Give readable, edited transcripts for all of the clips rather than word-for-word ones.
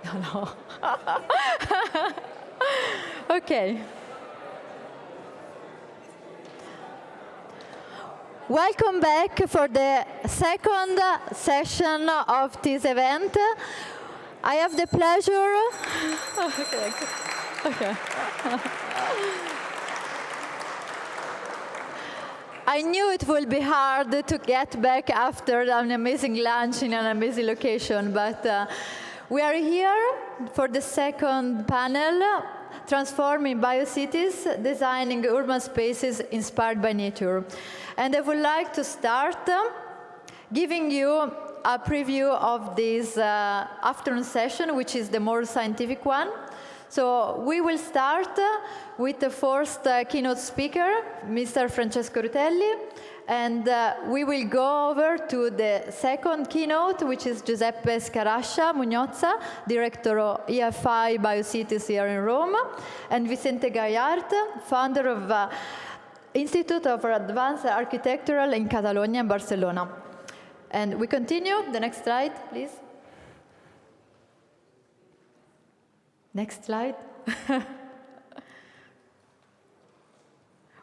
No. Okay. Welcome back for the second session of this event. I have the pleasure. Okay. I knew it would be hard to get back after an amazing lunch in an amazing location, but we are here for the second panel, Transforming Biocities, Designing Urban Spaces Inspired by Nature. And I would like to start giving you a preview of this afternoon session, which is the more scientific one. So we will start with the first keynote speaker, Mr. Francesco Rutelli, and we will go over to the second keynote, which is Giuseppe Scarascia Mugnozza, Director of EFI Biocities here in Rome, and Vicente Gallart, founder of Institute of Advanced Architectural in Catalonia and Barcelona. And we continue. The next slide, please. Next slide.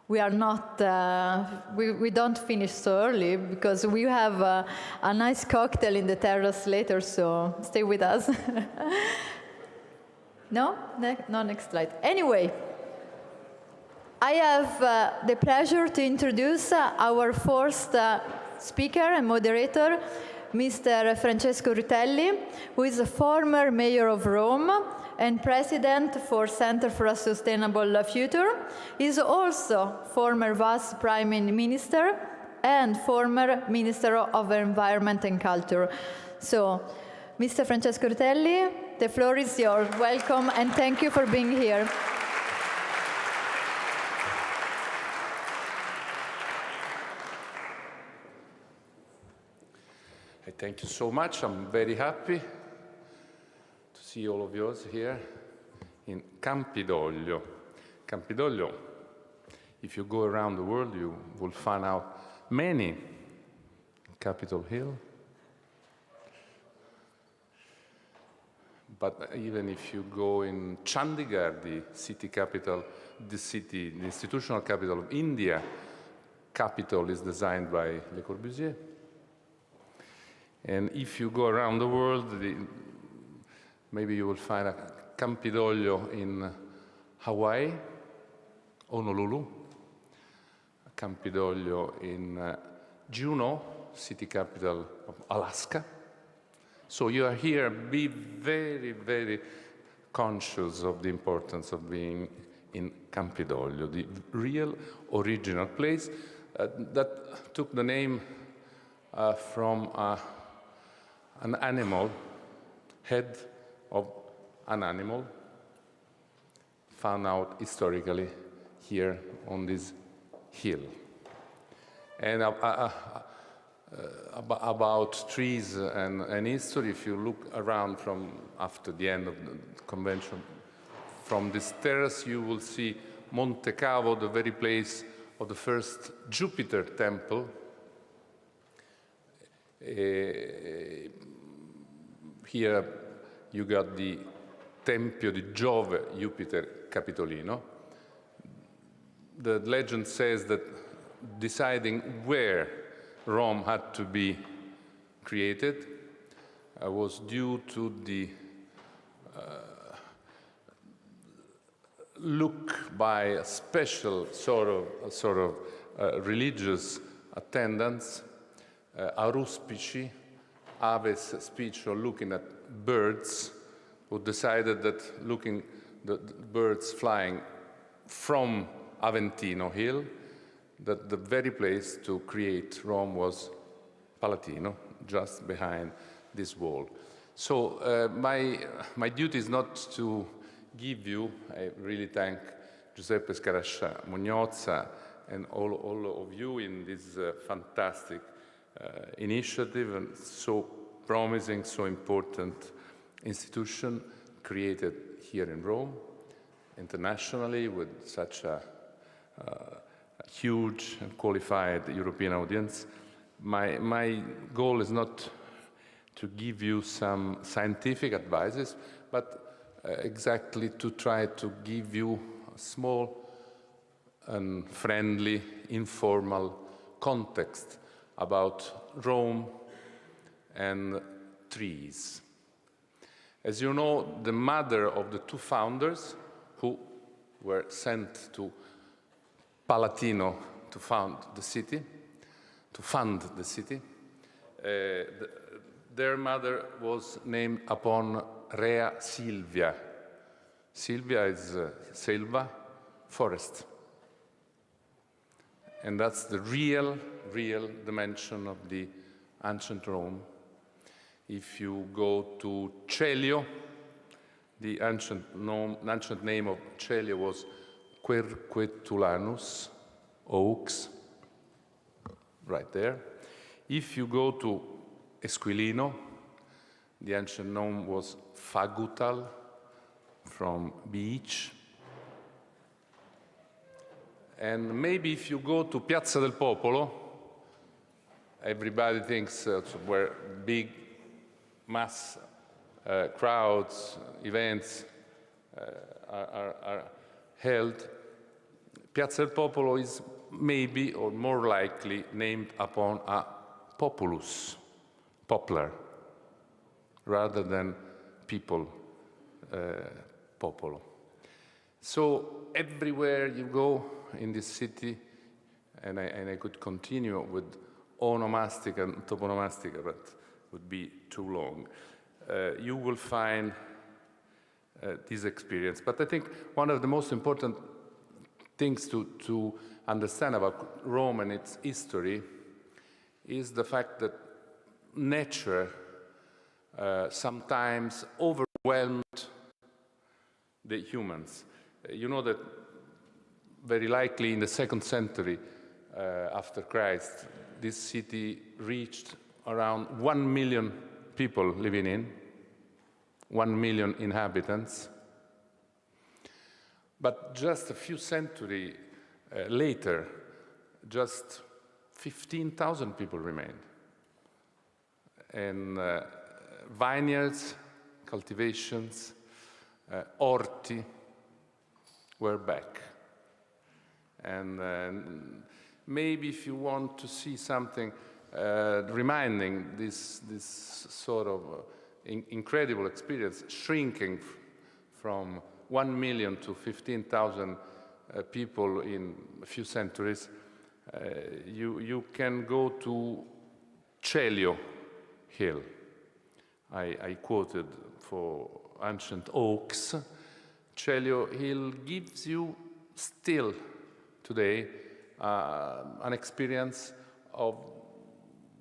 We are not, we don't finish so early because we have a nice cocktail in the terrace later, so stay with us. No? No, next slide. Anyway, I have the pleasure to introduce our first speaker and moderator, Mr. Francesco Rutelli, who is a former mayor of Rome and president for Center for a Sustainable Future. He is also former vice prime minister and former minister of environment and culture. So, Mr. Francesco Rutelli, the floor is yours. Welcome and thank you for being here. Thank you so much. I'm very happy to see all of you here in Campidoglio. Campidoglio, if you go around the world, you will find out many. Capitol Hill. But even if you go in Chandigarh, the city capital, the institutional capital of India, Capitol is designed by Le Corbusier. And if you go around the world, maybe you will find a Campidoglio in Hawaii, Honolulu, a Campidoglio in Juneau, city capital of Alaska. So you are here, be very, very conscious of the importance of being in Campidoglio, the real original place that took the name from an animal, head of an animal, found out historically here on this hill. And about trees and history, if you look around from after the end of the convention, from this terrace you will see Monte Cavo, the very place of the first Jupiter temple. Here you got the Tempio di Giove Jupiter Capitolino. The legend says that deciding where Rome had to be created was due to the look by a special sort of religious attendants, aruspici, aves spicio, looking at birds, who decided that looking the birds flying from Aventino Hill, that the very place to create Rome was Palatino, just behind this wall. So my duty is not to give you, I really thank Giuseppe Scarascia Mugnozza and all of you in this fantastic initiative and so promising, so important institution created here in Rome, internationally with such a huge and qualified European audience. My goal is not to give you some scientific advices, but exactly to try to give you a small and friendly, informal context about Rome and trees. As you know, the mother of the two founders who were sent to Palatino to fund the city, their mother was named upon Rea Silvia. Silvia is selva, forest. And that's the real dimension of the ancient Rome. If you go to Celio, the ancient name of Celio was Querquetulanus, oaks, right there. If you go to Esquilino, the ancient name was Fagutal, from beach. And maybe if you go to Piazza del Popolo, everybody thinks where big mass crowds, events are held. Piazza del Popolo is maybe or more likely named upon a populus, poplar, rather than people, popolo. So everywhere you go in this city, and I could continue with onomastic and toponomastic, but would be too long. You will find this experience. But I think one of the most important things to understand about Rome and its history is the fact that nature sometimes overwhelmed the humans. You know that very likely in the 2nd century after Christ, this city reached around 1 million people living in, 1 million inhabitants. But just a few centuries later, just 15,000 people remained. And vineyards, cultivations, orti were back. And maybe if you want to see something reminding this sort of incredible experience, shrinking from 1 million to 15,000 people in a few centuries, you can go to Celio Hill. I quoted for ancient oaks. Celio Hill gives you still today an experience of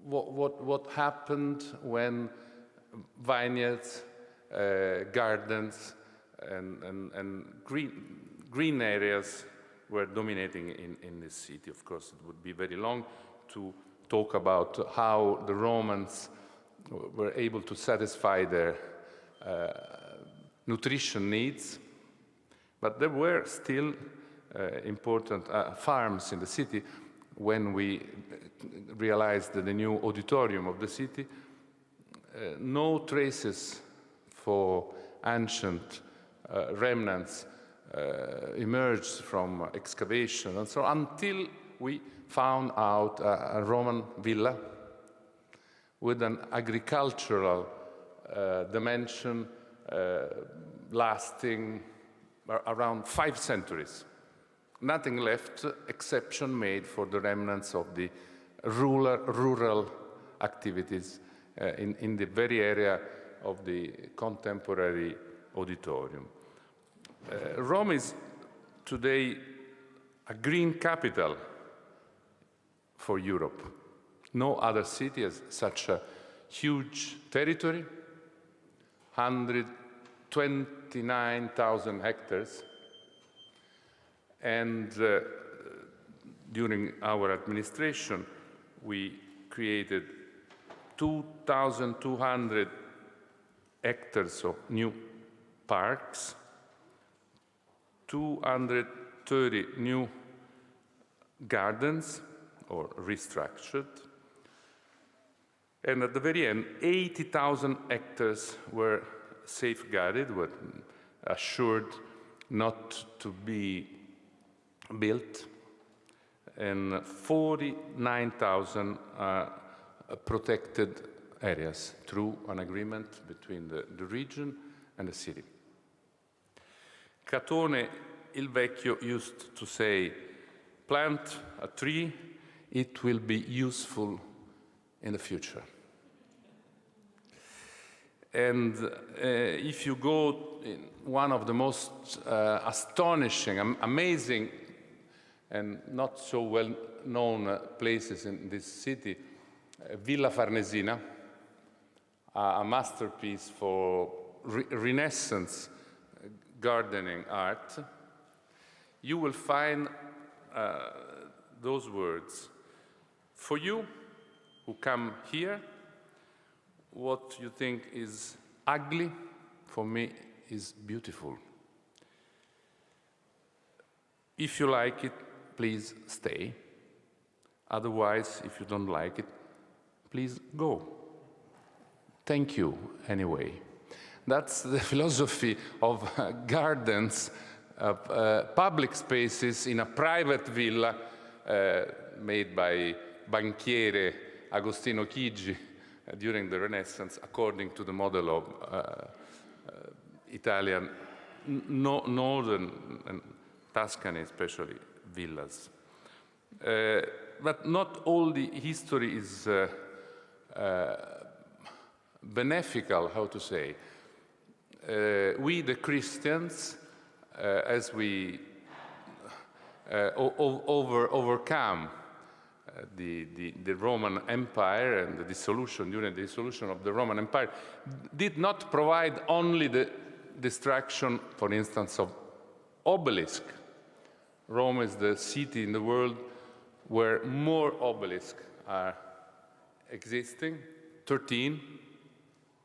what happened when vineyards, gardens, and green areas were dominating in this city. Of course, it would be very long to talk about how the Romans were able to satisfy their nutrition needs, but there were still important farms in the city. When we realized that the new auditorium of the city, no traces for ancient remnants emerged from excavation and so on, until we found out a Roman villa with an agricultural dimension lasting around 5 centuries. Nothing left, exception made for the remnants of the rural activities in the very area of the contemporary auditorium. Rome is today a green capital for Europe. No other city has such a huge territory, 129,000 hectares. And during our administration, we created 2,200 hectares of new parks, 230 new gardens, or restructured, And at the very end, 80,000 hectares were safeguarded, were assured not to be built, and 49,000 protected areas through an agreement between the region and the city. Catone il Vecchio used to say, plant a tree, it will be useful in the future. And if you go in one of the most astonishing, amazing, and not so well-known places in this city, Villa Farnesina, a masterpiece for Renaissance gardening art, you will find those words. For you who come here, what you think is ugly, for me, is beautiful. If you like it, please stay. Otherwise, if you don't like it, please go. Thank you, anyway. That's the philosophy of gardens, public spaces in a private villa made by Banchiere Agostino Chigi during the Renaissance, according to the model of Italian, northern and Tuscany, especially villas. But not all the history is beneficial, how to say. We, the Christians, as we overcome the Roman Empire and the dissolution, during the dissolution of the Roman Empire, did not provide only the destruction, for instance, of obelisk. Rome is the city in the world where more obelisks are existing, 13,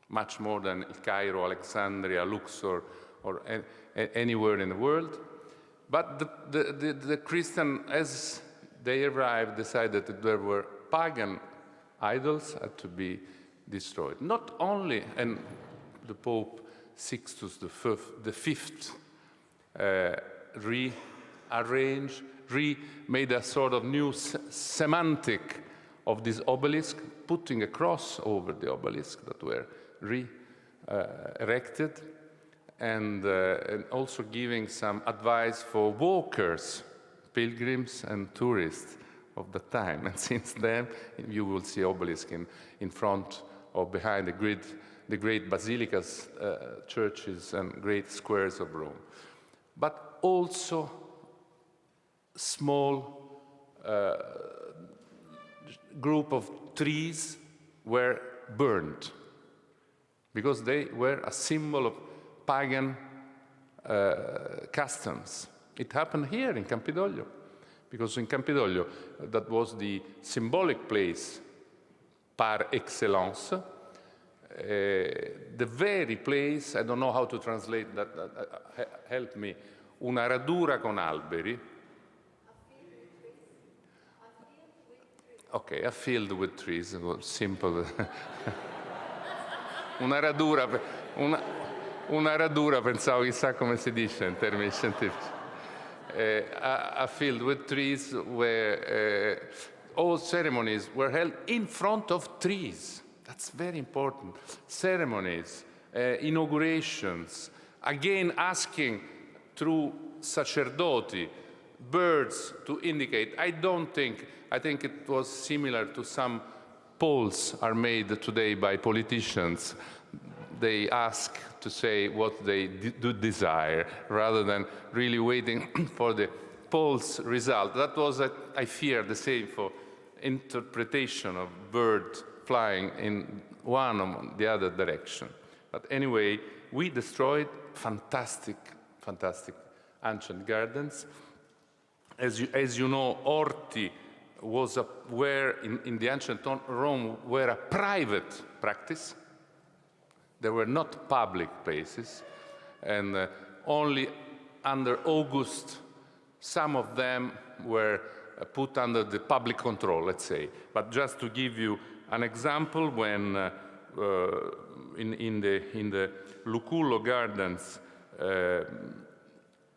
much more than Cairo, Alexandria, Luxor, or anywhere in the world. But the Christian, as they arrived, decided that there were pagan idols had to be destroyed. Not only, and the Pope Sixtus V made a sort of new semantic of this obelisk, putting a cross over the obelisk that were erected, and also giving some advice for walkers, pilgrims and tourists of the time. And since then, you will see obelisk in front or behind the great basilicas, churches, and great squares of Rome. But also small group of trees were burned because they were a symbol of pagan customs. It happened here in Campidoglio, because in Campidoglio, that was the symbolic place par excellence, the very place, I don't know how to translate that, help me, una radura con alberi. Okay, a field with trees, simple. Una radura, pensavo chissà come si dice in termini scientifici. A field with trees where all ceremonies were held in front of trees. That's very important. Ceremonies, inaugurations, again asking through sacerdoti, birds to indicate. I think it was similar to some polls are made today by politicians. They ask to say what they do desire, rather than really waiting for the polls result. That was, I fear, the same for interpretation of birds flying in one or the other direction. But anyway, we destroyed fantastic ancient gardens. As you know, orti was in the ancient Rome were a private practice. They were not public places, and only under August, some of them were put under the public control, let's say. But just to give you an example when in the Lucullo Gardens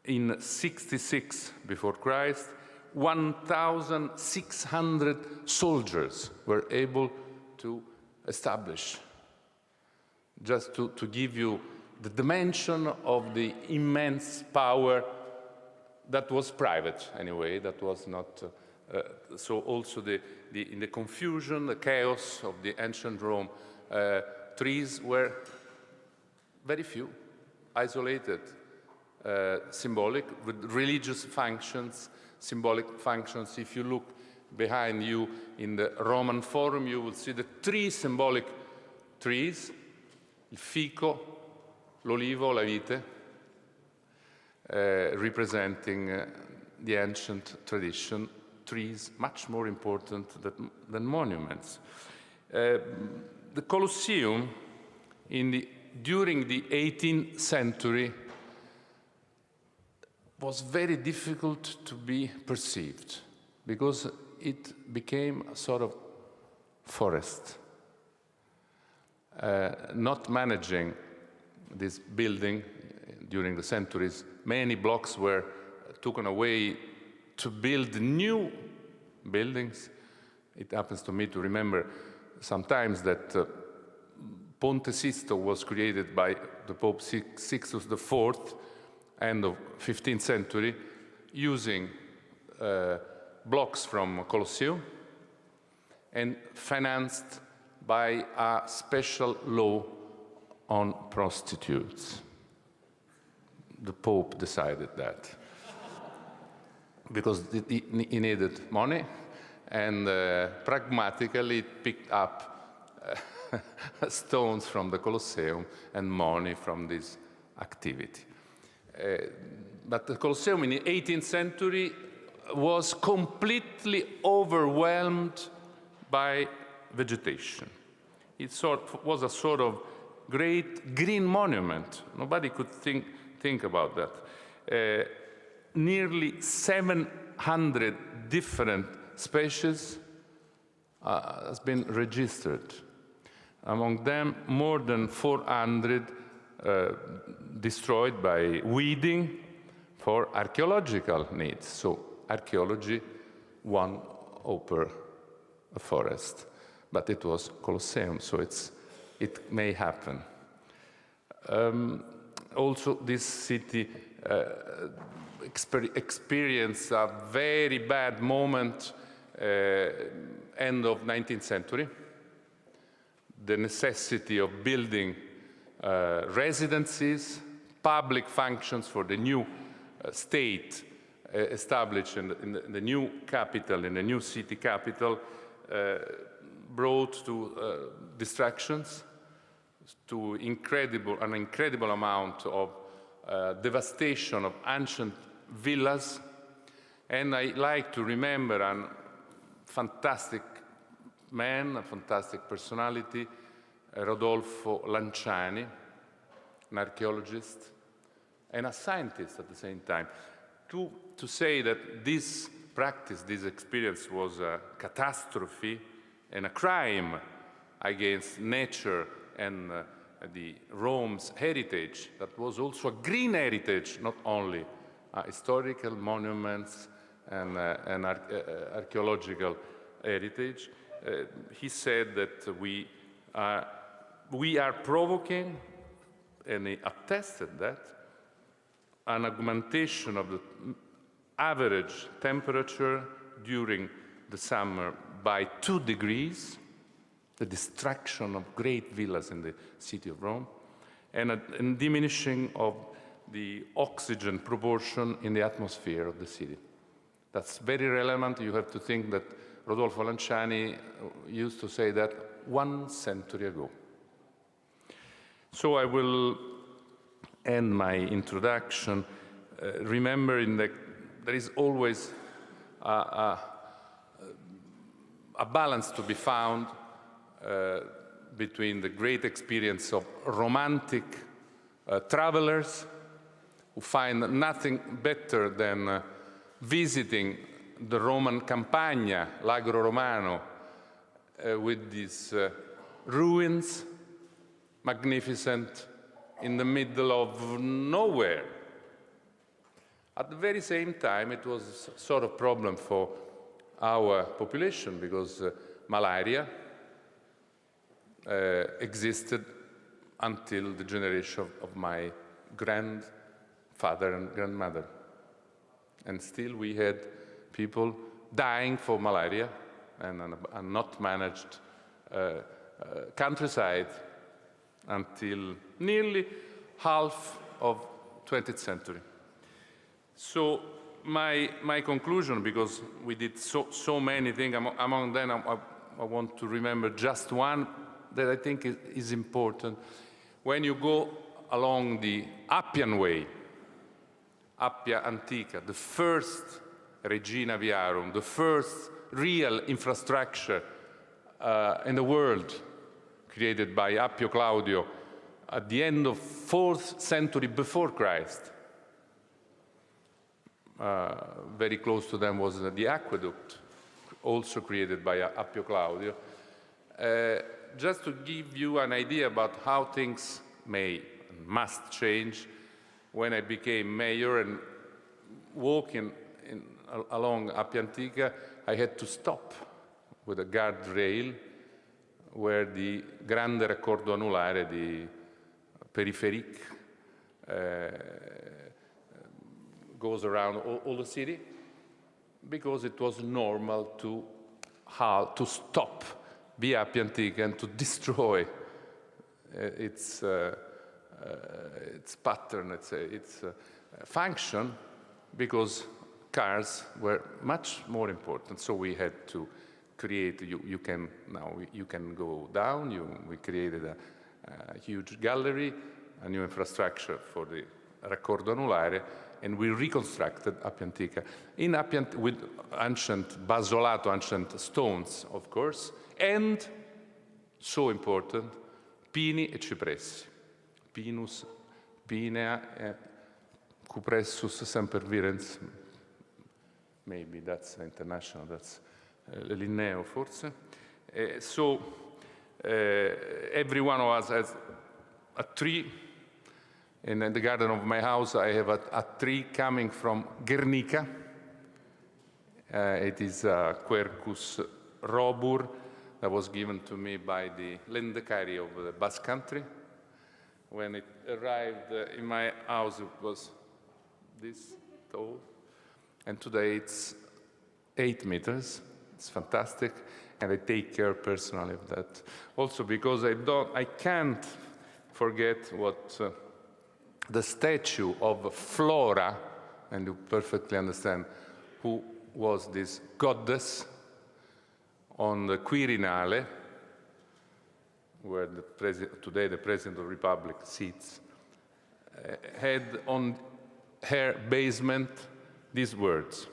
in 66 before Christ, 1,600 soldiers were able to establish. Just to give you the dimension of the immense power that was private anyway, that was not, so also in the confusion, the chaos of the ancient Rome, trees were very few, isolated, symbolic, with religious functions, symbolic functions. If you look behind you in the Roman Forum, you will see the three symbolic trees, il fico, l'olivo, la vite, representing the ancient tradition, trees much more important than monuments. The Colosseum, during the 18th century, was very difficult to be perceived because it became a sort of forest. Not managing this building during the centuries, many blocks were taken away to build new buildings. It happens to me to remember sometimes that Ponte Sisto was created by the Pope Sixtus IV, end of 15th century, using blocks from Colosseum and financed by a special law on prostitutes. The Pope decided that because he needed money, and pragmatically picked up stones from the Colosseum and money from this activity. But the Colosseum in the 18th century was completely overwhelmed by vegetation. It was a sort of great green monument. Nobody could think about that. Nearly 700 different species has been registered. Among them, more than 400 destroyed by weeding for archaeological needs. So archaeology won over a forest. But it was Colosseum, so it may happen. Also, this city experienced a very bad moment, end of 19th century. The necessity of building residences, public functions for the new state established in the new capital, in the new city capital, brought to distractions, to an incredible amount of devastation of ancient villas. And I like to remember a fantastic man, a fantastic personality, Rodolfo Lanciani, an archaeologist and a scientist at the same time, to say that this practice, this experience was a catastrophe and a crime against nature and the Rome's heritage. That was also a green heritage, not only historical monuments and archaeological heritage. He said that we are provoking, and he attested that, an augmentation of the average temperature during the summer by 2 degrees, the destruction of great villas in the city of Rome, and a diminishing of the oxygen proportion in the atmosphere of the city. That's very relevant. You have to think that Rodolfo Lanciani used to say that 1 century ago. So I will end my introduction remembering that there is always a balance to be found between the great experience of romantic travelers who find nothing better than visiting the Roman Campagna, l'Agro Romano, with these ruins, magnificent, in the middle of nowhere. At the very same time, it was a sort of problem for our population because malaria existed until the generation of my grandfather and grandmother. And still we had people dying for malaria and not managed countryside until nearly half of 20th century. So my conclusion, because we did so many things, among them I want to remember just one that I think is important. When you go along the Appian Way, Appia Antica, the first Regina Viarum, the first real infrastructure in the world created by Appio Claudio at the end of 4th century before Christ. Very close to them was the aqueduct, also created by Appio Claudio. Just to give you an idea about how things may and must change, when I became mayor and walking along Appia Antica, I had to stop with a guardrail where the grande raccordo anulare, the peripherik, goes around all the city, because it was normal to stop Via Appia Antica and to destroy its pattern, its function, because cars were much more important. So we had to create. You can go down. We created a huge gallery, a new infrastructure for the raccordo anulare, and we reconstructed Appia Antica with ancient basolato, ancient stones, of course, and, so important, pini e cipressi. Pinus, pinea, cupressus sempervirens. Maybe that's international, that's Linneo, forse. So every one of us has a tree. In the garden of my house, I have a tree coming from Guernica. It is a Quercus robur that was given to me by the Lendekari of the Basque Country. When it arrived in my house, it was this tall. And today it's 8 meters. It's fantastic. And I take care personally of that. Also because I can't forget what the statue of Flora, and you perfectly understand who was this goddess, on the Quirinale, where today the President of the Republic sits, had on her basement these words: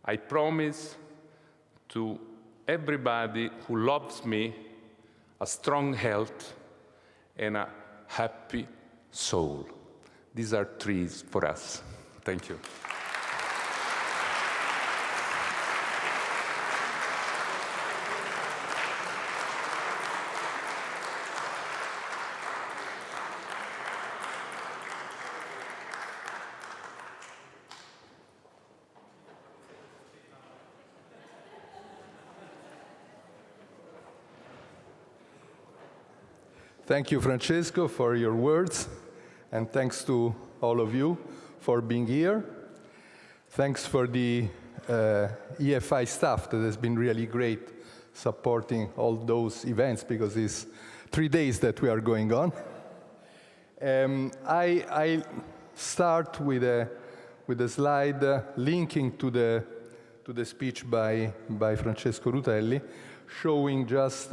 "I promise to everybody who loves me a strong health and a happy soul." These are trees for us. Thank you. Thank you, Francesco, for your words, and thanks to all of you for being here. Thanks for the EFI staff that has been really great supporting all those events, because it's 3 days that we are going on. I start with a slide linking to the speech by Francesco Rutelli, showing just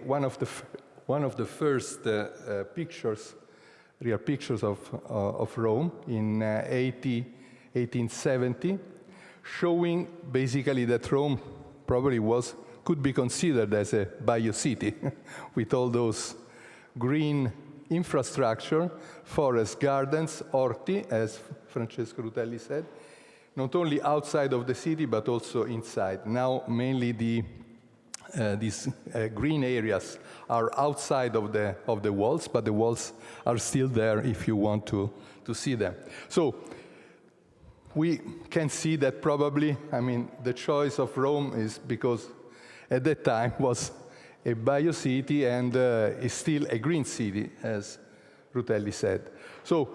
one of the first pictures, real pictures of Rome in 1870, showing basically that Rome probably could be considered as a biocity with all those green infrastructure, forests, gardens, orti, as Francesco Rutelli said, not only outside of the city but also inside. Now mainly the these green areas are outside of the walls, but the walls are still there if you want to see them. So we can see that probably, I mean, the choice of Rome is because at that time was a biocity and is still a green city, as Rutelli said. So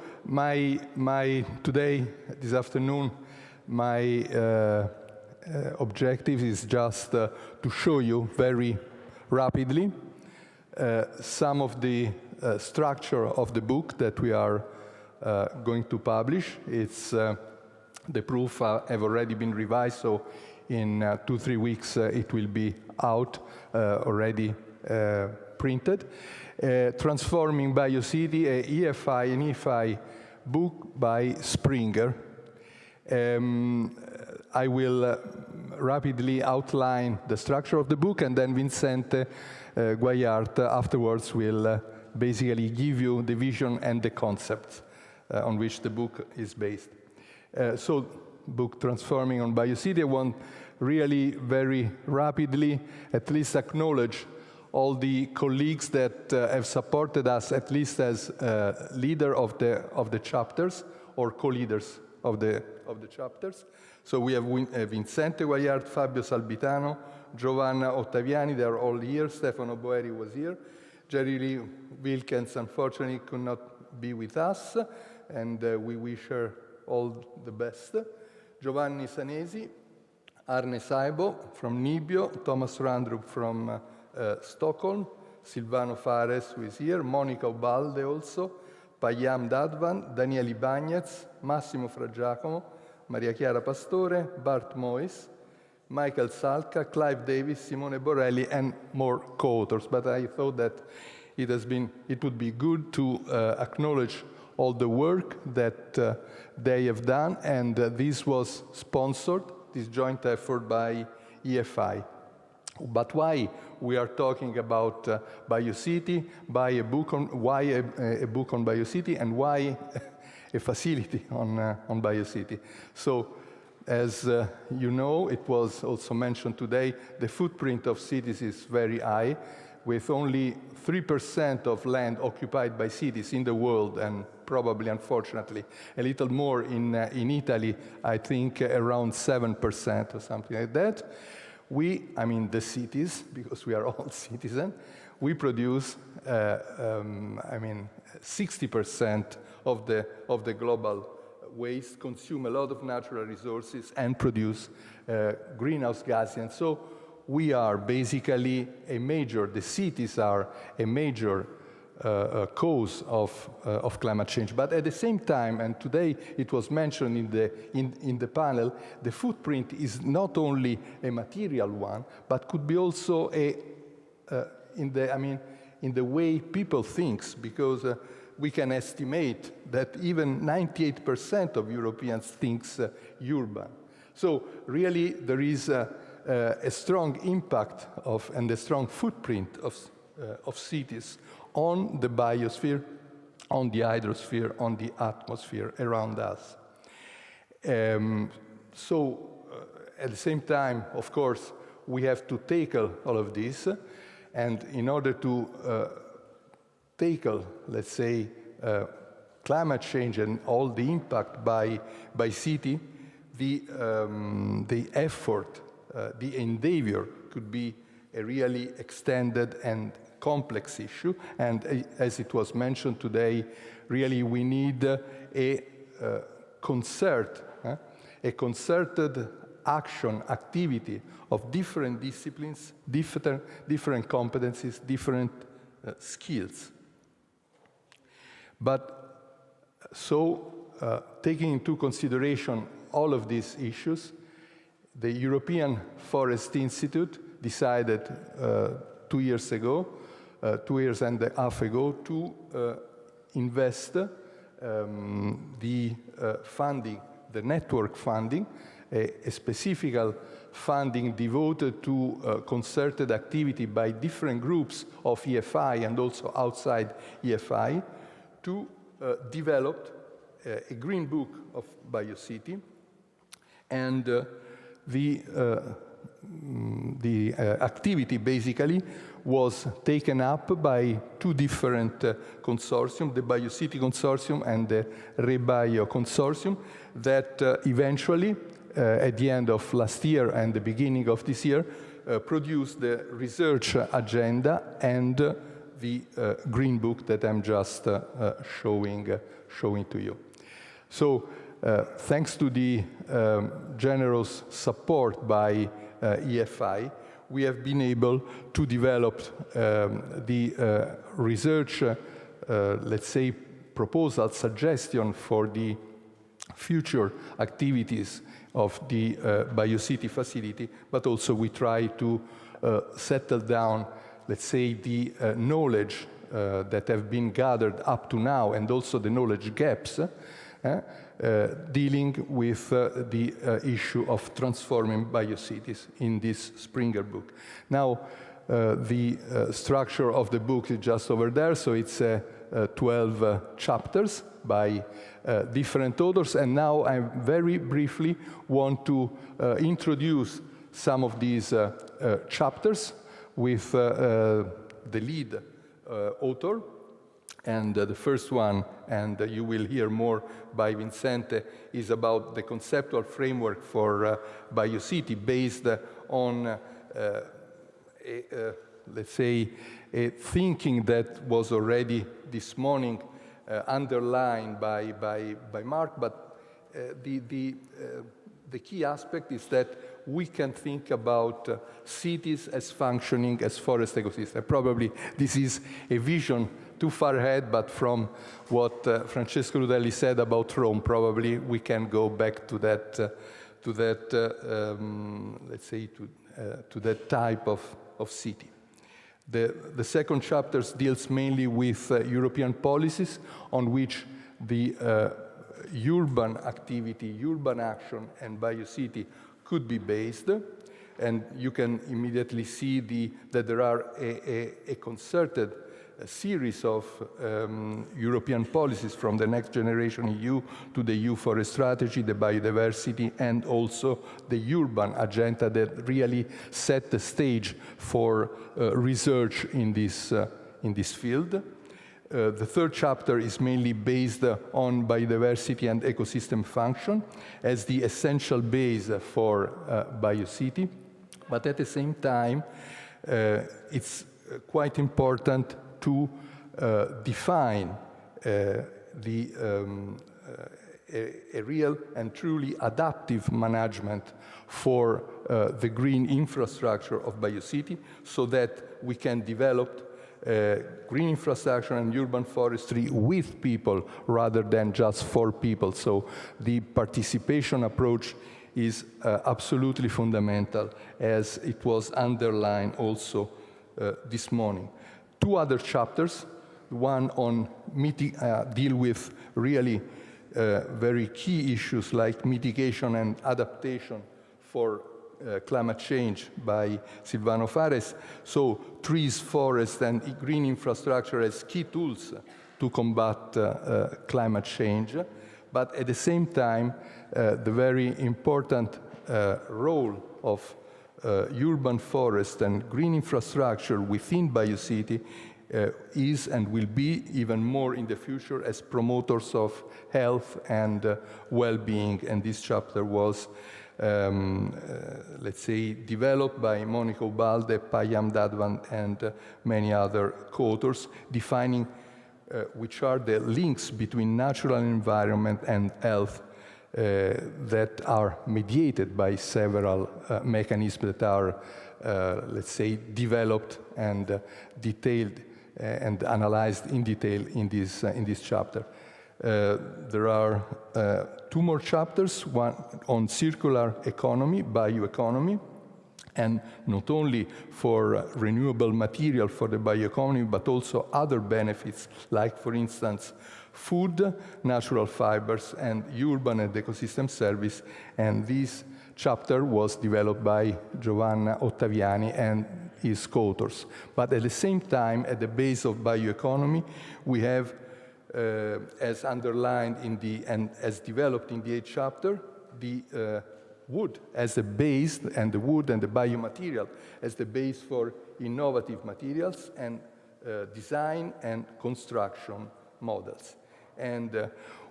today, this afternoon, my objective is just to show you very rapidly some of the structure of the book that we are going to publish. It's the proof have already been revised, so in 2-3 weeks it will be out, already printed. Transforming Biocity, an EFI book by Springer. I will rapidly outline the structure of the book, and then Vincente Guayart afterwards will basically give you the vision and the concepts on which the book is based. So, book Transforming on Biocity, I want really very rapidly at least acknowledge all the colleagues that have supported us, at least as leader of the chapters or co-leaders of the chapters. So we have Vincente Guayart, Fabio Salvitano, Giovanna Ottaviani, they are all here. Stefano Boeri was here. Jerry Lee Wilkens, unfortunately, could not be with us, and we wish her all the best. Giovanni Sanesi, Arne Saibo from Nibbio, Thomas Randrup from Stockholm, Silvano Fares, who is here, Monica Ubalde also, Payam Dadvan, Daniele Bagnez, Massimo Fragiacomo, Maria Chiara Pastore, Bart Mois, Michael Salka, Clive Davis, Simone Borelli, and more co-authors. But I thought that it would be good to acknowledge all the work that they have done, and this was sponsored, this joint effort by EFI. But why we are talking about Biocity, why a book on Biocity, and why a facility on Biocity? So, as you know, it was also mentioned today, the footprint of cities is very high, with only 3% of land occupied by cities in the world, and probably, unfortunately, a little more in Italy, I think around 7% or something like that. I mean the cities, because we are all citizens, we produce, 60% of the global waste, consume a lot of natural resources, and produce greenhouse gases. And so we are basically the cities are a major cause of climate change. But at the same time, and today it was mentioned in the panel, the footprint is not only a material one, but could be also in the way people think, because we can estimate that even 98% of Europeans thinks urban. So really there is a strong impact and a strong footprint of cities on the biosphere, on the hydrosphere, on the atmosphere around us. So at the same time, of course, we have to tackle all of this, and in order to tackle, let's say, climate change and all the impact by city, the effort, the endeavor could be a really extended and complex issue, and as it was mentioned today, really we need a concerted activity of different disciplines, different competencies, different skills. But so, taking into consideration all of these issues, the European Forest Institute decided 2 years ago, 2 years and a half ago, to invest the funding, the network funding, a specific funding devoted to concerted activity by different groups of EFI and also outside EFI, to develop a green book of Biocity. And activity basically was taken up by two different consortium, the Biocity Consortium and the Rebio Consortium, that eventually, at the end of last year and the beginning of this year, produced the research agenda and the green book that I'm just showing to you. So thanks to the generous support by EFI, we have been able to develop the research, let's say, proposal, suggestion for the future activities of the Biocity facility, but also we try to settle down, let's say, the knowledge that have been gathered up to now, and also the knowledge gaps, dealing with the issue of transforming biocities in this Springer book. Now, the structure of the book is just over there, so it's 12 chapters by different authors, and now I very briefly want to introduce some of these chapters with the lead author. And the first one, and you will hear more by Vincente, is about the conceptual framework for Biocity based on, let's say, a thinking that was already this morning underlined by Mark, but the key aspect is that we can think about cities as functioning as forest ecosystem. Probably this is a vision too far ahead, but from what Francesco Rudelli said about Rome, probably we can go back to that, let's say, to that type of city. The second chapter deals mainly with European policies on which the urban activity, urban action, and Biocity could be based. And you can immediately see that there are a concerted series of European policies from the Next Generation EU to the EU Forest Strategy, the biodiversity, and also the urban agenda that really set the stage for research in this field. The third chapter is mainly based on biodiversity and ecosystem function as the essential base for Biocity, but at the same time, it's quite important to define a real and truly adaptive management for the green infrastructure of Biocity so that we can develop green infrastructure and urban forestry with people rather than just for people. So the participation approach is absolutely fundamental, as it was underlined also this morning. Two other chapters, one on deal with really very key issues like mitigation and adaptation for climate change by Silvano Fares. So trees, forests, and green infrastructure as key tools to combat climate change. But at the same time, the very important role of urban forest and green infrastructure within Biocity is and will be even more in the future as promoters of health and well-being. And this chapter was, let's say, developed by Monica Ubalde, Payam Dadwan, and many other co-authors, defining which are the links between natural environment and health that are mediated by several mechanisms that are, let's say, developed and detailed and analyzed in detail in this chapter. There are two more chapters, one on circular economy, bioeconomy, and not only for renewable material for the bioeconomy, but also other benefits, like, for instance, food, natural fibers, and urban and ecosystem service. And this chapter was developed by Giovanna Ottaviani and his co-authors. But at the same time, at the base of bioeconomy, we have, as underlined in and as developed in the 8th chapter, the wood as a base, and the wood and the biomaterial as the base for innovative materials and design and construction models. And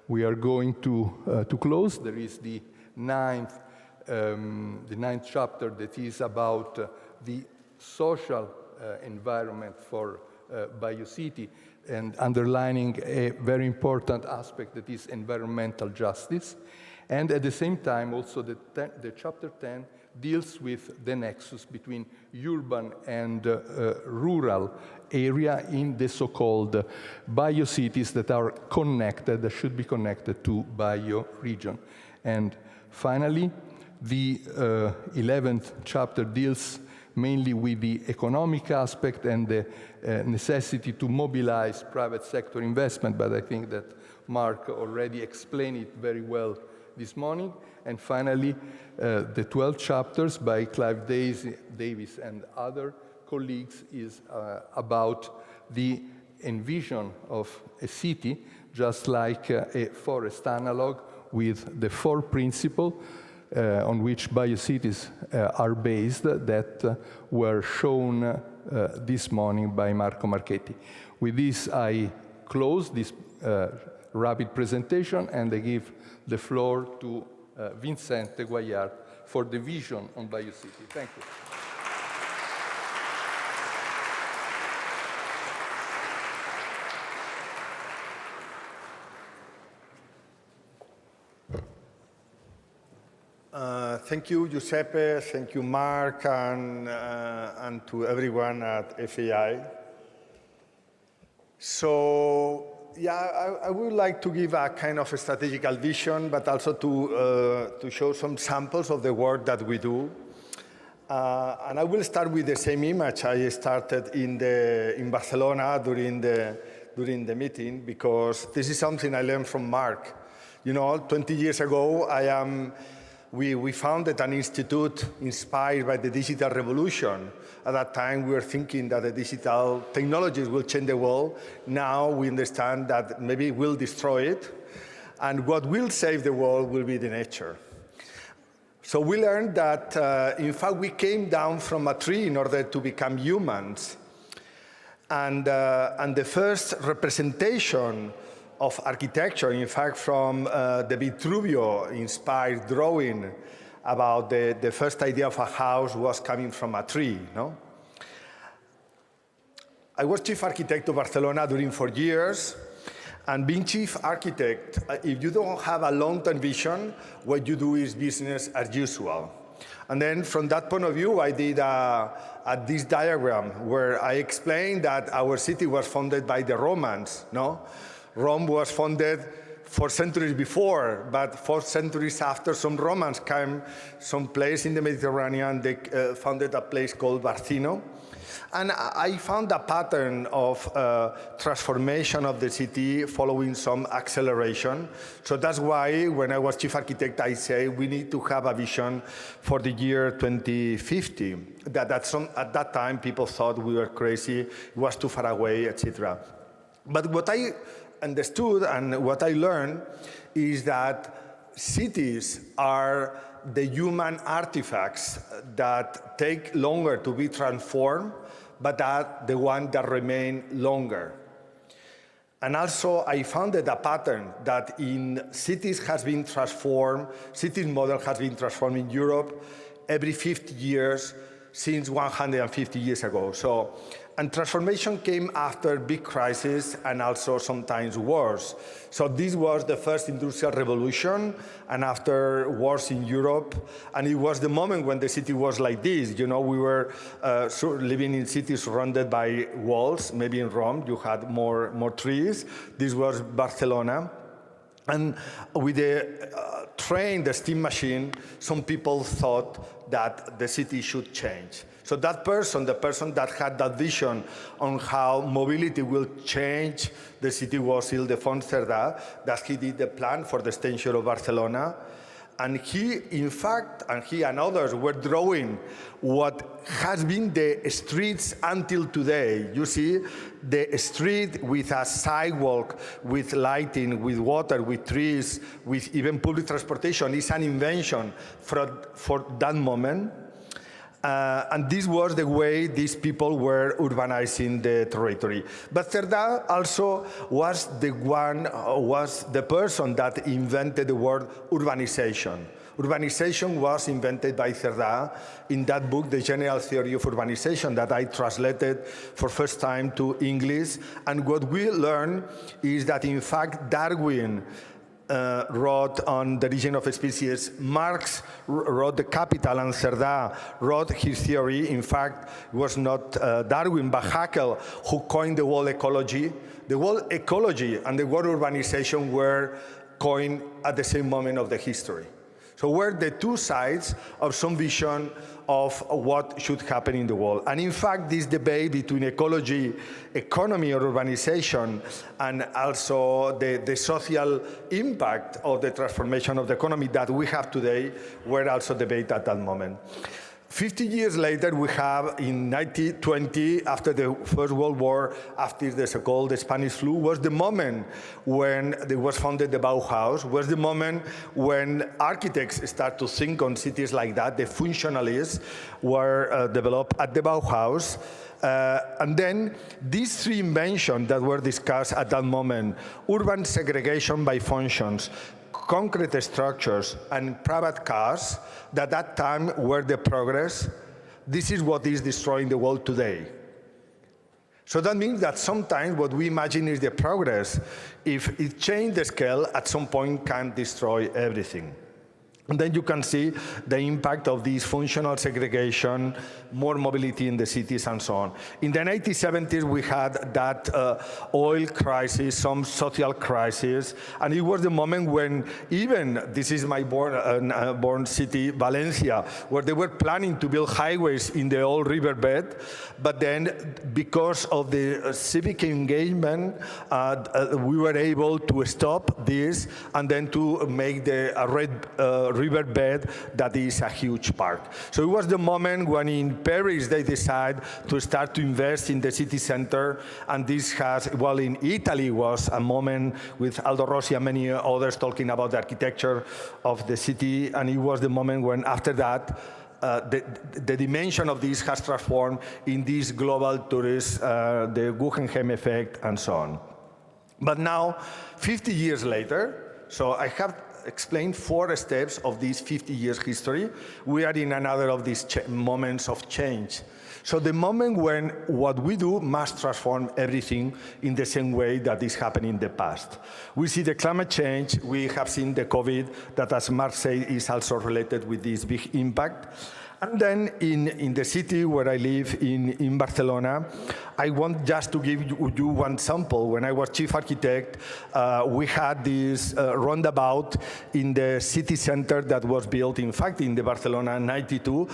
we are going to close. There is the ninth chapter that is about the social environment for Biocity, and underlining a very important aspect that is environmental justice. And at the same time, also the chapter 10 deals with the nexus between urban and rural area in the so-called biocities that are connected, that should be connected to bioregion. And finally, the 11th chapter deals mainly with the economic aspect and the necessity to mobilize private sector investment, but I think that Mark already explained it very well this morning. And finally, the 12 chapters by Clive Davis and other colleagues is about the envision of a city, just like a forest analog, with the 4 principles on which biocities are based that were shown this morning by Marco Marchetti. With this, I close this rapid presentation, and I give the floor to Vincente Guayard for the vision on Biocity. Thank you. Thank you, Giuseppe. Thank you, Mark, and to everyone at FAI. So, yeah, I would like to give a kind of a strategical vision, but also to show some samples of the work that we do. And I will start with the same image I started in Barcelona during the meeting, because this is something I learned from Mark. You know, 20 years ago, we founded an institute inspired by the digital revolution. At that time, we were thinking that the digital technologies will change the world. Now we understand that maybe it will destroy it, and what will save the world will be the nature. So we learned that, in fact, we came down from a tree in order to become humans. And the first representation of architecture, in fact, from the Vitruvio-inspired drawing about the first idea of a house was coming from a tree, no? I was chief architect of Barcelona during 4 years, and being chief architect, if you don't have a long-term vision, what you do is business as usual. And then from that point of view, I did this diagram where I explained that our city was founded by the Romans, no? Rome was founded 4 centuries before, but 4 centuries after, some Romans came some place in the Mediterranean. They founded a place called Barcino. And I found a pattern of transformation of the city following some acceleration. So that's why when I was chief architect, I say we need to have a vision for the year 2050. At that time, people thought we were crazy, it was too far away, etc. But what I understood and what I learned is that cities are the human artifacts that take longer to be transformed, but are the ones that remain longer. And also I found that a pattern that in cities has been transformed, cities model has been transformed in Europe every 50 years since 150 years ago. And transformation came after big crises and also sometimes wars. So this was the first industrial revolution, and after wars in Europe, and it was the moment when the city was like this. You know, we were living in cities surrounded by walls. Maybe in Rome you had more trees. This was Barcelona. And with the train, the steam machine, some people thought that the city should change. So that person, the person that had that vision on how mobility will change the city was Ildefons Cerdà, that he did the plan for the extension of Barcelona. And he, in fact, and he and others were drawing what has been the streets until today. You see, the street with a sidewalk, with lighting, with water, with trees, with even public transportation is an invention for that moment. And this was the way these people were urbanizing the territory. But Cerdà also was the person that invented the word urbanization. Urbanization was invented by Cerdà in that book, The General Theory of Urbanization, that I translated for first time to English. And what we learned is that, in fact, Darwin wrote on the origin of species, Marx wrote The Capital, and Cerdà wrote his theory. In fact, it was not Darwin, but Haeckel who coined the word ecology. The word ecology and the word urbanization were coined at the same moment of the history. So we're the two sides of some vision of what should happen in the world. And in fact, this debate between ecology, economy, or urbanization, and also the social impact of the transformation of the economy that we have today were also debated at that moment. 50 years later, we have in 1920, after the First World War, after the so-called Spanish flu, was the moment when there was founded the Bauhaus, was the moment when architects start to think on cities like that. The functionalists were developed at the Bauhaus. And then these three inventions that were discussed at that moment, urban segregation by functions, concrete structures, and private cars, that at that time were the progress. This is what is destroying the world today. So that means that sometimes what we imagine is the progress, if it changes the scale, at some point can destroy everything. And then you can see the impact of this functional segregation, more mobility in the cities, and so on. In the 1970s, we had that oil crisis, some social crisis, and it was the moment when even, this is my born city, Valencia, where they were planning to build highways in the old riverbed, but then because of the civic engagement, we were able to stop this and then to make the red riverbed that is a huge park. So it was the moment when in Paris they decided to start to invest in the city center, and this has, well, in Italy was a moment with Aldo Rossi and many others talking about the architecture of the city, and it was the moment when after that the dimension of this has transformed in this global tourist, the Guggenheim effect, and so on. But now, 50 years later, so I have explained 4 steps of this 50 years history. We are in another of these moments of change. So the moment when what we do must transform everything in the same way that is happening in the past. We see the climate change, we have seen the COVID, that as Mark said is also related with this big impact. And then in the city where I live, in Barcelona, I want just to give you one sample. When I was chief architect, we had this roundabout in the city center that was built, in fact, in the Barcelona in '92.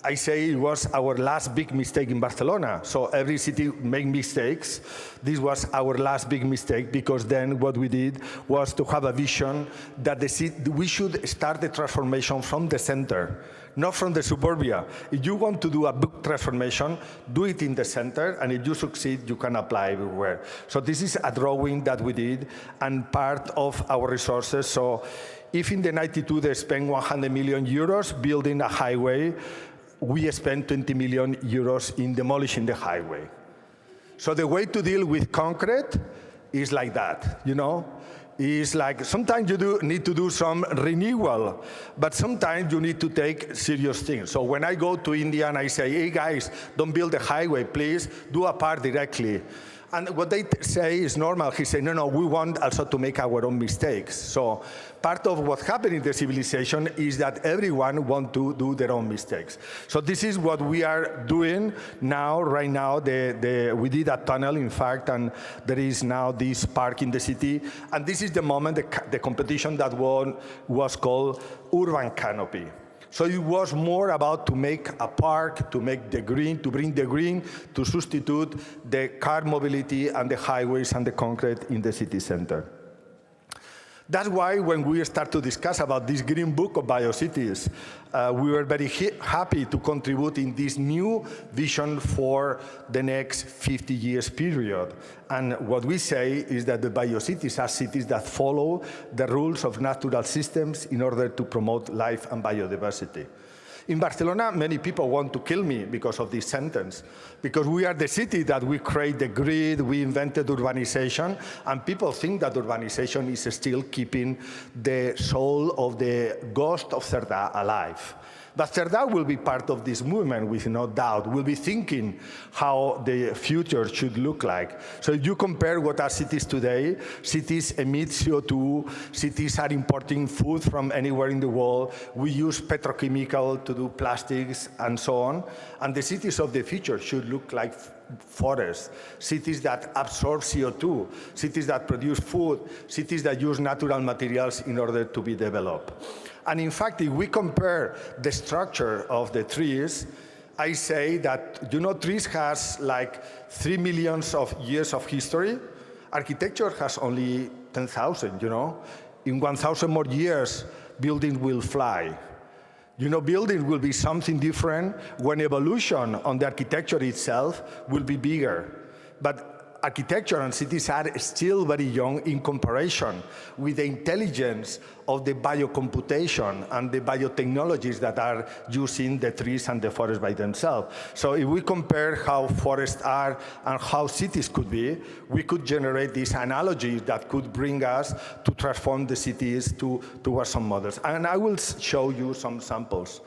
I say it was our last big mistake in Barcelona. So every city makes mistakes. This was our last big mistake, because then what we did was to have a vision that we should start the transformation from the center, not from the suburbia. If you want to do a big transformation, do it in the center, and if you succeed, you can apply everywhere. So this is a drawing that we did, and part of our resources. So if in the '92 they spent 100 million euros building a highway, we spent 20 million euros in demolishing the highway. So the way to deal with concrete is like that, you know? Is like, sometimes you need to do some renewal, but sometimes you need to take serious things. So when I go to India and I say, hey guys, don't build a highway, please, do a part directly. And what they say is normal. He said, no, we want also to make our own mistakes. So part of what happened in the civilization is that everyone wants to do their own mistakes. So this is what we are doing now, right now. We did a tunnel, in fact, and there is now this park in the city. And this is the moment, the competition that was called Urban Canopy. So it was more about to make a park, to make the green, to bring the green, to substitute the car mobility and the highways and the concrete in the city center. That's why when we start to discuss about this green book of Biocities, we were very happy to contribute in this new vision for the next 50 years period. And what we say is that the Biocities are cities that follow the rules of natural systems in order to promote life and biodiversity. In Barcelona, many people want to kill me because of this sentence, because we are the city that we create the grid, we invented urbanization, and people think that urbanization is still keeping the soul of the ghost of Cerdà alive. But Cerdà will be part of this movement, with no doubt. We'll be thinking how the future should look like. So if you compare what are cities today, cities emit CO2, cities are importing food from anywhere in the world, we use petrochemical to do plastics and so on, and the cities of the future should look like forests, cities that absorb CO2, cities that produce food, cities that use natural materials in order to be developed. And in fact, if we compare the structure of the trees, I say that, trees has like 3 million years of history. Architecture has only 10,000, In 1,000 more years, buildings will fly. Building will be something different when evolution on the architecture itself will be bigger. But architecture and cities are still very young in comparison with the intelligence of the biocomputation and the biotechnologies that are using the trees and the forests by themselves. So if we compare how forests are and how cities could be, we could generate this analogy that could bring us to transform the cities towards some models. And I will show you some samples.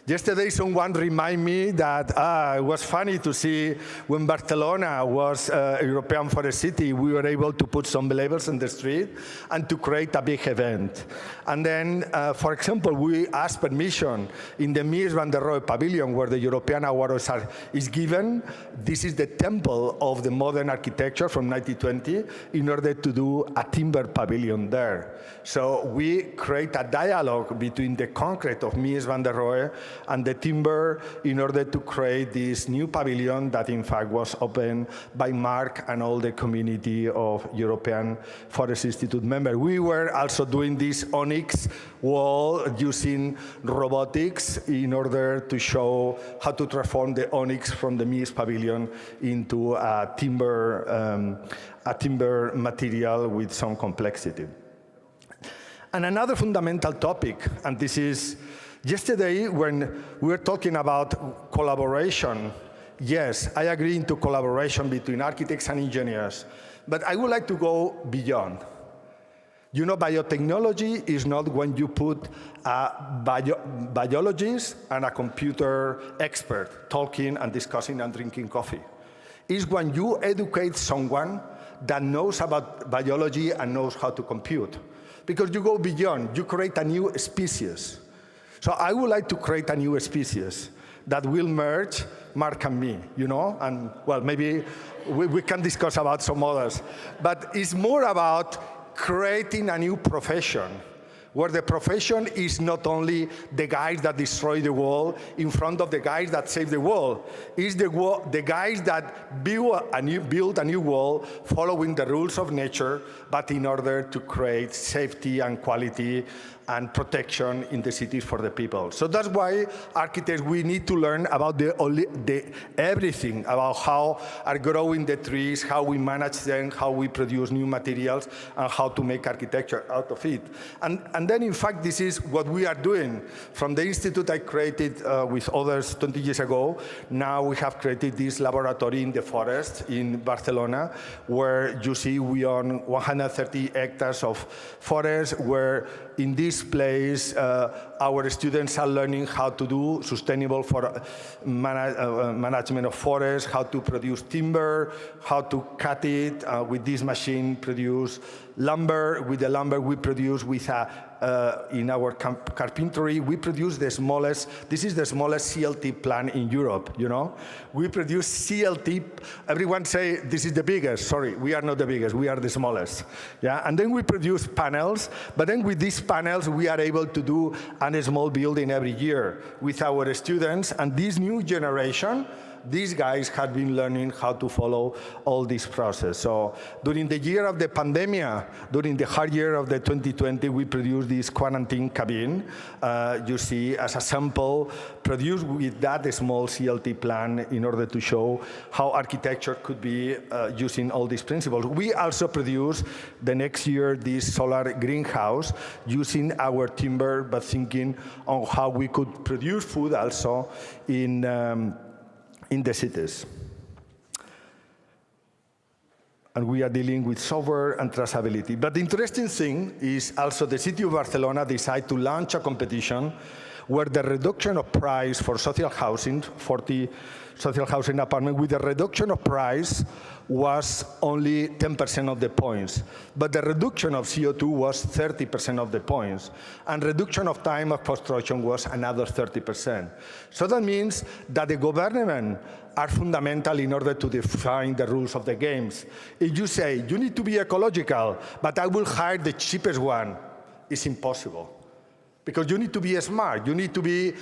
Yesterday, someone reminded me that it was funny to see when Barcelona was a European forest city, we were able to put some labels in the street and to create a big event. And then, for example, we asked permission in the Mies van der Rohe pavilion where the European Award is given. This is the temple of the modern architecture from 1920 in order to do a timber pavilion there. So we create a dialogue between the concrete of Mies van der Rohe and the timber in order to create this new pavilion that in fact was opened by Mark and all the community of European Forest Institute members. We were also doing this onyx wall using robotics in order to show how to transform the onyx from the Mies pavilion into a timber material with some complexity. And another fundamental topic, and this is yesterday when we were talking about collaboration, yes, I agree into collaboration between architects and engineers, but I would like to go beyond. Biotechnology is not when you put a biologist and a computer expert talking and discussing and drinking coffee. It's when you educate someone that knows about biology and knows how to compute. Because you go beyond, you create a new species. So I would like to create a new species that will merge Mark and me, and well, maybe we can discuss about some others. But it's more about creating a new profession, where the profession is not only the guys that destroy the world in front of the guys that save the world. It's the guys that build a new world following the rules of nature, but in order to create safety and quality and protection in the cities for the people. So that's why architects, we need to learn about everything, about how are growing the trees, how we manage them, how we produce new materials, and how to make architecture out of it. And then, in fact, this is what we are doing. From the institute I created with others 20 years ago, now we have created this laboratory in the forest in Barcelona, where you see we own 130 hectares of forest, where in this place, our students are learning how to do sustainable management of forests, how to produce timber, how to cut it with this machine, produce lumber. With the lumber we produce in our carpentry, we produce this is the smallest CLT plant in Europe, We produce CLT, everyone say this is the biggest. Sorry, we are not the biggest, we are the smallest. Yeah, and then we produce panels, but then with these panels we are able to do a small building every year with our students, and this new generation these guys had been learning how to follow all this process. So during the year of the pandemic, during the hard year of the 2020, we produced this quarantine cabin. You see, as a sample, produced with that small CLT plan in order to show how architecture could be using all these principles. We also produced the next year this solar greenhouse using our timber, but thinking on how we could produce food also in the cities. And we are dealing with software and traceability. But the interesting thing is also the city of Barcelona decided to launch a competition where the reduction of price for social housing, 40 social housing apartments, with the reduction of price was only 10% of the points. But the reduction of CO2 was 30% of the points. And reduction of time of construction was another 30%. So that means that the government are fundamental in order to define the rules of the games. If you say, you need to be ecological, but I will hire the cheapest one, it's impossible. Because you need to be smart. You need to be,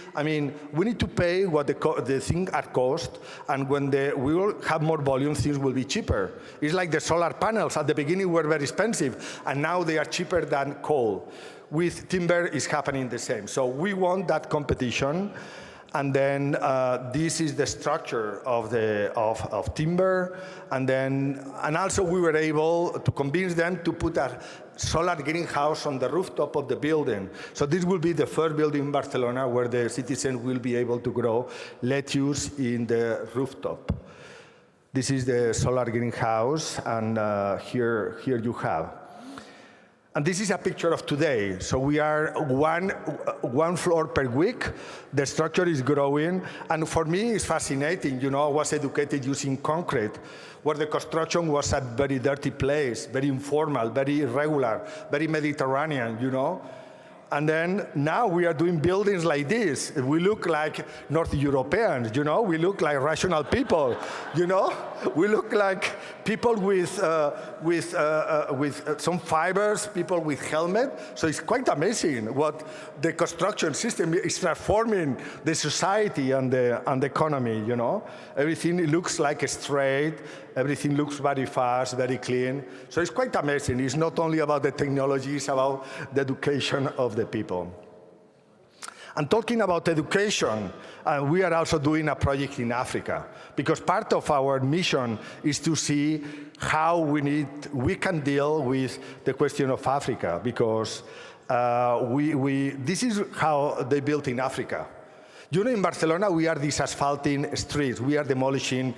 we need to pay what the thing at cost, and when we will have more volume, things will be cheaper. It's like the solar panels. At the beginning were very expensive, and now they are cheaper than coal. With timber, it's happening the same. So we want that competition. And then this is the structure of timber, and also we were able to convince them to put a solar greenhouse on the rooftop of the building. So this will be the first building in Barcelona where the citizens will be able to grow lettuce in the rooftop. This is the solar greenhouse, and here you have. And this is a picture of today. So we are one floor per week. The structure is growing. And for me, it's fascinating. You know, I was educated using concrete, where the construction was a very dirty place, very informal, very irregular, very Mediterranean, you know. And then now we are doing buildings like this. We look like North Europeans, you know. We look like rational people, you know. We look like people with some fibers, people with helmet. So it's quite amazing what the construction system is transforming the society and the economy, you know. Everything looks like straight. Everything looks very fast, very clean. So it's quite amazing. It's not only about the technology, it's about the education of the people. And talking about education, we are also doing a project in Africa, because part of our mission is to see how we can deal with the question of Africa, because this is how they built in Africa. You know, in Barcelona, we are disasphalting streets. We are demolishing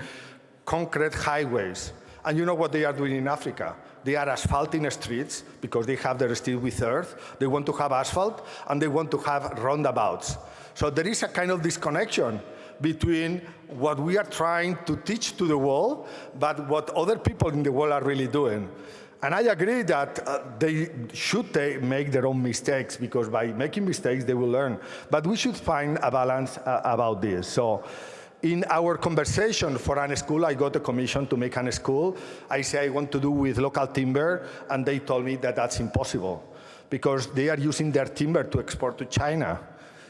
concrete highways. And you know what they are doing in Africa? They are asphalting streets because they have their street with earth. They want to have asphalt, and they want to have roundabouts. So there is a kind of disconnection between what we are trying to teach to the world, but what other people in the world are really doing. And I agree that they should make their own mistakes, because by making mistakes, they will learn. But we should find a balance about this. So in our conversation for a school, I got a commission to make a school. I say I want to do with local timber, and they told me that that's impossible, because they are using their timber to export to China.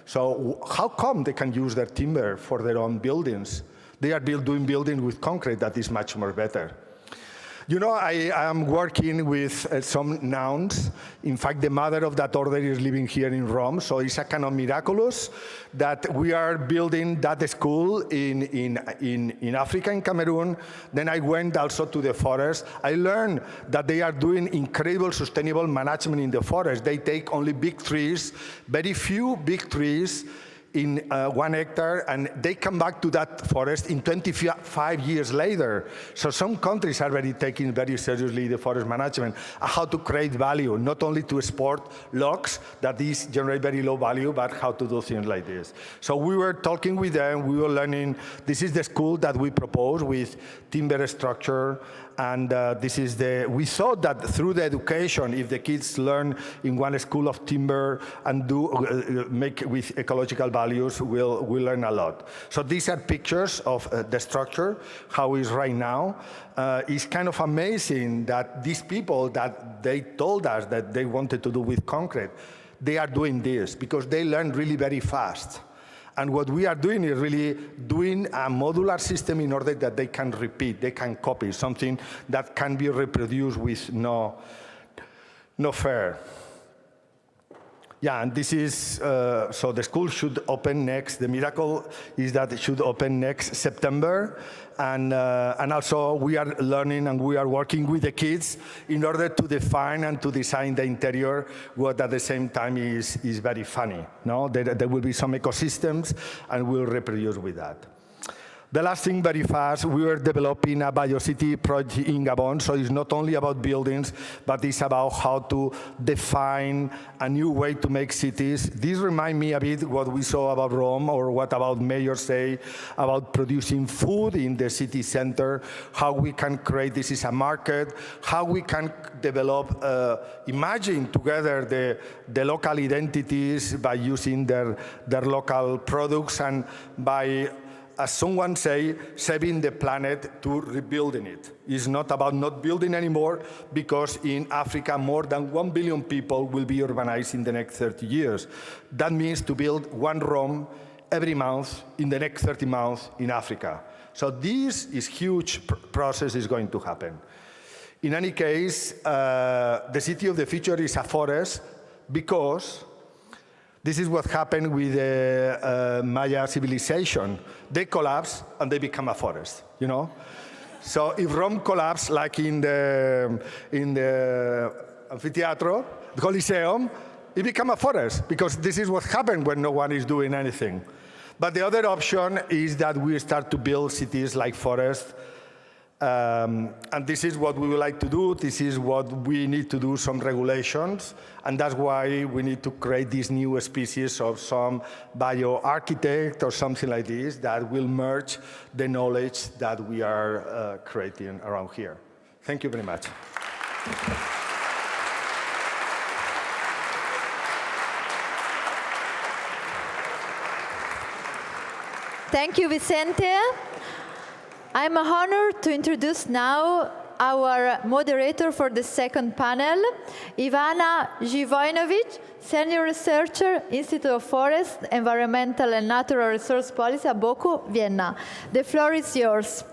So how come they can use their timber for their own buildings? They are doing buildings with concrete that is much more better. You know, I am working with some nuns. In fact, the mother of that order is living here in Rome, so it's a kind of miraculous that we are building that school in Africa, in Cameroon. Then I went also to the forest. I learned that they are doing incredible sustainable management in the forest. They take only big trees, very few big trees, in 1 hectare, and they come back to that forest in 25 years later. So some countries are already taking very seriously the forest management, how to create value, not only to export logs that these generate very low value, but how to do things like this. So we were talking with them, we were learning. This is the school that we propose with timber structure. And we thought that through the education, if the kids learn in one school of timber and make with ecological values, we'll learn a lot. So these are pictures of the structure, how it is right now. It's kind of amazing that these people that they told us that they wanted to do with concrete, they are doing this because they learn really very fast. And what we are doing is really doing a modular system in order that they can repeat, they can copy, something that can be reproduced with no fear. Yeah, and this is, so the school should open the miracle is that it should open next September. And also we are learning and we are working with the kids in order to define and to design the interior, what at the same time is very funny. No? There will be some ecosystems and we'll reproduce with that. The last thing, very fast, we were developing a Biocity project in Gabon, so it's not only about buildings, but it's about how to define a new way to make cities. This reminds me a bit what we saw about Rome, or what about mayors say about producing food in the city center, how we can create this as a market, how we can develop, imagine together the local identities by using their local products and by, as someone say, saving the planet to rebuilding it. It's not about not building anymore, because in Africa, more than 1 billion people will be urbanized in the next 30 years. That means to build one Rome every month in the next 30 months in Africa. So this is huge process is going to happen. In any case, the city of the future is a forest, because this is what happened with the Maya civilization. They collapse and they become a forest, you know? So if Rome collapsed, like in the amphitheater, the Coliseum, it became a forest, because this is what happened when no one is doing anything. But the other option is that we start to build cities like forests. And this is what we would like to do. This is what we need to do, some regulations. And that's why we need to create this new species of some bioarchitect or something like this that will merge the knowledge that we are creating around here. Thank you very much. Thank you, Vicente. I'm honored to introduce now our moderator for the second panel, Ivana Živojinovic, Senior Researcher, Institute of Forest, Environmental and Natural Resource Policy at BOKU, Vienna. The floor is yours.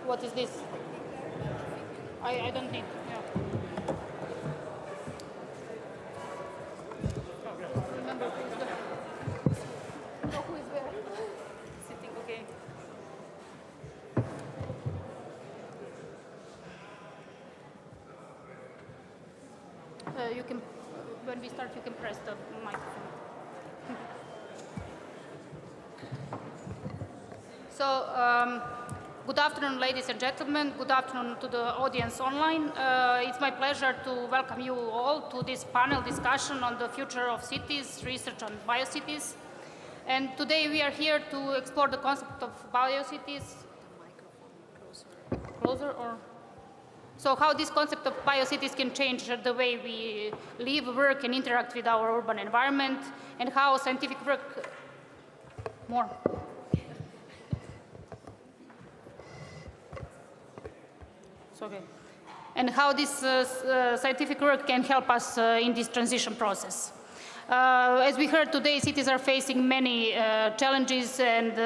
What is this? I don't need. Yeah. Remember who is there? Oh, who is there? Sitting. Okay. You can, when we start, you can press the microphone. So. Good afternoon, ladies and gentlemen. Good afternoon to the audience online. It's my pleasure to welcome you all to this panel discussion on the future of cities, research on biocities. And today we are here to explore the concept of biocities. Closer or? So how this concept of biocities can change the way we live, work, and interact with our urban environment, and how scientific work, more. Okay. And how this scientific work can help us in this transition process. As we heard today, cities are facing many challenges, and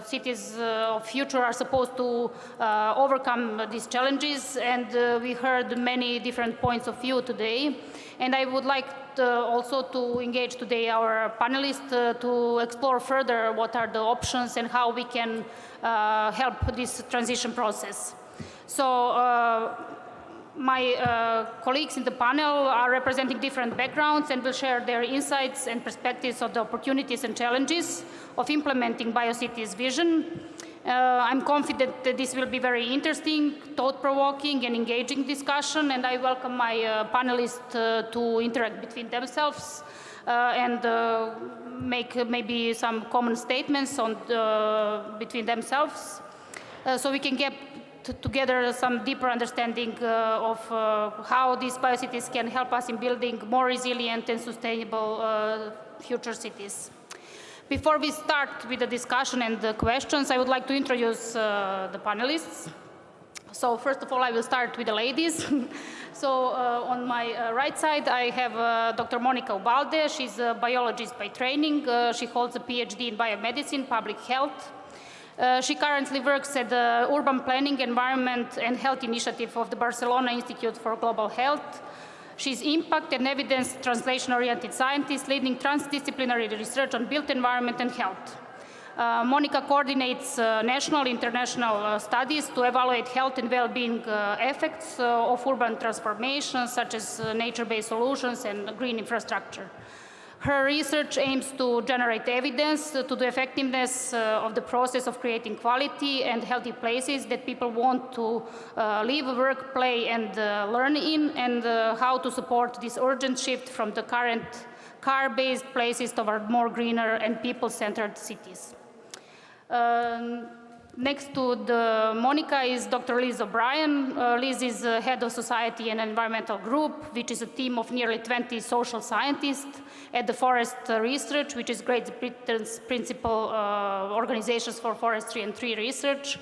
cities of future are supposed to overcome these challenges, and we heard many different points of view today. And I would like also to engage today our panelists to explore further what are the options and how we can help this transition process. So my colleagues in the panel are representing different backgrounds and will share their insights and perspectives of the opportunities and challenges of implementing Biocities' vision. I'm confident that this will be very interesting, thought-provoking, and engaging discussion, and I welcome my panelists to interact between themselves and make maybe some common statements on between themselves, so we can get together some deeper understanding of how these biocities can help us in building more resilient and sustainable future cities. Before we start with the discussion and the questions, I would like to introduce the panelists. So first of all, I will start with the ladies. So on my right side, I have Dr. Monica Ubalde. She's a biologist by training. She holds a PhD in biomedicine, public health. She currently works at the Urban Planning, Environment and Health Initiative of the Barcelona Institute for Global Health. She's impact and evidence translation-oriented scientist leading transdisciplinary research on built environment and health. Monica coordinates national, international studies to evaluate health and well-being effects of urban transformation, such as nature-based solutions and green infrastructure. Her research aims to generate evidence to the effectiveness of the process of creating quality and healthy places that people want to live, work, play, and learn in, and how to support this urgent shift from the current car-based places toward more greener and people-centered cities. Next to Monica is Dr. Liz O'Brien. Liz is head of Society and Environmental Group, which is a team of nearly 20 social scientists at the Forest Research, which is Great Britain's principal organizations for forestry and tree research.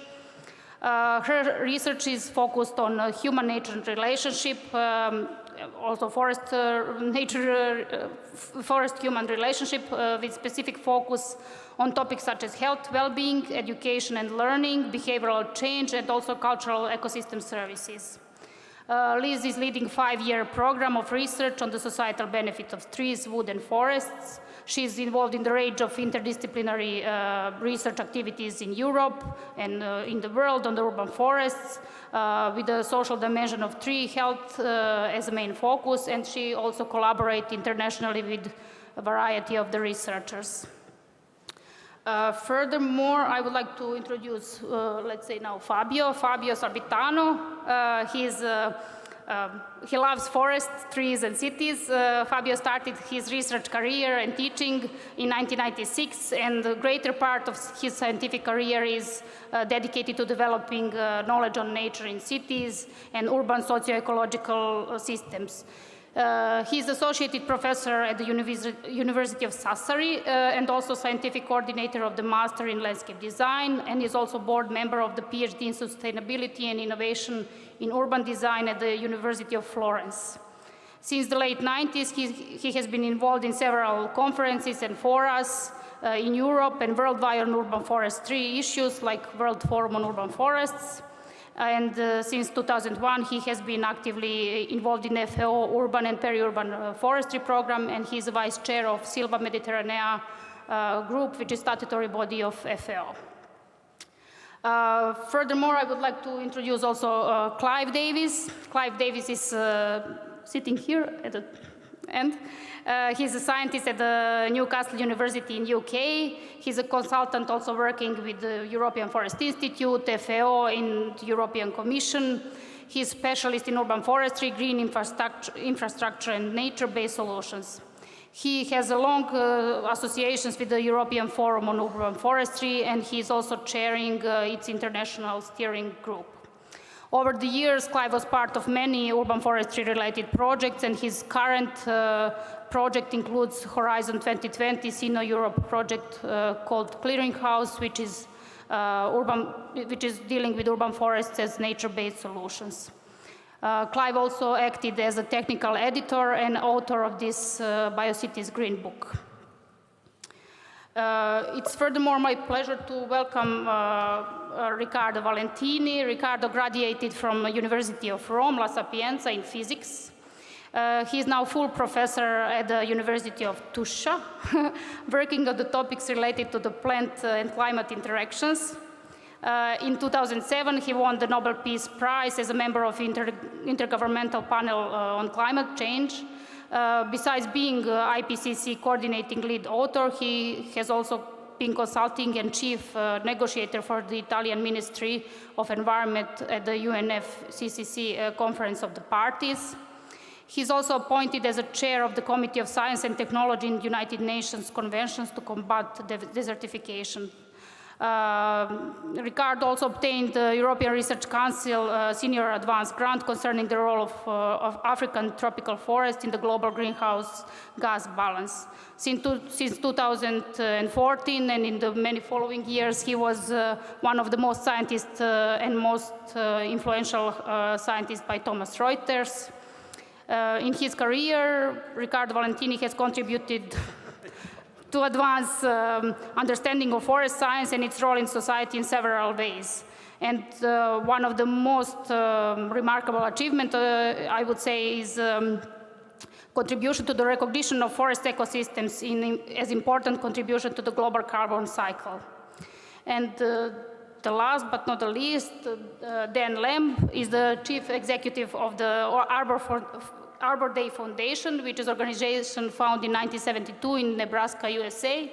Her research is focused on human-nature relationship, also forest-human relationship with specific focus on topics such as health, well-being, education and learning, behavioral change, and also cultural ecosystem services. Liz is leading a 5-year program of research on the societal benefits of trees, wood, and forests. She's involved in the range of interdisciplinary research activities in Europe and in the world on the urban forests, with the social dimension of tree health as a main focus, and she also collaborates internationally with a variety of the researchers. Furthermore, I would like to introduce, let's say now, Fabio Sorbitano. He loves forests, trees, and cities. Fabio started his research career and teaching in 1996, and the greater part of his scientific career is dedicated to developing knowledge on nature in cities and urban socio-ecological systems. He's associated professor at the University of Sassari and also scientific coordinator of the Master in Landscape Design, and is also board member of the PhD in Sustainability and Innovation in Urban Design at the University of Florence. Since the late 90s, he has been involved in several conferences and forums in Europe and worldwide on urban forestry issues like World Forum on Urban Forests. And since 2001, he has been actively involved in FAO urban and peri-urban forestry program, and he's a vice chair of Silva Mediterranea group, which is statutory body of FAO. Furthermore, I would like to introduce also Clive Davis. Clive Davis is sitting here at the end. He's a scientist at the Newcastle University in UK. He's a consultant also working with the European Forest Institute, FAO, and the European Commission. He's a specialist in urban forestry, green infrastructure and nature-based solutions. He has a long associations with the European Forum on Urban Forestry, and he's also chairing its international steering group. Over the years, Clive was part of many urban forestry-related projects, and his current project includes Horizon 2020 Sino Europe project called Clearinghouse, which is dealing with urban forests as nature-based solutions. Clive also acted as a technical editor and author of this Biocities Green Book. It's furthermore my pleasure to welcome Riccardo Valentini. Riccardo graduated from the University of Rome, La Sapienza, in physics. He is now full professor at the University of Tuscia, working on the topics related to the plant and climate interactions. In 2007, he won the Nobel Peace Prize as a member of Intergovernmental Panel on Climate Change. Besides being IPCC coordinating lead author, he has also being consulting and chief negotiator for the Italian Ministry of Environment at the UNFCCC Conference of the Parties. He's also appointed as a chair of the Committee of Science and Technology in the United Nations Conventions to combat desertification. Riccardo also obtained the European Research Council Senior Advanced Grant concerning the role of African tropical forest in the global greenhouse gas balance. Since 2014 and in the many following years, he was one of the most scientists and most influential scientists by Thomson Reuters. In his career, Riccardo Valentini has contributed to advance understanding of forest science and its role in society in several ways. And one of the most remarkable achievements, I would say, is contribution to the recognition of forest ecosystems as important contribution to the global carbon cycle. And the last but not the least, Dan Lamb is the chief executive of the Arbor Day Foundation, which is an organization founded in 1972 in Nebraska, USA.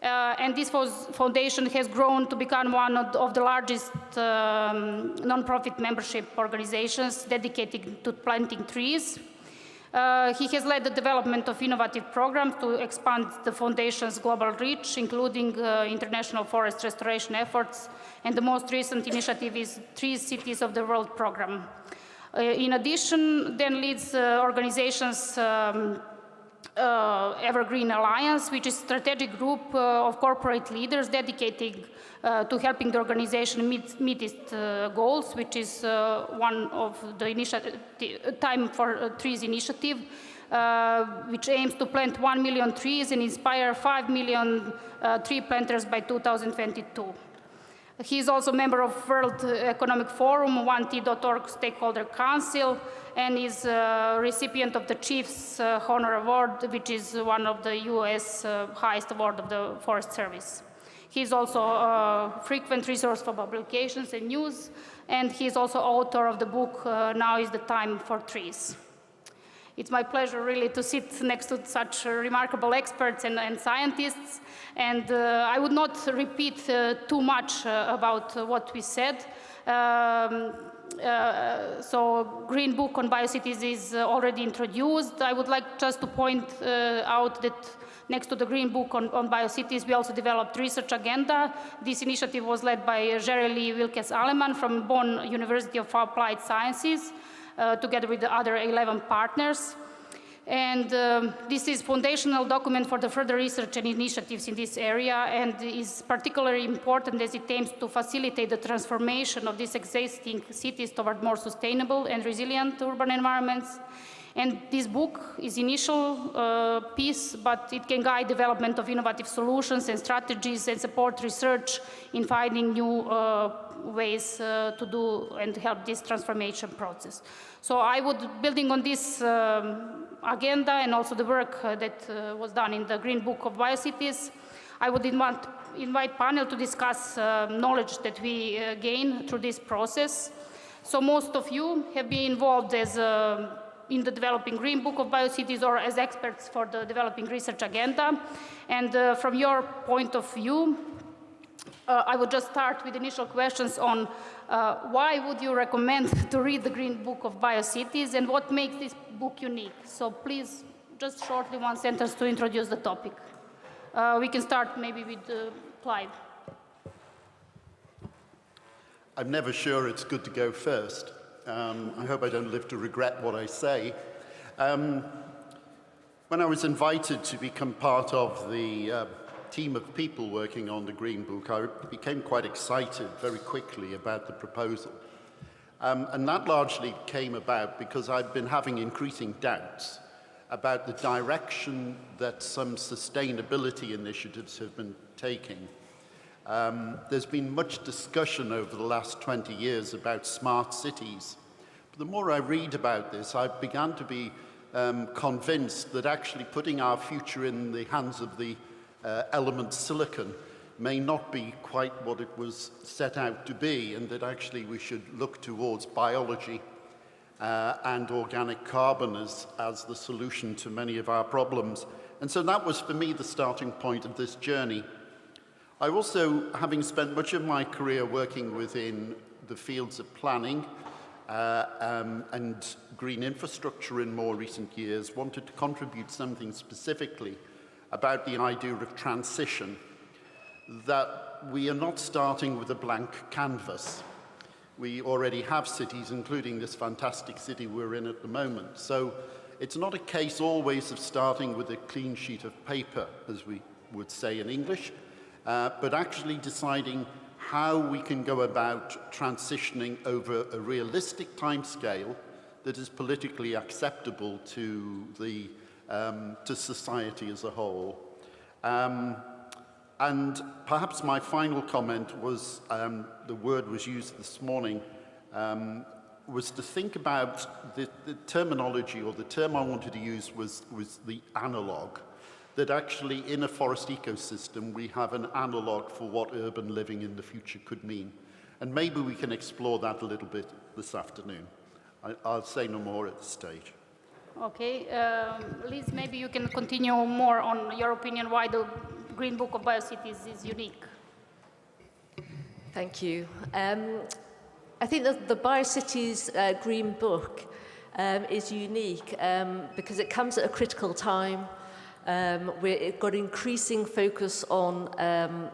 And this foundation has grown to become one of the largest nonprofit membership organizations dedicated to planting trees. He has led the development of innovative programs to expand the foundation's global reach, including international forest restoration efforts, and the most recent initiative is Tree Cities of the World program. In addition, Dan leads organizations Evergreen Alliance, which is a strategic group of corporate leaders dedicated to helping the organization meet its goals, which is one of the Time for Trees initiative, which aims to plant 1 million trees and inspire 5 million tree planters by 2022. He is also a member of World Economic Forum, 1T.org Stakeholder Council, and is a recipient of the Chief's Honor Award, which is one of the US highest award of the Forest Service. He is also a frequent resource for publications and news, and he is also author of the book, Now is the Time for Trees. It's my pleasure really to sit next to such remarkable experts and scientists, and I would not repeat too much about what we said. So Green Book on Biocities is already introduced. I would like just to point out that next to the Green Book on Biocities, we also developed research agenda. This initiative was led by Jerely Wilkes-Aleman from Bonn University of Applied Sciences, together with the other 11 partners. And this is a foundational document for the further research and initiatives in this area, and is particularly important as it aims to facilitate the transformation of these existing cities toward more sustainable and resilient urban environments. And this book is initial piece, but it can guide development of innovative solutions and strategies and support research in finding new ways to do and help this transformation process. So I would, building on this agenda and also the work that was done in the Green Book of Biocities, I would invite panel to discuss knowledge that we gain through this process. So most of you have been involved as in the developing Green Book of Biocities or as experts for the developing research agenda. And from your point of view, I would just start with initial questions on why would you recommend to read the Green Book of Biocities and what makes this book unique? So please, just shortly, one sentence to introduce the topic. We can start maybe with Clive. I'm never sure it's good to go first. I hope I don't live to regret what I say. When I was invited to become part of the team of people working on the Green Book, I became quite excited very quickly about the proposal. And that largely came about because I've been having increasing doubts about the direction that some sustainability initiatives have been taking. There's been much discussion over the last 20 years about smart cities. But the more I read about this, I've begun to be convinced that actually putting our future in the hands of the element silicon may not be quite what it was set out to be, and that actually we should look towards biology and organic carbon as the solution to many of our problems. And so that was for me the starting point of this journey. I also, having spent much of my career working within the fields of planning and green infrastructure in more recent years, wanted to contribute something specifically about the idea of transition, that we are not starting with a blank canvas. We already have cities, including this fantastic city we're in at the moment. So it's not a case always of starting with a clean sheet of paper, as we would say in English, but actually deciding how we can go about transitioning over a realistic timescale that is politically acceptable to to society as a whole. And perhaps my final comment was, the word was used this morning, was to think about the terminology, or the term I wanted to use was the analog. That actually in a forest ecosystem we have an analog for what urban living in the future could mean. And maybe we can explore that a little bit this afternoon. I'll say no more at this stage. Okay, Liz, maybe you can continue more on your opinion why the Green Book of Biocities is unique. Thank you. I think that the Biocities Green Book is unique because it comes at a critical time. We've got increasing focus on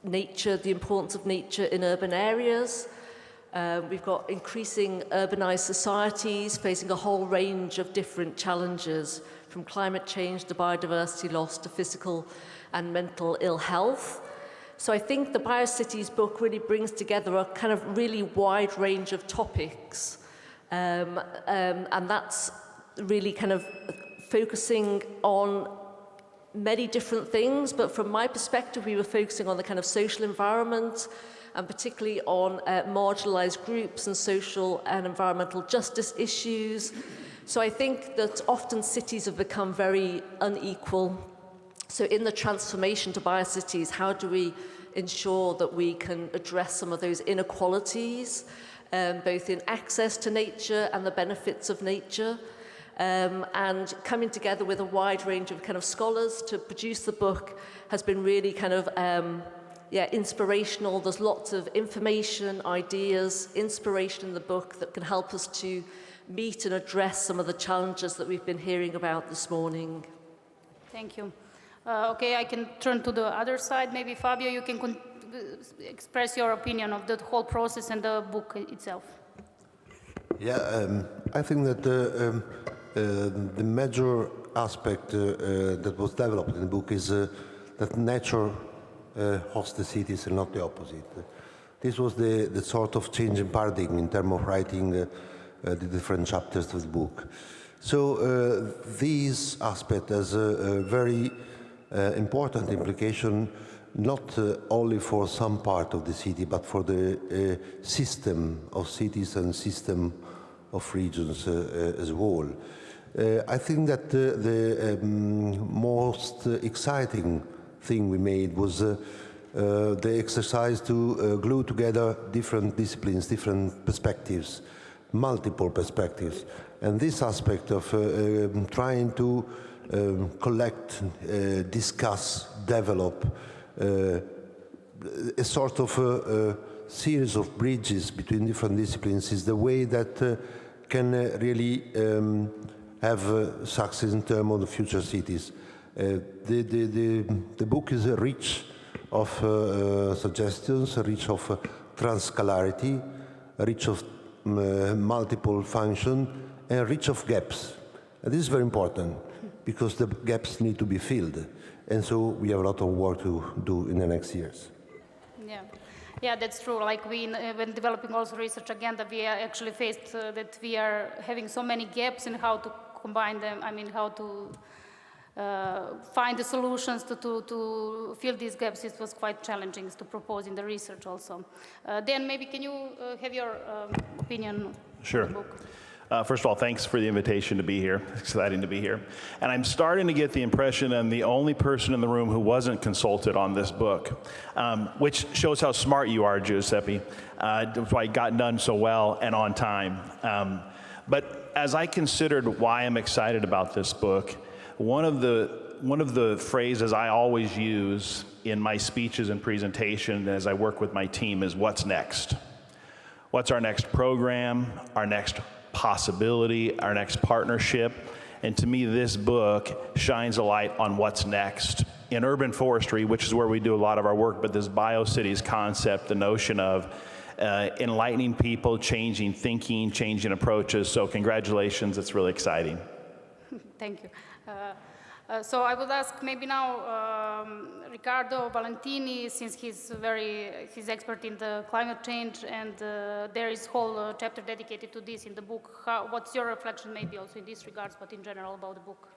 nature, the importance of nature in urban areas. We've got increasing urbanized societies facing a whole range of different challenges, from climate change to biodiversity loss to physical and mental ill health. So I think the Biocities book really brings together a kind of really wide range of topics. And that's really kind of focusing on many different things, but from my perspective, we were focusing on the kind of social environment, and particularly on marginalized groups and social and environmental justice issues. So I think that often cities have become very unequal. So in the transformation to biocities, how do we ensure that we can address some of those inequalities, both in access to nature and the benefits of nature? And coming together with a wide range of kind of scholars to produce the book has been really kind of inspirational. There's lots of information, ideas, inspiration in the book that can help us to meet and address some of the challenges that we've been hearing about this morning. Thank you. Okay, I can turn to the other side. Maybe Fabio, you can express your opinion of the whole process and the book itself. Yeah, I think that the major aspect that was developed in the book is that nature hosts the cities and not the opposite. This was the sort of change in paradigm in terms of writing the different chapters of the book. So this aspect has a very important implication, not only for some part of the city, but for the system of cities and system of regions as a whole. I think that the most exciting thing we made was the exercise to glue together different disciplines, different perspectives, multiple perspectives. And this aspect of trying to collect, discuss, develop a sort of series of bridges between different disciplines is the way that can really have success in terms of the future cities. The book is rich of suggestions, rich of transcalarity, rich of multiple function, and rich of gaps. And this is very important because the gaps need to be filled. And so we have a lot of work to do in the next years. Yeah, that's true. Like when developing also research agenda, we are actually faced that we are having so many gaps in how to combine them. I mean, how to find the solutions to fill these gaps. It was quite challenging to propose in the research also. Dan, maybe can you have your opinion Sure. on the book? First of all, thanks for the invitation to be here. It's exciting to be here. And I'm starting to get the impression I'm the only person in the room who wasn't consulted on this book, which shows how smart you are, Giuseppe. That's why it got done so well and on time. But as I considered why I'm excited about this book, one of the one of the phrases I always use in my speeches and presentation as I work with my team is what's next? What's our next program, our next possibility, our next partnership? And to me, this book shines a light on what's next. In urban forestry, which is where we do a lot of our work, but this Biocities concept, the notion of enlightening people, changing thinking, changing approaches. So congratulations, it's really exciting. Thank you. So I would ask maybe now Riccardo Valentini, since he's expert in the climate change, and there is a whole chapter dedicated to this in the book. What's your reflection maybe also in this regards, but in general about the book?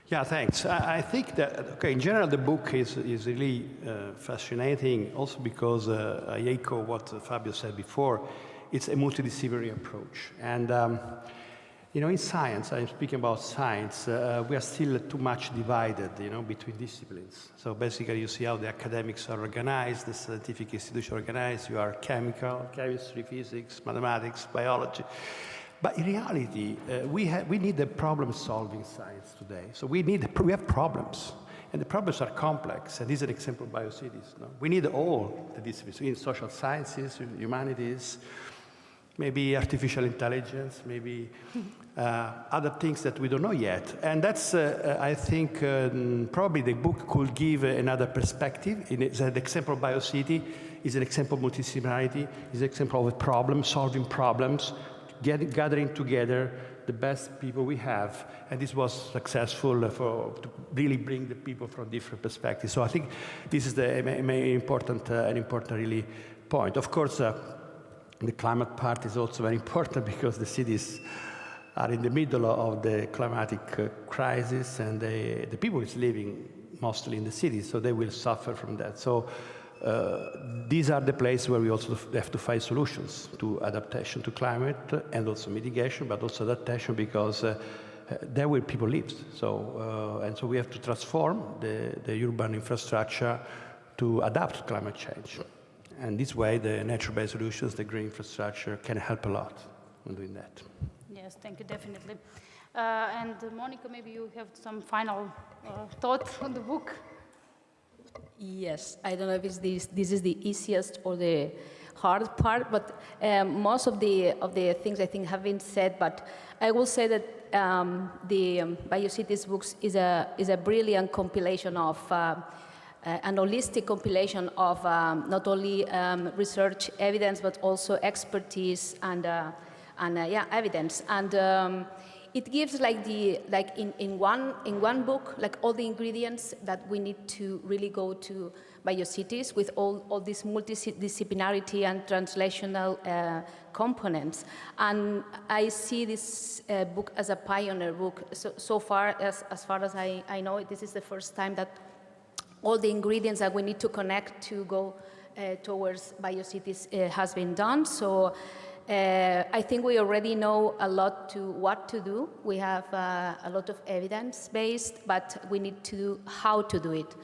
Yeah, thanks. I think that, okay, in general, the book is really fascinating, also because I echo what Fabio said before. It's a multidisciplinary approach. And you know, in science, I'm speaking about science, we are still too much divided, you know, between disciplines. So basically, you see how the academics are organized, the scientific institutions are organized. You are chemistry, physics, mathematics, biology. But in reality, we need a problem-solving science today. So we have problems, and the problems are complex. And this is an example of Biocities. No? We need all the disciplines in social sciences, humanities, maybe artificial intelligence, maybe other things that we don't know yet. And that's, I think, probably the book could give another perspective. It's an example of Biocity, is an example of multidisciplinarity, is an example of a problem, solving problems, gathering together the best people we have. And this was successful to really bring the people from different perspectives. So I think this is an important really point. Of course, the climate part is also very important because the cities are in the middle of the climatic crisis, and the people is living mostly in the cities, so they will suffer from that. So these are the places where we also have to find solutions to adaptation to climate and also mitigation, but also adaptation because there where people live. So, and so we have to transform the urban infrastructure to adapt to climate change. And this way, the nature-based solutions, the green infrastructure, can help a lot in doing that. Yes, thank you, definitely. And Monica, maybe you have some final thoughts on the book? Yes, I don't know if this is the easiest or the hard part, but most of the things I think have been said. But I will say that the Biocities books is a brilliant compilation of an holistic compilation of not only research evidence but also expertise and evidence. And it gives in one book like all the ingredients that we need to really go to Biocities with all this multidisciplinarity and translational components. And I see this book as a pioneer book. So far as I know, this is the first time that all the ingredients that we need to connect to go towards Biocities has been done. So I think we already know a lot to what to do. We have a lot of evidence-based, but we need to do how to do it.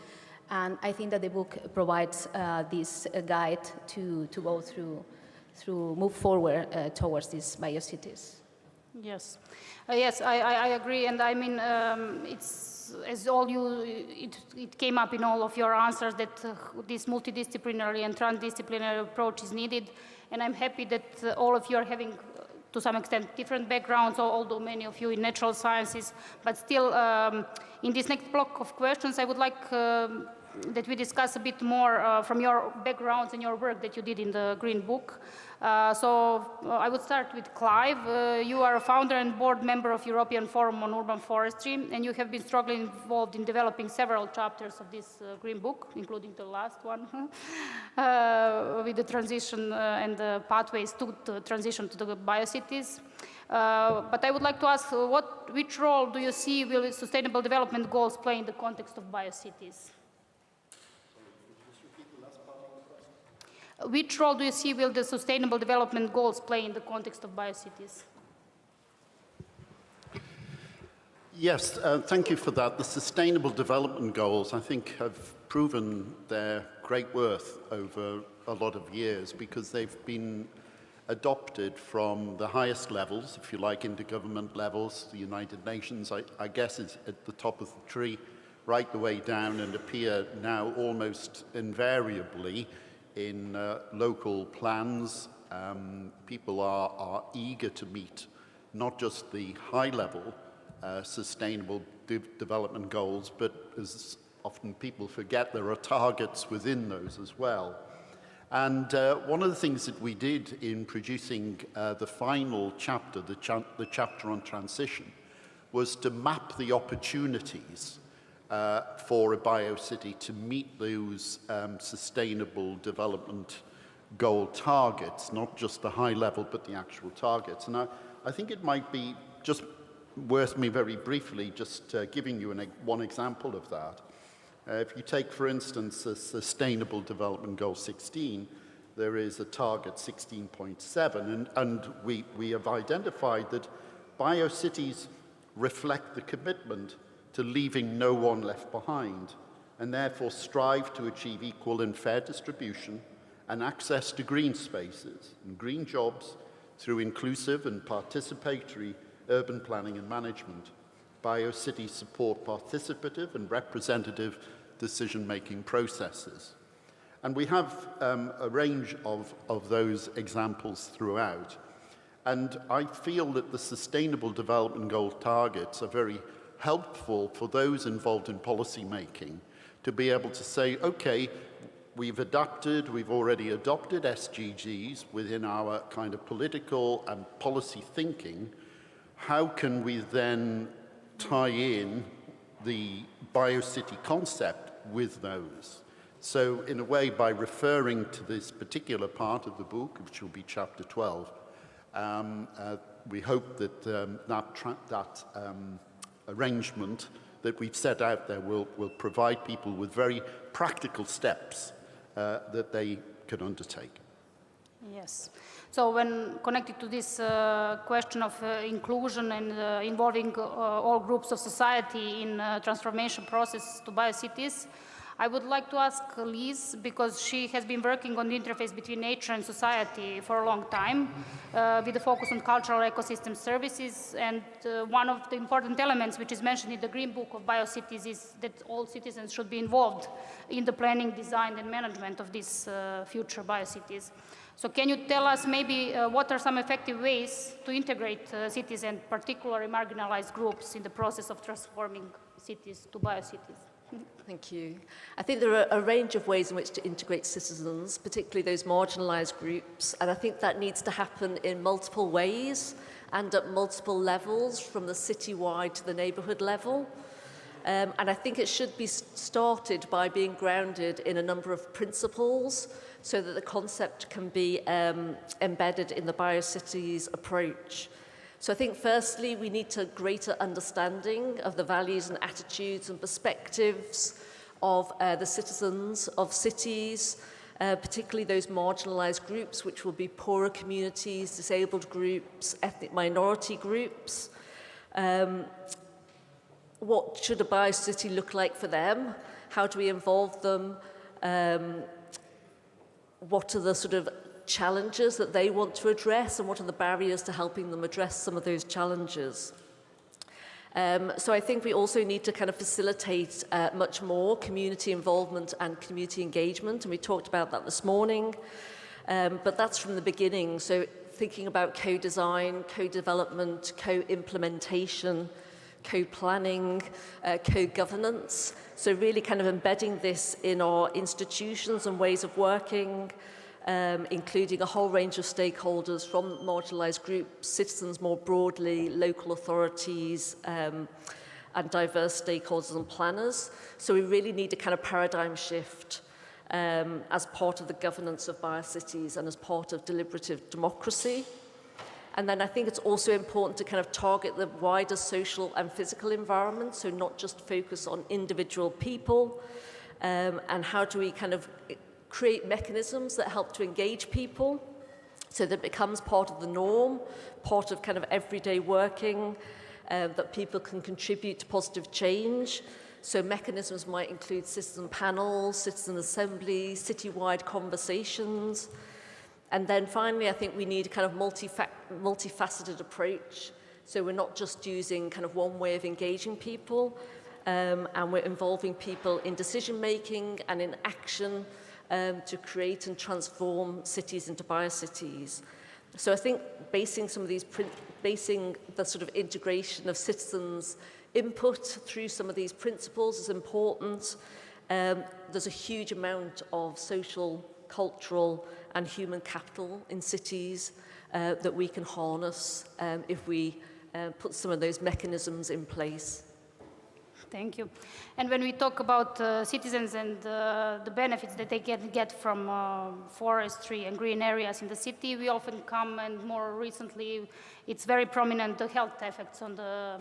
And I think that the book provides this guide to go through move forward towards these Biocities. Yes, yes, I agree, and I mean it's as it came up in all of your answers that this multidisciplinary and transdisciplinary approach is needed, and I'm happy that all of you are having, to some extent, different backgrounds, although many of you in natural sciences, but still, in this next block of questions, I would like that we discuss a bit more from your backgrounds and your work that you did in the Green Book. So I would start with Clive. You are a founder and board member of European Forum on Urban Forestry, and you have been strongly involved in developing several chapters of this Green Book, including the last one, with the transition and the pathways to the transition to the Biocities. But I would like to ask, which role do you see will Sustainable Development Goals play in the context of Biocities? Which role do you see will the Sustainable Development Goals play in the context of Biocities? Yes, thank you for that. The Sustainable Development Goals, I think, have proven their great worth over a lot of years because they've been adopted from the highest levels, if you like, intergovernment levels. The United Nations, I guess, is at the top of the tree, right the way down, and appear now almost invariably in local plans. People are eager to meet not just the high-level sustainable development goals, but as often people forget, there are targets within those as well. And one of the things that we did in producing the final chapter, the chapter on transition, was to map the opportunities for a biocity to meet those sustainable development goal targets, not just the high level, but the actual targets. And I think it might be just worth me very briefly just giving you one example of that. If you take, for instance, a Sustainable Development Goal 16, there is a target 16.7, and we have identified that biocities reflect the commitment to leaving no one left behind, and therefore strive to achieve equal and fair distribution and access to green spaces and green jobs through inclusive and participatory urban planning and management. Biocities support participative and representative decision-making processes. And we have a range of those examples throughout. And I feel that the Sustainable Development Goal targets are very helpful for those involved in policy making to be able to say, okay, we've already adopted SDGs within our kind of political and policy thinking. How can we then tie in the biocity concept with those? So in a way, by referring to this particular part of the book, which will be chapter 12, we hope that that arrangement that we've set out there will provide people with very practical steps that they can undertake. Yes. So when connected to this question of inclusion and involving all groups of society in transformation process to biocities, I would like to ask Liz, because she has been working on the interface between nature and society for a long time, with a focus on cultural ecosystem services. And one of the important elements which is mentioned in the Green Book of Biocities is that all citizens should be involved in the planning, design, and management of these future biocities. So can you tell us maybe what are some effective ways to integrate cities and particularly marginalized groups in the process of transforming cities to biocities? Thank you. I think there are a range of ways in which to integrate citizens, particularly those marginalised groups, and I think that needs to happen in multiple ways and at multiple levels, from the citywide to the neighbourhood level. And I think it should be started by being grounded in a number of principles so that the concept can be embedded in the Biocities approach. So I think firstly, we need a greater understanding of the values and attitudes and perspectives of the citizens of cities, particularly those marginalised groups, which will be poorer communities, disabled groups, ethnic minority groups. What should a biocity look like for them? How do we involve them? What are the sort of challenges that they want to address, and what are the barriers to helping them address some of those challenges? So I think we also need to kind of facilitate much more community involvement and community engagement, and we talked about that this morning, but that's from the beginning. So thinking about co-design, co-development, co-implementation, co-planning, co-governance. So really kind of embedding this in our institutions and ways of working, including a whole range of stakeholders from marginalised groups, citizens more broadly, local authorities, and diverse stakeholders and planners. So we really need a kind of paradigm shift as part of the governance of biocities and as part of deliberative democracy. And then I think it's also important to kind of target the wider social and physical environment, so not just focus on individual people, and how do we kind of create mechanisms that help to engage people so that it becomes part of the norm, part of kind of everyday working, that people can contribute to positive change. So mechanisms might include citizen panels, citizen assemblies, citywide conversations. And then finally, I think we need a kind of multifaceted approach. So we're not just using kind of one way of engaging people, and we're involving people in decision-making and in action to create and transform cities into biocities. So I think basing the sort of integration of citizens' input through some of these principles is important. There's a huge amount of social, cultural, and human capital in cities that we can harness if we put some of those mechanisms in place. Thank you. And when we talk about citizens and the benefits that they can get from forestry and green areas in the city, we often come, and more recently, it's very prominent, the health effects on the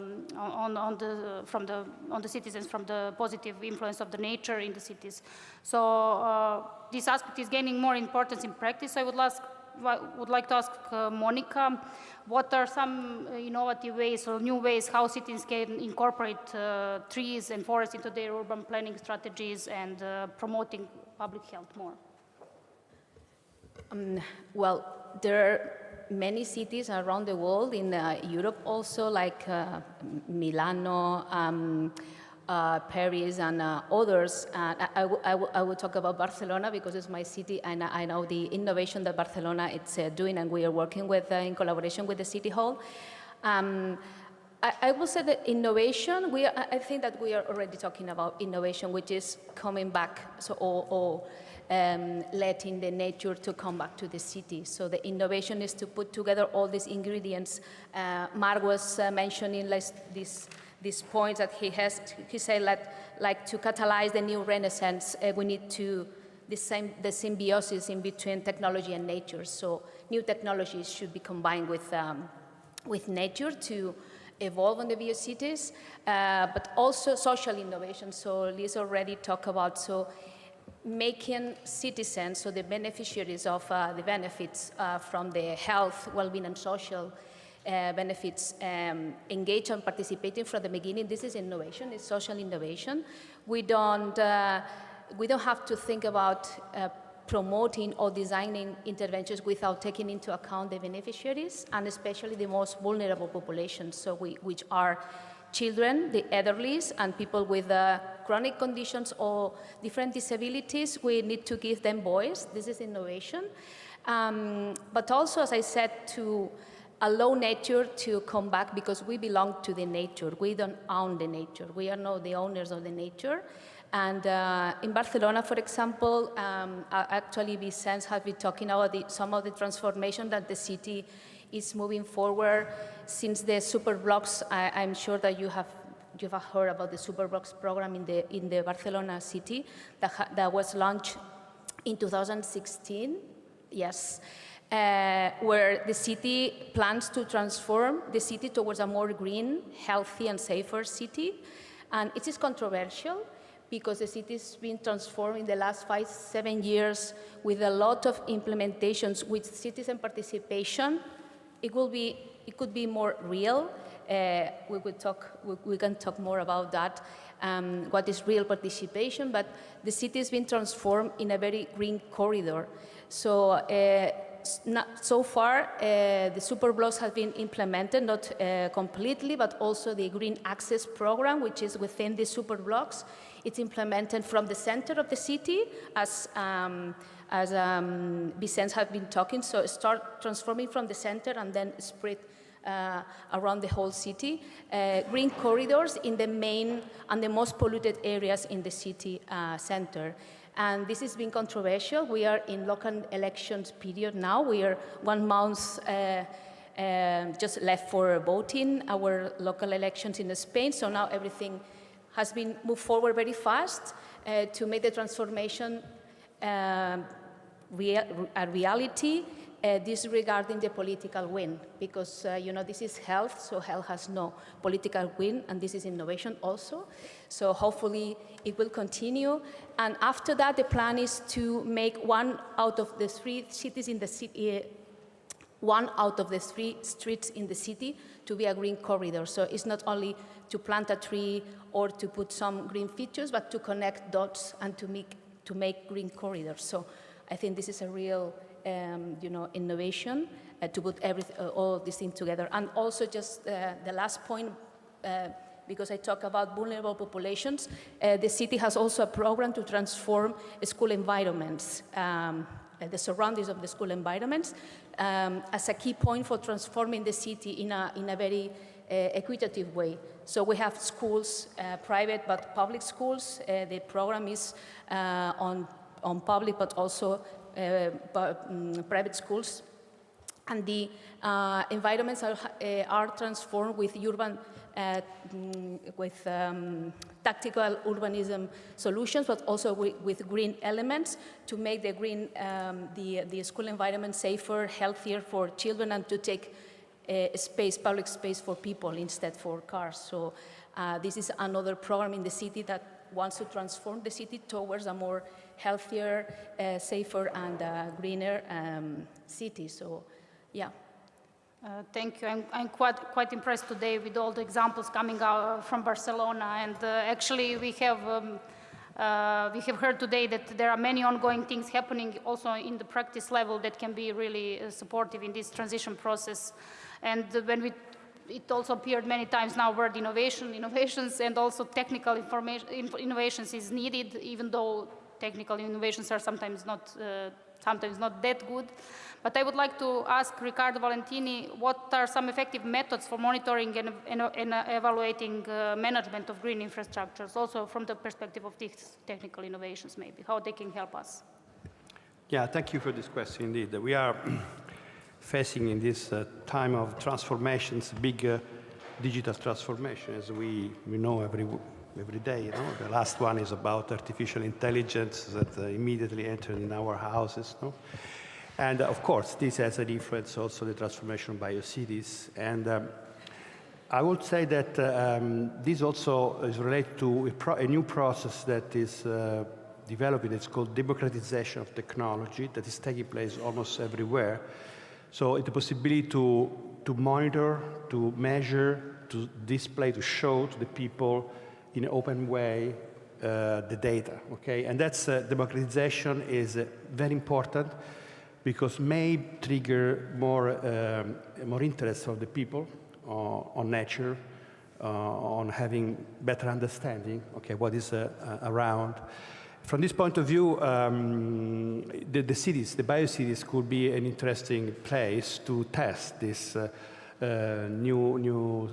citizens from the positive influence of the nature in the cities. So this aspect is gaining more importance in practice. I would like to ask Monica, what are some innovative ways or new ways how cities can incorporate trees and forests into their urban planning strategies and promoting public health more? Well, there are many cities around the world, in Europe also, like Milano, Paris, and others. I will talk about Barcelona because it's my city, and I know the innovation that Barcelona is doing, and we are working with in collaboration with the City Hall. I will say that innovation, I think that we are already talking about innovation, which is coming back, letting the nature to come back to the city. So the innovation is to put together all these ingredients. Mark was mentioning these points that he said like to catalyze the new renaissance, we need the symbiosis in between technology and nature. So new technologies should be combined with nature to evolve on the Biocities, but also social innovation. So Liz already talked about making citizens, so the beneficiaries of the benefits from the health, well-being, and social benefits, engage and participating from the beginning. This is innovation, it's social innovation. We don't have to think about promoting or designing interventions without taking into account the beneficiaries, and especially the most vulnerable populations, which are children, the elderly, and people with chronic conditions or different disabilities. We need to give them voice. This is innovation. But also, as I said, to allow nature to come back, because we belong to the nature. We don't own the nature. We are not the owners of the nature. And in Barcelona, for example, actually Vicens has been talking about some of the transformation that the city is moving forward since the superblocks. I'm sure that you have heard about the superblocks program in the Barcelona city that was launched in 2016. Yes. Where the city plans to transform the city towards a more green, healthy, and safer city. And it is controversial because the city has been transformed in the last 5-7 years with a lot of implementations with citizen participation. It could be more real. We can talk more about that, what is real participation, but the city has been transformed in a very green corridor. So far, the superblocks have been implemented, not completely, but also the Green Access Program, which is within the superblocks. It's implemented from the center of the city, as Vicens has been talking, so start transforming from the center and then spread around the whole city. Green corridors in the main and the most polluted areas in the city center. And this has been controversial. We are in local elections period now. We are 1 month just left for voting, our local elections in Spain. So now everything has been moved forward very fast to make the transformation a reality, disregarding the political win, because this is health, so health has no political win, and this is innovation also. So hopefully it will continue. And after that, the plan is to make 1 out of the 3 cities in the city, 1 out of the 3 streets in the city to be a green corridor. So it's not only to plant a tree or to put some green features, but to connect dots and to make green corridors. So I think this is a real innovation to put all these things together. And also just the last point, because I talk about vulnerable populations, the city has also a program to transform school environments, the surroundings of the school environments, as a key point for transforming the city in a very equitative way. So we have schools, private but public schools. The program is on public but also private schools. And the environments are transformed with urban, tactical urbanism solutions, but also with green elements to make the school environment safer, healthier for children, and to take public space for people instead for cars. So this is another program in the city that wants to transform the city towards a more healthier, safer, and greener city. So, yeah. Thank you. I'm quite impressed today with all the examples coming out from Barcelona, and actually we have heard today that there are many ongoing things happening also in the practice level that can be really supportive in this transition process. And it also appeared many times now word innovations, and also technical innovations is needed, even though technical innovations are sometimes not that good. But I would like to ask Riccardo Valentini, what are some effective methods for monitoring and evaluating management of green infrastructures, also from the perspective of these technical innovations, maybe, how they can help us? Yeah, thank you for this question, indeed. We are facing in this time of transformations, big digital transformation, as we know every day. The last one is about artificial intelligence that immediately entered in our houses. And of course, this has an influence also the transformation of biocities. And I would say that this also is related to a new process that is developing. It's called democratization of technology that is taking place almost everywhere. So the possibility to monitor, to measure, to display, to show to the people in an open way the data, okay? And that's democratization is very important because may trigger more interest of the people on nature, on having better understanding, okay, what is around. From this point of view, the cities, the biocities could be an interesting place to test this new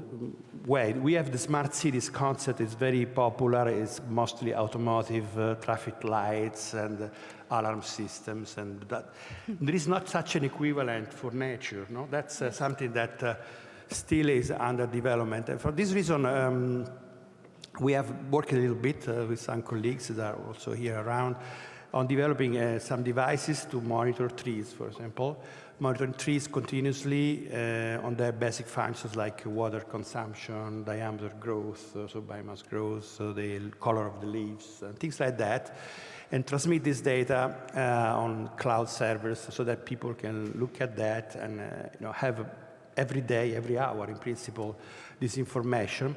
way. We have the smart cities concept. It's very popular. It's mostly automotive, traffic lights, and alarm systems. And that there is not such an equivalent for nature. No, that's something that still is under development. And for this reason, we have worked a little bit with some colleagues that are also here around on developing some devices to monitor trees, for example. Monitoring trees continuously on their basic functions like water consumption, diameter growth, so biomass growth, so the color of the leaves, and things like that, and transmit this data on cloud servers so that people can look at that and have every day, every hour, in principle, this information.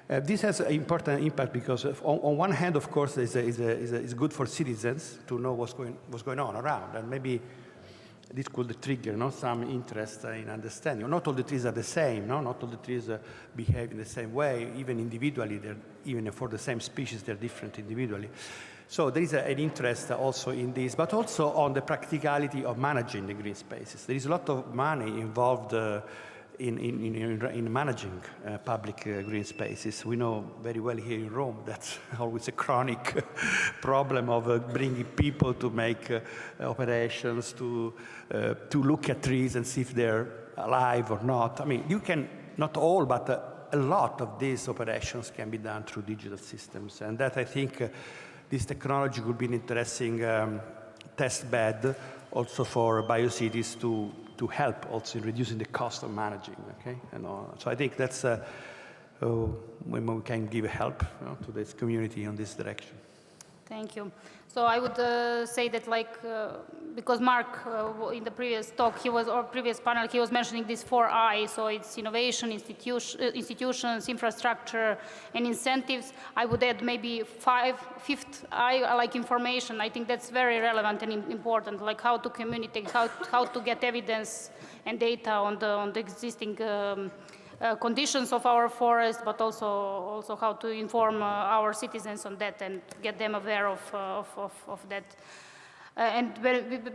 This has an important impact because, on one hand, of course, it's good for citizens to know what's going on around, and maybe this could trigger some interest in understanding. Not all the trees are the same. Not all the trees behave in the same way. Even individually, even for the same species, they're different individually. So there is an interest also in this, but also on the practicality of managing the green spaces. There is a lot of money involved in managing public green spaces. We know very well here in Rome that's always a chronic problem of bringing people to make operations, to look at trees and see if they're alive or not. I mean, you can, not all, but a lot of these operations can be done through digital systems. And that, I think, this technology could be an interesting test bed also for biocities to help also in reducing the cost of managing, okay? And so I think that's when we can give help to this community in this direction. Thank you. So I would say that, because Mark, in the previous talk, previous panel, he was mentioning these 4 I's. So it's innovation, institutions, infrastructure, and incentives. I would add maybe 5th I, like information. I think that's very relevant and important, like how to communicate, how to get evidence and data on the existing conditions of our forest, but also how to inform our citizens on that and get them aware of that.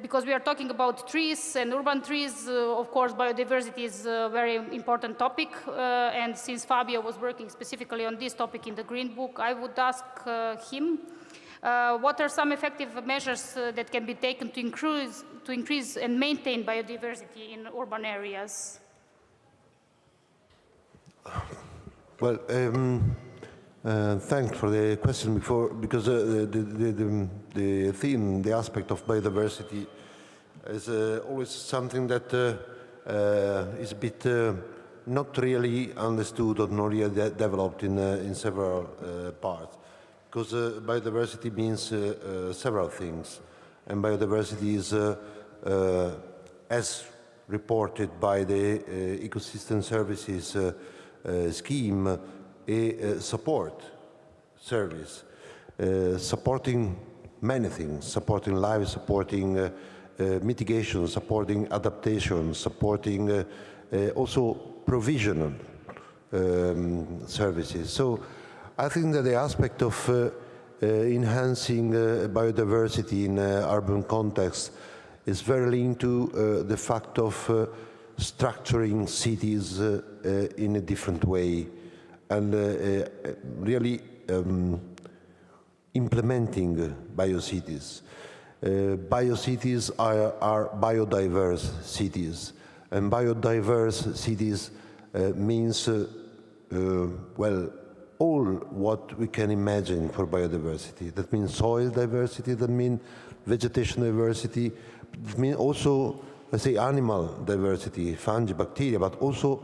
Because we are talking about trees and urban trees, of course, biodiversity is a very important topic. And since Fabio was working specifically on this topic in the Green Book, I would ask him, what are some effective measures that can be taken to increase and maintain biodiversity in urban areas? Well, thanks for the question before, because the theme, the aspect of biodiversity is always something that is a bit not really understood or not really developed in several parts. Because biodiversity means several things, and biodiversity is, as reported by the Ecosystem Services scheme, a support service, supporting many things, supporting life, supporting mitigation, supporting adaptation, supporting also provisional services. So I think that the aspect of enhancing biodiversity in urban context is very linked to the fact of structuring cities in a different way and really implementing biocities. Biocities are biodiverse cities, and biodiverse cities means, well, all what we can imagine for biodiversity. That means soil diversity, that means vegetation diversity, that means also, let's say, animal diversity, fungi, bacteria, but also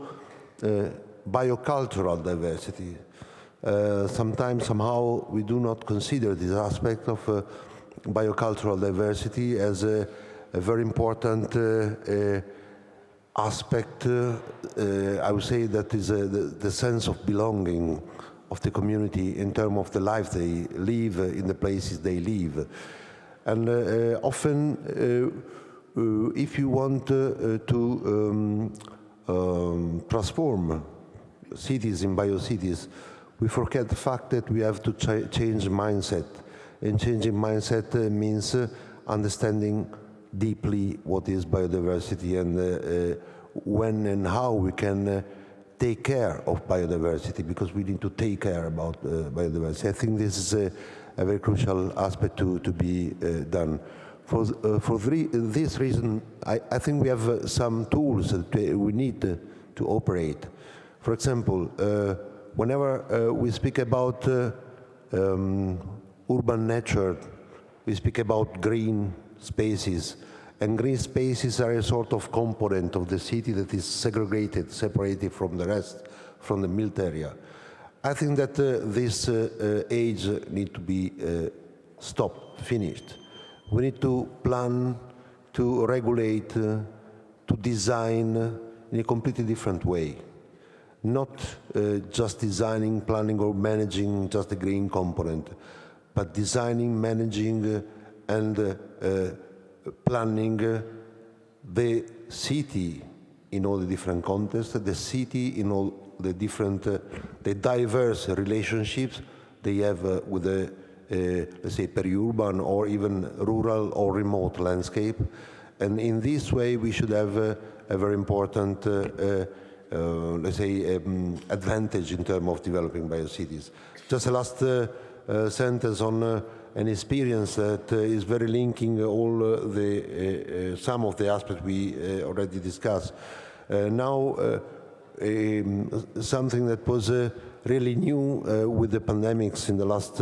biocultural diversity. Sometimes, somehow, we do not consider this aspect of biocultural diversity as a very important aspect. I would say that is the sense of belonging of the community in terms of the life they live in the places they live. And often, if you want to transform cities in biocities, we forget the fact that we have to change mindset. And changing mindset means understanding deeply what is biodiversity and when and how we can take care of biodiversity, because we need to take care about biodiversity. I think this is a very crucial aspect to be done. For this reason, I think we have some tools that we need to operate. For example, whenever we speak about urban nature, we speak about green spaces, and green spaces are a sort of component of the city that is segregated, separated from the rest, from the built area. I think that this age needs to be stopped, finished. We need to plan, to regulate, to design in a completely different way. Not just designing, planning, or managing just the green component, but designing, managing, and planning the city in all the different contexts, the city in all the different, the diverse relationships they have with the, let's say, peri-urban or even rural or remote landscape. And in this way, we should have a very important, let's say, advantage in terms of developing biocities. Just a last sentence on an experience that is very linking all the some of the aspects we already discussed. Now, something that was really new with the pandemics in the last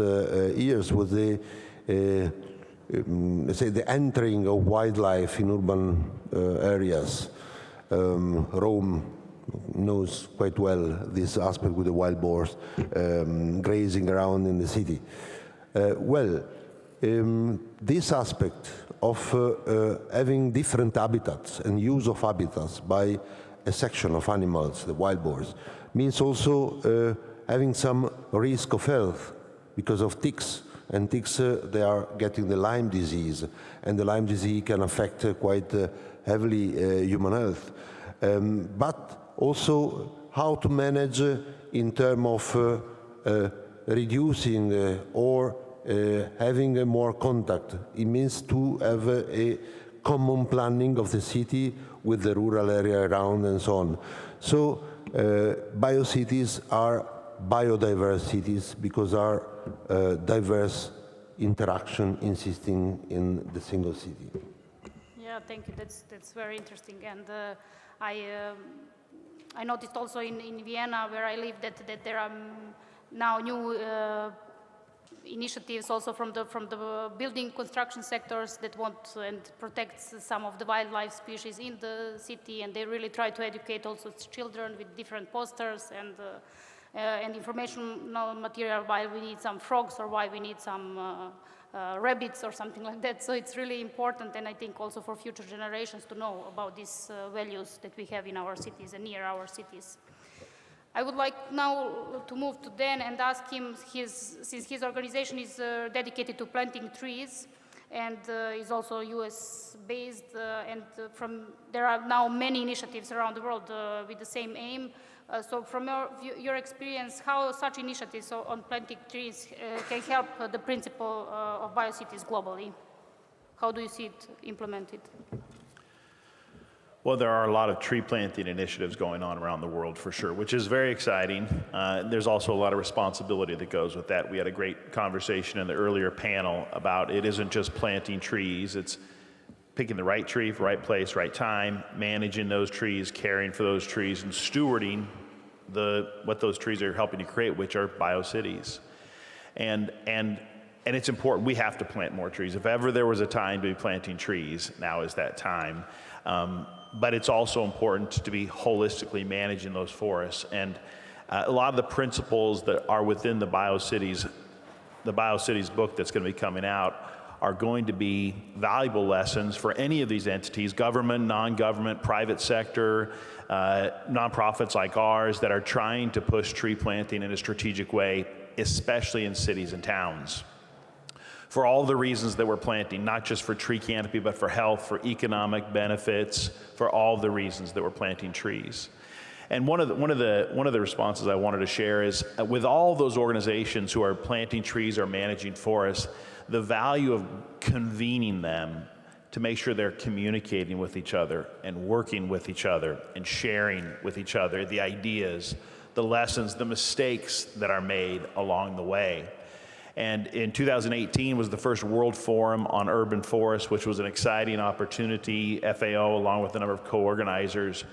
years was the, let's say, the entering of wildlife in urban areas. Rome knows quite well this aspect with the wild boars grazing around in the city. Well, this aspect of having different habitats and use of habitats by a section of animals, the wild boars, means also having some risk of health because of ticks. And ticks, they are getting the Lyme disease, and the Lyme disease can affect quite heavily human health. But also how to manage in terms of reducing or having more contact. It means to have a common planning of the city with the rural area around and so on. So biocities are biodiverse cities because are diverse interaction insisting in the single city. Yeah, thank you. That's very interesting. And I noticed also in Vienna, where I live, that there are now new initiatives also from the building construction sectors that want and protect some of the wildlife species in the city, and they really try to educate also children with different posters and informational material why we need some frogs or why we need some rabbits or something like that. So it's really important, and I think also for future generations to know about these values that we have in our cities and near our cities. I would like now to move to Dan and ask him, since his organization is dedicated to planting trees and is also US-based, and there are now many initiatives around the world with the same aim. So from your experience, how such initiatives on planting trees can help the principle of biocities globally? How do you see it implemented? Well, there are a lot of tree planting initiatives going on around the world for sure, which is very exciting. There's also a lot of responsibility that goes with that. We had a great conversation in the earlier panel about it isn't just planting trees, it's picking the right tree for right place, right time, managing those trees, caring for those trees, and stewarding what those trees are helping to create, which are biocities. And it's important. We have to plant more trees. If ever there was a time to be planting trees, now is that time. But it's also important to be holistically managing those forests. And a lot of the principles that are within the Biocities book that's going to be coming out are going to be valuable lessons for any of these entities, government, non-government, private sector, nonprofits like ours that are trying to push tree planting in a strategic way, especially in cities and towns. For all the reasons that we're planting, not just for tree canopy, but for health, for economic benefits, for all the reasons that we're planting trees. And one of the responses I wanted to share is, with all those organizations who are planting trees or managing forests, the value of convening them to make sure they're communicating with each other and working with each other and sharing with each other the ideas, the lessons, the mistakes that are made along the way. And in 2018 was the first World Forum on Urban Forests, which was an exciting opportunity. FAO, along with a number of co-organizers,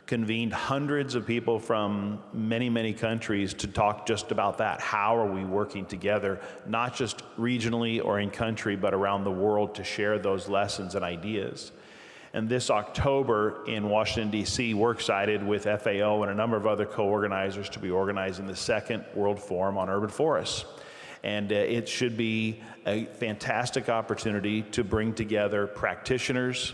convened hundreds of people from many, many countries to talk just about that. How are we working together, not just regionally or in country, but around the world to share those lessons and ideas? And this October in Washington, D.C., we're excited with FAO and a number of other co-organizers to be organizing the second World Forum on Urban Forests. And it should be a fantastic opportunity to bring together practitioners,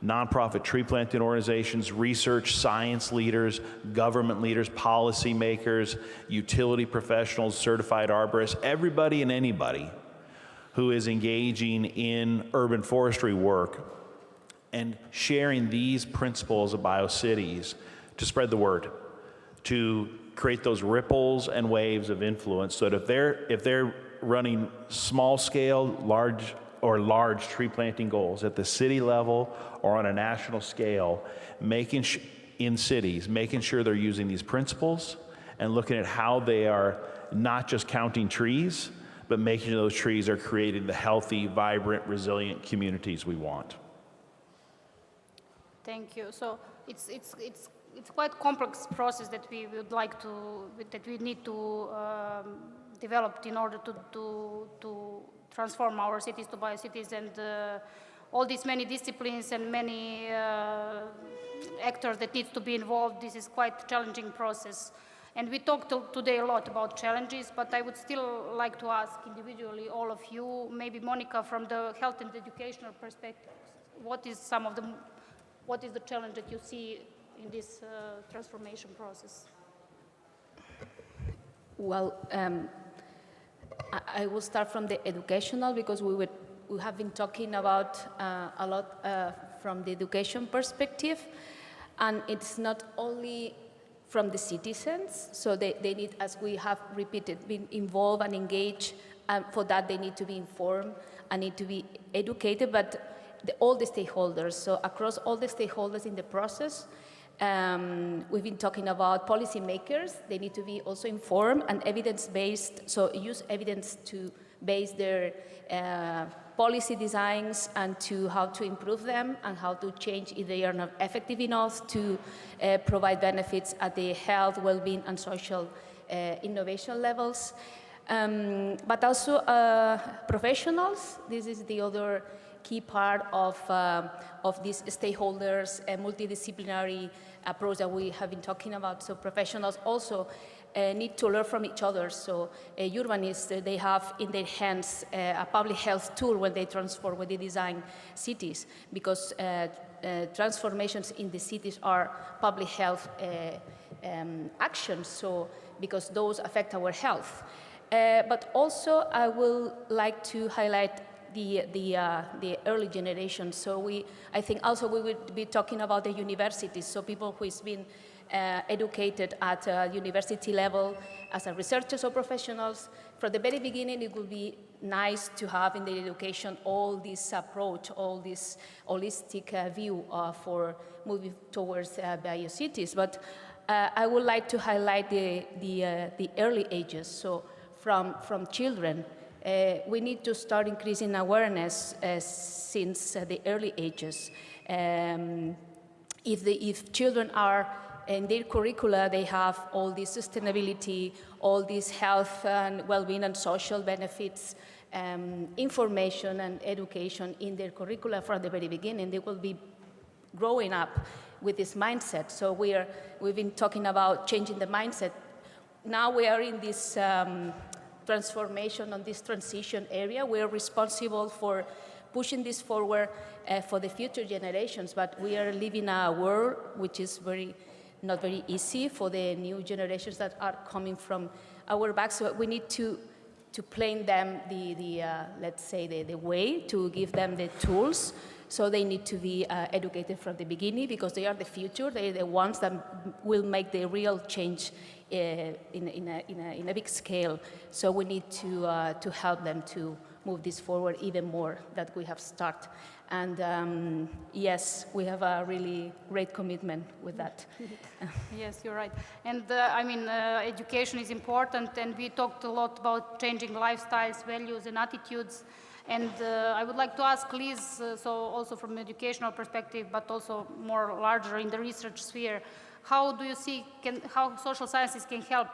nonprofit tree planting organizations, research, science leaders, government leaders, policy makers, utility professionals, certified arborists, everybody and anybody who is engaging in urban forestry work and sharing these principles of biocities to spread the word, to create those ripples and waves of influence, so that if they're running small scale, large tree planting goals at the city level or on a national scale, in cities, making sure they're using these principles and looking at how they are not just counting trees, but making sure those trees are creating the healthy, vibrant, resilient communities we want. Thank you. So it's quite a complex process that we would like to, that we need to develop in order to transform our cities to biocities, and all these many disciplines and many actors that needs to be involved. This is quite a challenging process. And we talked today a lot about challenges, but I would still like to ask individually all of you, maybe Monica from the health and educational perspective, what is the challenge that you see in this transformation process? Well, I will start from the educational because we have been talking about a lot from the education perspective, and it's not only from the citizens, so they need, as we have repeated, be involved and engaged, and for that they need to be informed and need to be educated, but all the stakeholders, so across all the stakeholders in the process. We've been talking about policymakers. They need to be also informed and evidence-based, so use evidence to base their policy designs and to how to improve them and how to change if they are not effective enough to provide benefits at the health, well-being, and social innovation levels. But also professionals. This is the other key part of these stakeholders, a multidisciplinary approach that we have been talking about. So professionals also need to learn from each other. So urbanists, they have in their hands a public health tool when they transform, when they design cities, because transformations in the cities are public health actions, so because those affect our health. But also I will like to highlight the early generation. So I think also we will be talking about the universities, so people who has been educated at university level as a researchers or professionals. From the very beginning, it would be nice to have in the education all this approach, all this holistic view for moving towards biocities. But I would like to highlight the early ages. So from children, we need to start increasing awareness since the early ages. If children are in their curricula, they have all this sustainability, all these health and well-being and social benefits, information and education in their curricula from the very beginning. They will be growing up with this mindset. So we've been talking about changing the mindset. Now we are in this transformation on this transition area. We are responsible for pushing this forward for the future generations, but we are living a world which is not very easy for the new generations that are coming from our back. So we need to plan them let's say the way, to give them the tools. So they need to be educated from the beginning, because they are the future. They are the ones that will make the real change in a big scale. So we need to help them to move this forward even more that we have started. And yes, we have a really great commitment with that. Yes, you're right. And education is important, and we talked a lot about changing lifestyles, values, and attitudes. And I would like to ask Liz, so also from an educational perspective, but also more larger in the research sphere, how do you see how social sciences can help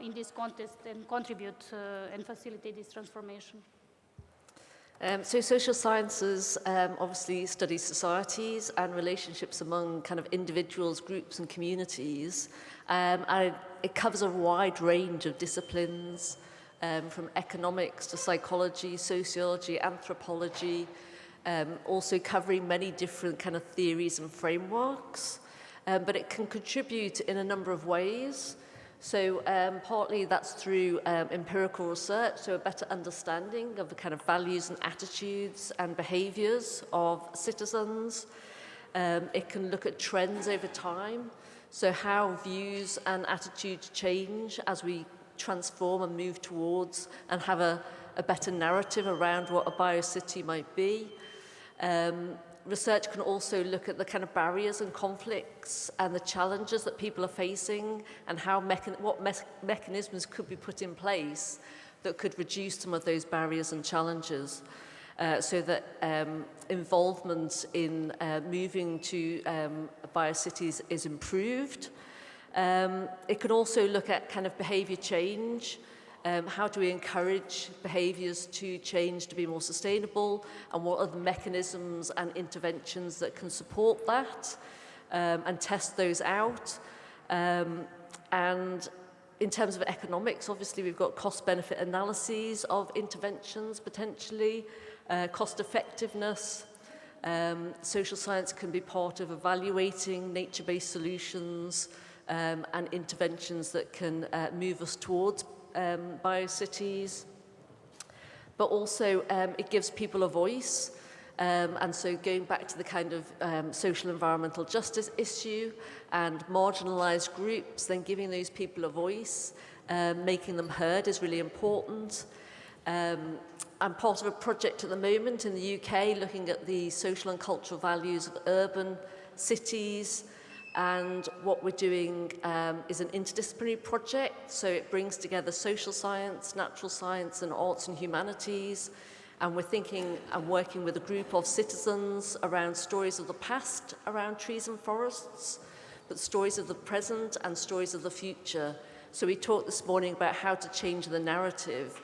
in this context and contribute and facilitate this transformation? So social sciences obviously studies societies and relationships among kind of individuals, groups, and communities. And it covers a wide range of disciplines, from economics to psychology, sociology, anthropology, also covering many different kind of theories and frameworks. But it can contribute in a number of ways. So partly that's through empirical research, so a better understanding of the kind of values and attitudes and behaviours of citizens. It can look at trends over time, so how views and attitudes change as we transform and move towards and have a better narrative around what a biocity might be. Research can also look at the kind of barriers and conflicts and the challenges that people are facing, and how what mechanisms could be put in place that could reduce some of those barriers and challenges, so that involvement in moving to biocities is improved. It could also look at kind of behaviour change. How do we encourage behaviours to change to be more sustainable, and what are the mechanisms and interventions that can support that, and test those out. And in terms of economics, obviously we've got cost-benefit analyses of interventions potentially, cost effectiveness. Social science can be part of evaluating nature-based solutions and interventions that can move us towards biocities. But also it gives people a voice. And so going back to the kind of social environmental justice issue and marginalized groups, then giving those people a voice, making them heard is really important. I'm part of a project at the moment in the UK looking at the social and cultural values of urban cities. And what we're doing is an interdisciplinary project. So it brings together social science, natural science, and arts and humanities. And we're thinking and working with a group of citizens around stories of the past around trees and forests, but stories of the present and stories of the future. So we talked this morning about how to change the narrative.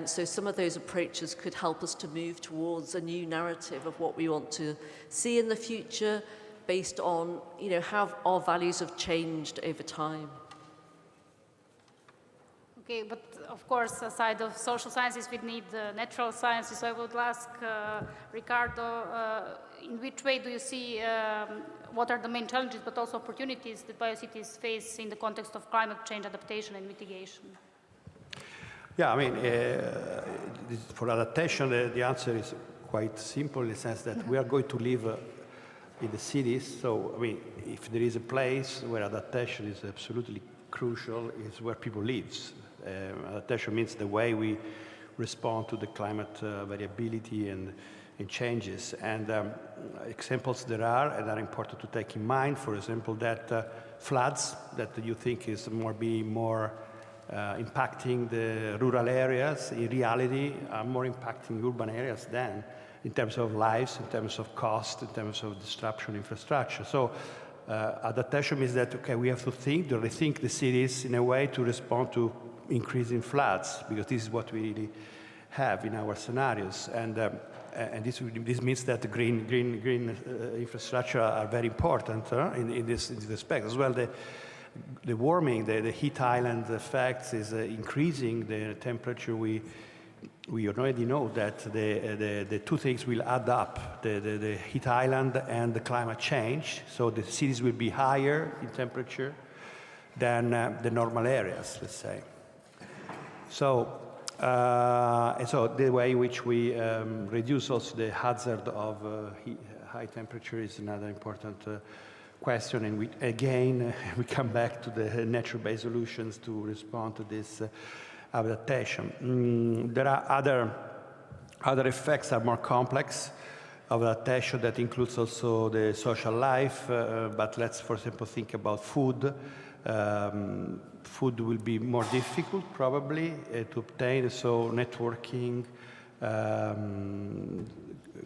So some of those approaches could help us to move towards a new narrative of what we want to see in the future based on, you know, how our values have changed over time. Okay, but of course, aside of social sciences, we need natural sciences. So I would ask Ricardo, in which way do you see, what are the main challenges, but also opportunities that biocities face in the context of climate change adaptation and mitigation? Yeah, I mean, for adaptation, the answer is quite simple in the sense that we are going to live in the cities. So, I mean, if there is a place where adaptation is absolutely crucial, it's where people live. Adaptation means the way we respond to the climate variability and changes. And examples there are, and are important to take in mind, for example, that floods that you think is more impacting the rural areas, in reality are more impacting urban areas than in terms of lives, in terms of cost, in terms of disruption infrastructure. So adaptation means that, okay, we have to rethink the cities in a way to respond to increasing floods, because this is what we really have in our scenarios. And this means that the green infrastructure are very important in this respect. As well, the warming, the heat island effects is increasing the temperature. We already know that the two things will add up, the heat island and the climate change. So the cities will be higher in temperature than the normal areas, let's say. So, and so the way in which we reduce also the hazard of high temperature is another important question. And we, again, we come back to the nature-based solutions to respond to this adaptation. There are other effects that are more complex of adaptation that includes also the social life, but let's, for example, think about food. Food will be more difficult, probably, to obtain, so networking,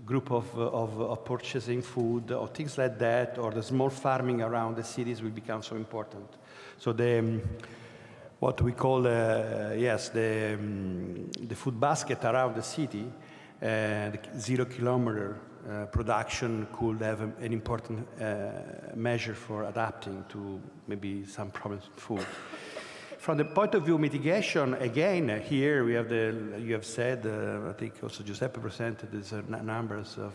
group of purchasing food, or things like that, or the small farming around the cities will become so important. So what we call, the food basket around the city, the 0 kilometer production could have an important measure for adapting to maybe some problems with food. From the point of view of mitigation, again, here we have you have said, I think also Giuseppe presented these numbers of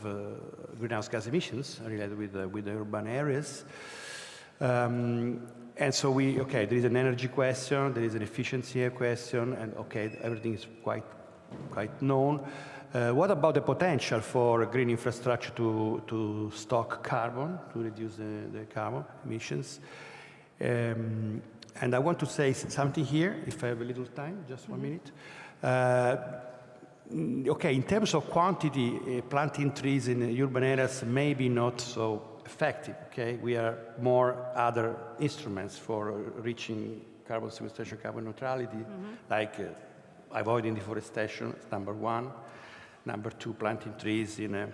greenhouse gas emissions related with the urban areas. And so there is an energy question, there is an efficiency question, and everything is quite known. What about the potential for green infrastructure to stock carbon, to reduce the carbon emissions? And I want to say something here, if I have a little time, just 1 minute. In terms of quantity, planting trees in urban areas may be not so effective, We are more other instruments for reaching carbon sequestration, carbon neutrality, like avoiding deforestation, number one. Number two, planting trees in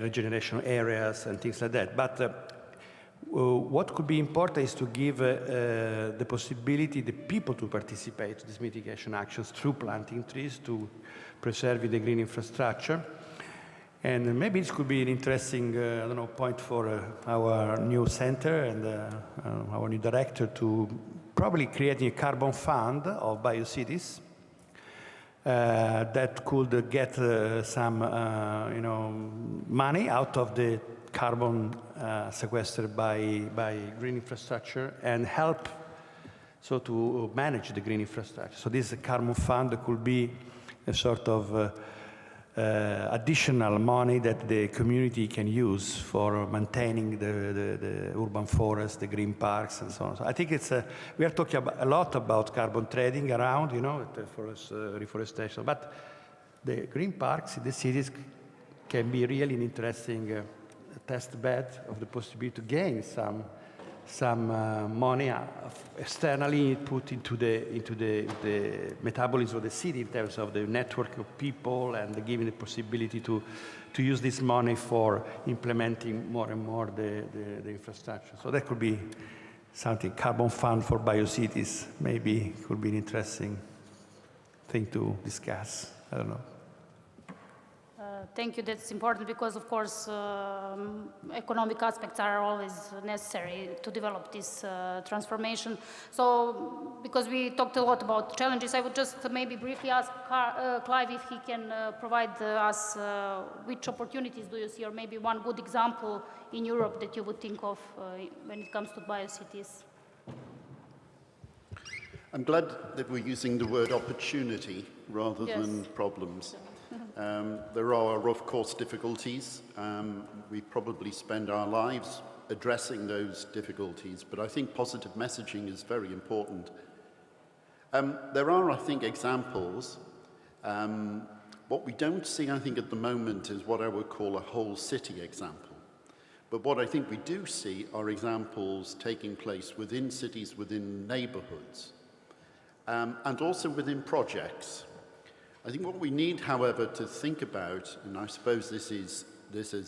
regeneration areas and things like that. But what could be important is to give the possibility, the people to participate in these mitigation actions through planting trees to preserve the green infrastructure. And maybe this could be an interesting, I don't know, point for our new center and our new director to probably creating a carbon fund of Biocities that could get some, money out of the carbon sequestered by green infrastructure and help to manage the green infrastructure. So this carbon fund could be a sort of additional money that the community can use for maintaining the urban forests, the green parks, and so on. So I think we are talking a lot about carbon trading around, reforestation, but the green parks in the cities can be really an interesting test bed of the possibility to gain some money externally put into the metabolism of the city in terms of the network of people and giving the possibility to use this money for implementing more and more the infrastructure. So that could be something, carbon fund for Biocities, maybe could be an interesting thing to discuss. I don't know. Thank you. That's important because, of course, economic aspects are always necessary to develop this transformation. So, because we talked a lot about challenges, I would just maybe briefly ask Clive if he can provide us which opportunities do you see, or maybe one good example in Europe that you would think of when it comes to Biocities. I'm glad that we're using the word opportunity rather than problems. There are, of course, difficulties. We probably spend our lives addressing those difficulties, but I think positive messaging is very important. There are, I think, examples. What we don't see, I think, at the moment is what I would call a whole city example. But what I think we do see are examples taking place within cities, within neighborhoods, and also within projects. I think what we need, however, to think about, and I suppose this is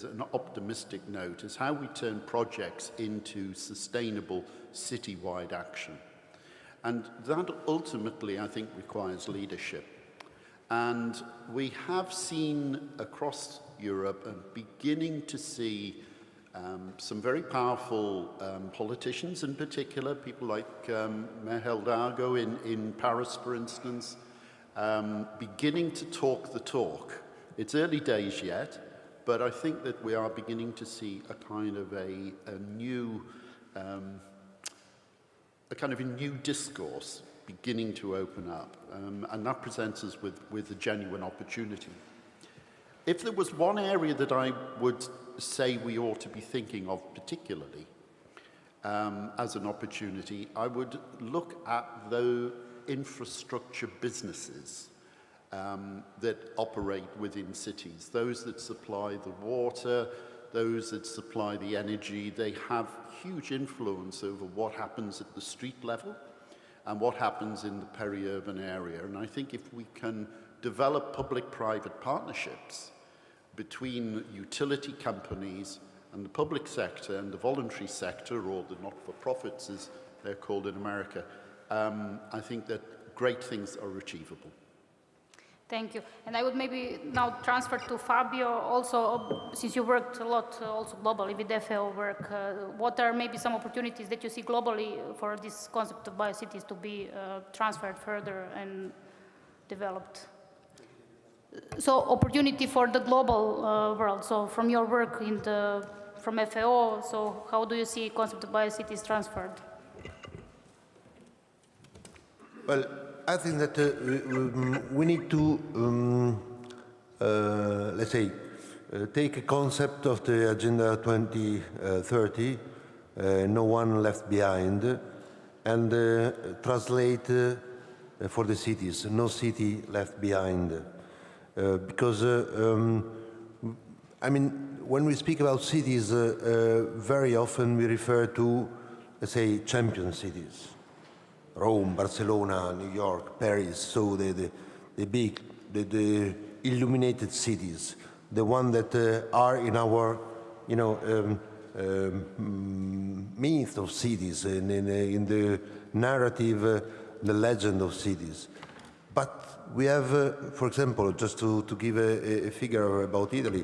an optimistic note, is how we turn projects into sustainable citywide action. And that ultimately, I think, requires leadership. And we have seen across Europe beginning to see some very powerful politicians in particular, people like Mayor Hidalgo in Paris, for instance, beginning to talk the talk. It's early days yet, but I think that we are beginning to see a kind of a new discourse beginning to open up, and that presents us with a genuine opportunity. If there was one area that I would say we ought to be thinking of particularly as an opportunity, I would look at the infrastructure businesses that operate within cities, those that supply the water, those that supply the energy. They have huge influence over what happens at the street level and what happens in the peri-urban area. And I think if we can develop public-private partnerships between utility companies and the public sector and the voluntary sector, or the not-for-profits as they're called in America, I think that great things are achievable. Thank you. And I would maybe now transfer to Fabio also, since you worked a lot also globally with FAO work, what are maybe some opportunities that you see globally for this concept of Biocities to be transferred further and developed? So opportunity for the global world. So from your work from FAO, so how do you see concept of Biocities transferred? Well, I think that we need to, let's say, take a concept of the Agenda 2030, no one left behind, and translate for the cities, no city left behind. Because, I mean, when we speak about cities, very often we refer to, let's say, champion cities. Rome, Barcelona, New York, Paris, so the big, the illuminated cities, the ones that are in our, myth of cities, in the narrative, the legend of cities. But we have, for example, just to give a figure about Italy,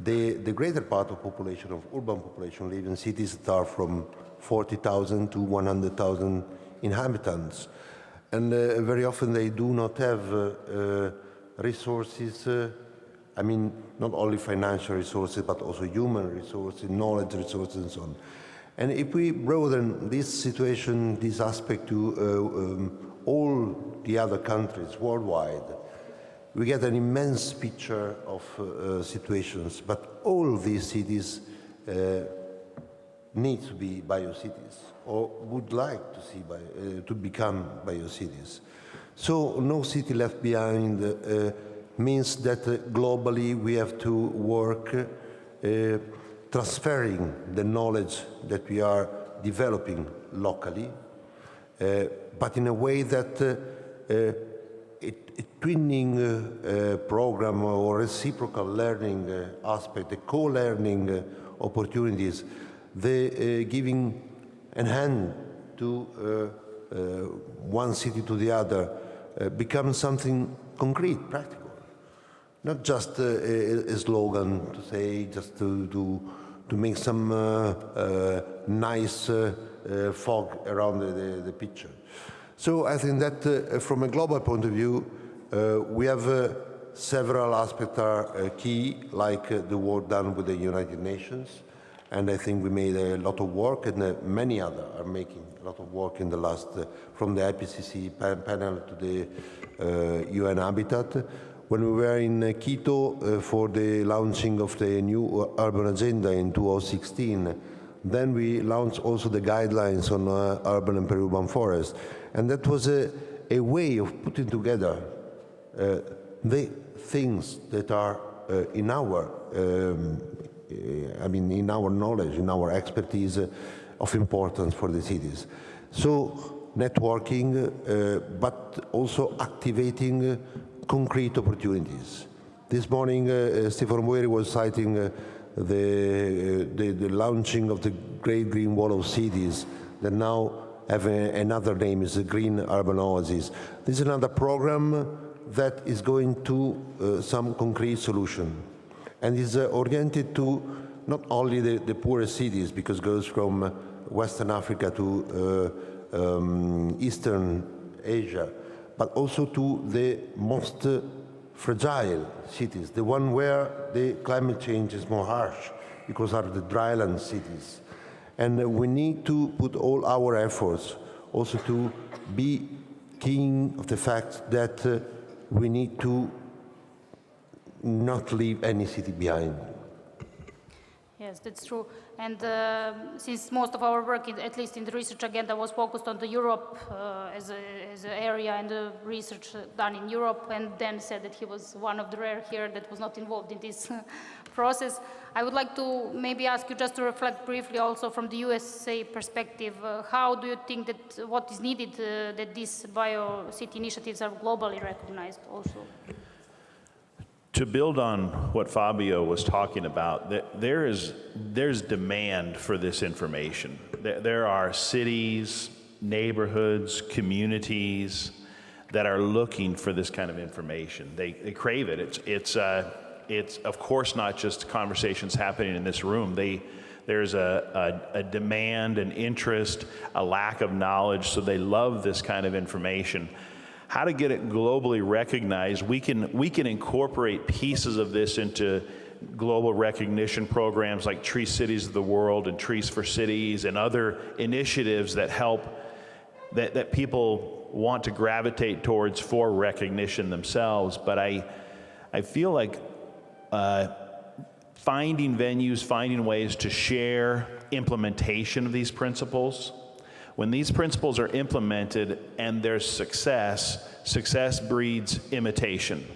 the greater part of population, of urban population, live in cities that are from 40,000 to 100,000 inhabitants. And very often they do not have resources, I mean, not only financial resources, but also human resources, knowledge resources, and so on. And if we broaden this situation, this aspect to all the other countries worldwide, we get an immense picture of situations, but all these cities need to be biocities, or would like to see to become biocities. So no city left behind means that globally we have to work transferring the knowledge that we are developing locally, but in a way that a twinning program or reciprocal learning aspect, the co-learning opportunities, the giving a hand to one city to the other becomes something concrete, practical. Not just a slogan to say, just to make some nice fog around the picture. So I think that from a global point of view, we have several aspects are key, like the work done with the United Nations. And I think we made a lot of work, and many others are making a lot of work in the last, from the IPCC panel to the UN Habitat. When we were in Quito for the launching of the new urban agenda in 2016, then we launched also the guidelines on urban and peri-urban forests. And that was a way of putting together the things that are in our, in our knowledge, in our expertise of importance for the cities. So networking, but also activating concrete opportunities. This morning, Stefano Boeri was citing the launching of the Great Green Wall of Cities that now have another name, is the Green Urban Oasis. This is another program that is going to some concrete solution and is oriented to not only the poorest cities, because it goes from Western Africa to Eastern Asia, but also to the most fragile cities, the one where the climate change is more harsh, because are the dryland cities. And we need to put all our efforts also to be keen of the fact that we need to not leave any city behind. Yes, that's true. And since most of our work, at least in the research agenda, was focused on the Europe as an area and the research done in Europe, and Dan said that he was one of the rare here that was not involved in this process, I would like to maybe ask you just to reflect briefly also from the USA perspective. How do you think that what is needed that these BioCity initiatives are globally recognized also? To build on what Fabio was talking about, there's demand for this information. There are cities, neighborhoods, communities that are looking for this kind of information. They crave it. It's of course not just conversations happening in this room. There's a demand, an interest, a lack of knowledge, so they love this kind of information. How to get it globally recognized, we can incorporate pieces of this into global recognition programs like Tree Cities of the World and Trees for Cities and other initiatives that help, that people want to gravitate towards for recognition themselves. But I feel like finding venues, finding ways to share implementation of these principles. When these principles are implemented and there's success breeds imitation.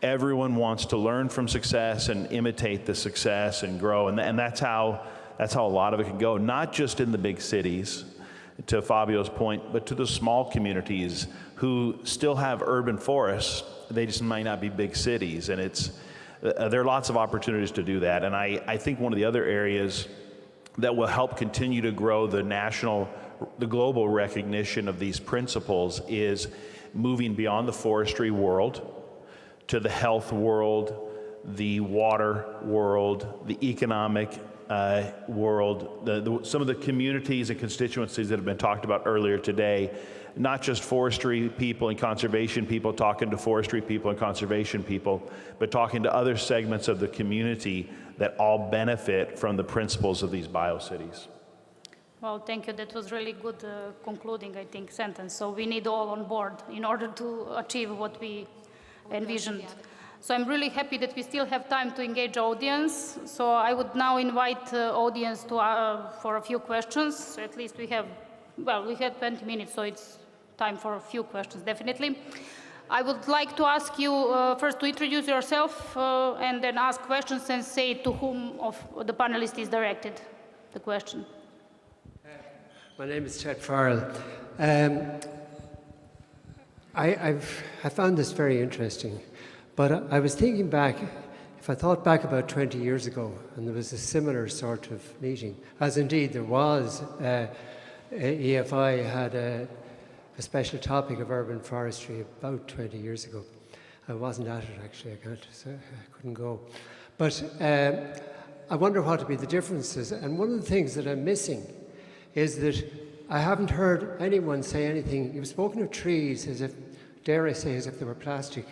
Everyone wants to learn from success and imitate the success and grow, and that's how a lot of it can go, not just in the big cities, to Fabio's point, but to the small communities who still have urban forests. They just might not be big cities, and there are lots of opportunities to do that. And I think one of the other areas that will help continue to grow the global recognition of these principles is moving beyond the forestry world to the health world, the water world, the economic world, some of the communities and constituencies that have been talked about earlier today, not just forestry people and conservation people talking to forestry people and conservation people, but talking to other segments of the community that all benefit from the principles of these biocities. Well, thank you. That was really good concluding, I think, sentence. So we need all on board in order to achieve what we envisioned. So I'm really happy that we still have time to engage audience. So I would now invite audience to for a few questions. So at least we have 20 minutes, so it's time for a few questions, definitely. I would like to ask you first to introduce yourself and then ask questions and say to whom of the panelists is directed the question. My name is Chet Farrell. I found this very interesting, but I was thinking back, if I thought back about 20 years ago, and there was a similar sort of meeting, as indeed there was, EFI had a special topic of urban forestry about 20 years ago. I wasn't at it actually, I couldn't go. But I wonder what would be the differences, and one of the things that I'm missing is that I haven't heard anyone say anything. You've spoken of trees as if, dare I say, as if they were plastic.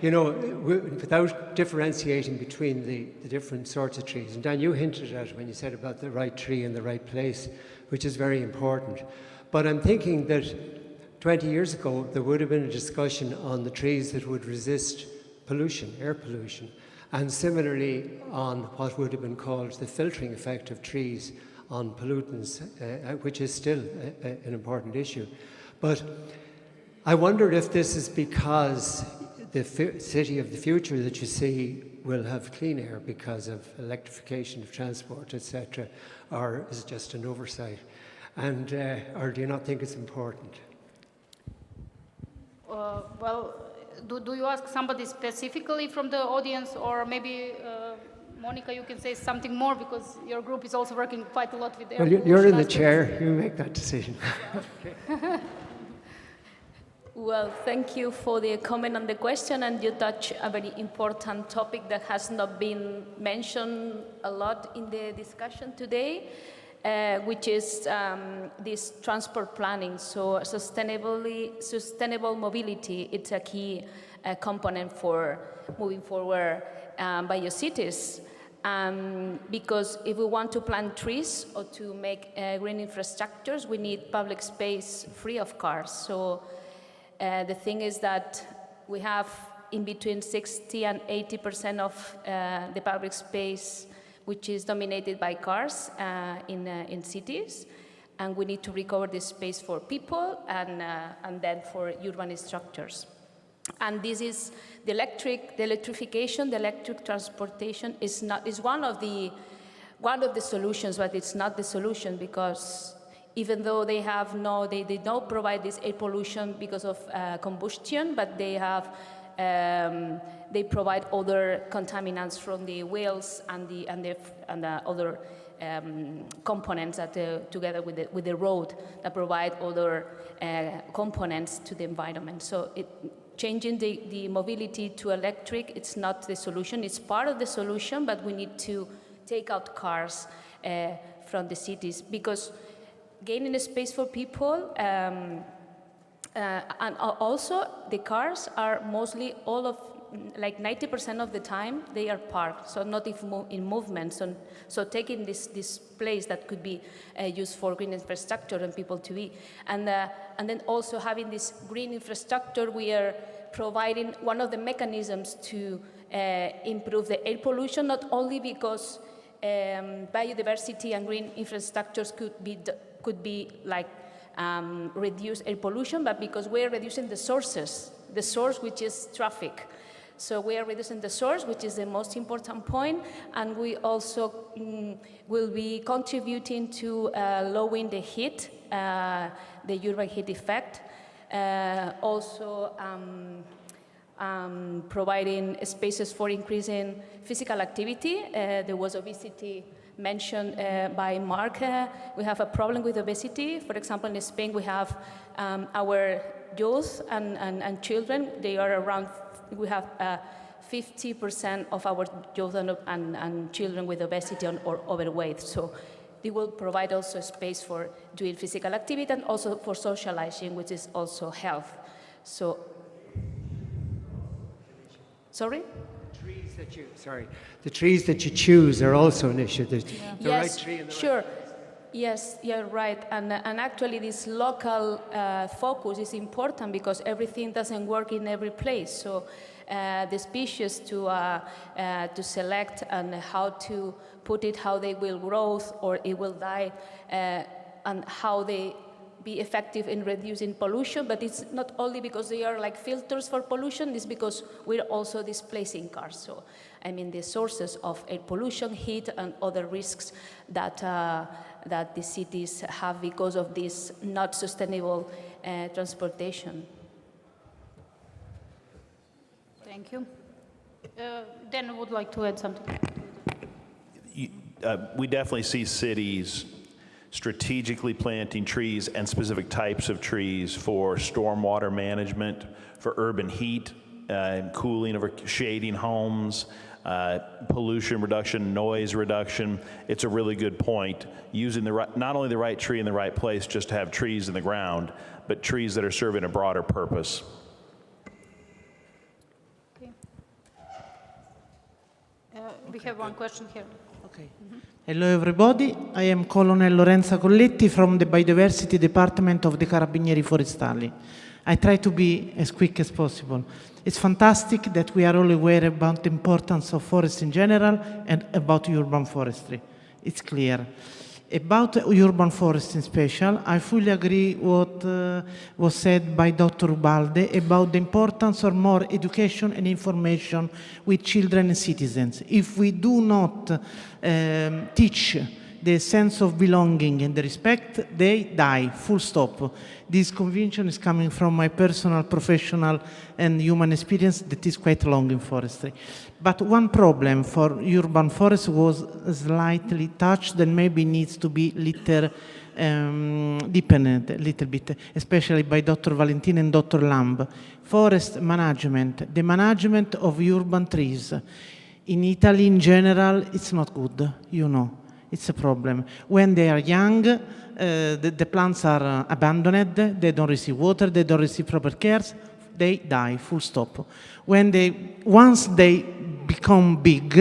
You know, without differentiating between the different sorts of trees. And Dan, you hinted at it when you said about the right tree in the right place, which is very important. But I'm thinking that 20 years ago, there would have been a discussion on the trees that would resist pollution, air pollution, and similarly on what would have been called the filtering effect of trees on pollutants, which is still an important issue. But I wondered if this is because the city of the future that you see will have clean air because of electrification of transport, etc., or is it just an oversight? And or do you not think it's important? Well, do you ask somebody specifically from the audience, or maybe Monica, you can say something more because your group is also working quite a lot with air pollution. Well, you're in the chair. You make that decision. Okay. Well, thank you for the comment and the question, and you touch a very important topic that has not been mentioned a lot in the discussion today, which is this transport planning. So sustainable mobility, it's a key component for moving forward Biocities. Because if we want to plant trees or to make green infrastructures, we need public space free of cars. So the thing is that we have in between 60 and 80% of the public space which is dominated by cars in cities, and we need to recover this space for people and then for urban structures. And this is the electrification, the electric transportation is one of the solutions, but it's not the solution because even though they don't provide this air pollution because of combustion, but they provide other contaminants from the wheels and the other components that together with the road that provide other components to the environment. So changing the mobility to electric, it's not the solution. It's part of the solution, but we need to take out cars from the cities because gaining a space for people and also the cars are mostly like 90% of the time they are parked, so not in movement. So taking this place that could be used for green infrastructure and people to be, and then also having this green infrastructure, we are providing one of the mechanisms to improve the air pollution, not only because biodiversity and green infrastructures could be like reduce air pollution, but because we are reducing the source which is traffic. So we are reducing the source, which is the most important point, and we also will be contributing to lowering the heat, the urban heat effect. Also providing spaces for increasing physical activity. There was obesity mentioned by Mark. We have a problem with obesity. For example, in Spain, we have our youth and children. They are around, we have 50% of our youth and children with obesity or overweight. So they will provide also space for doing physical activity and also for socializing, which is also health. So, sorry? The trees that you choose are also an issue. The Yes, right tree and the sure. Yes, you're right. And actually this local focus is important because everything doesn't work in every place. So the species to select and how to put it, how they will grow or it will die, and how they be effective in reducing pollution. But it's not only because they are like filters for pollution, it's because we're also displacing cars. So, I mean, the sources of air pollution, heat, and other risks that the cities have because of this not sustainable transportation. Thank you. Dan, I would like to add something. We definitely see cities strategically planting trees and specific types of trees for stormwater management, for urban heat, cooling, or shading homes, pollution reduction, noise reduction. It's a really good point. Using not only the right tree in the right place just to have trees in the ground, but trees that are serving a broader purpose. Okay. We have one question here. Okay. Hello everybody, I am Colonel Lorenza Colletti from the Biodiversity Department of the Carabinieri Forestali. I try to be as quick as possible. It's fantastic that we are all aware about the importance of forests in general and about urban forestry. It's clear. About urban forests in special, I fully agree what was said by Dr. Ubalde about the importance of more education and information with children and citizens. If we do not teach the sense of belonging and the respect, they die, full stop. This conviction is coming from my personal, professional, and human experience that is quite long in forestry. But one problem for urban forests was slightly touched and maybe needs to be deepened a little bit, especially by Dr. Valentin and Dr. Lamb. Forest management, the management of urban trees. In Italy, in general, it's not good, you know. It's a problem. When they are young, the plants are abandoned, they don't receive water, they don't receive proper care, they die, full stop. Once they become big,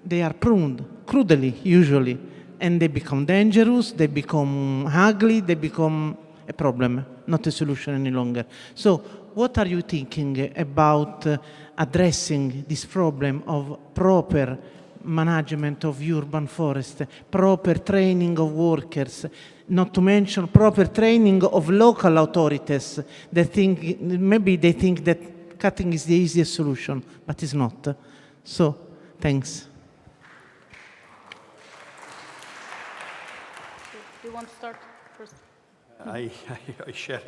they are pruned, crudely, usually, and they become dangerous, they become ugly, they become a problem, not a solution any longer. So what are you thinking about addressing this problem of proper management of urban forest, proper training of workers, not to mention proper training of local authorities that maybe they think that cutting is the easiest solution, but it's not. So, thanks. Do you want to start first? I share,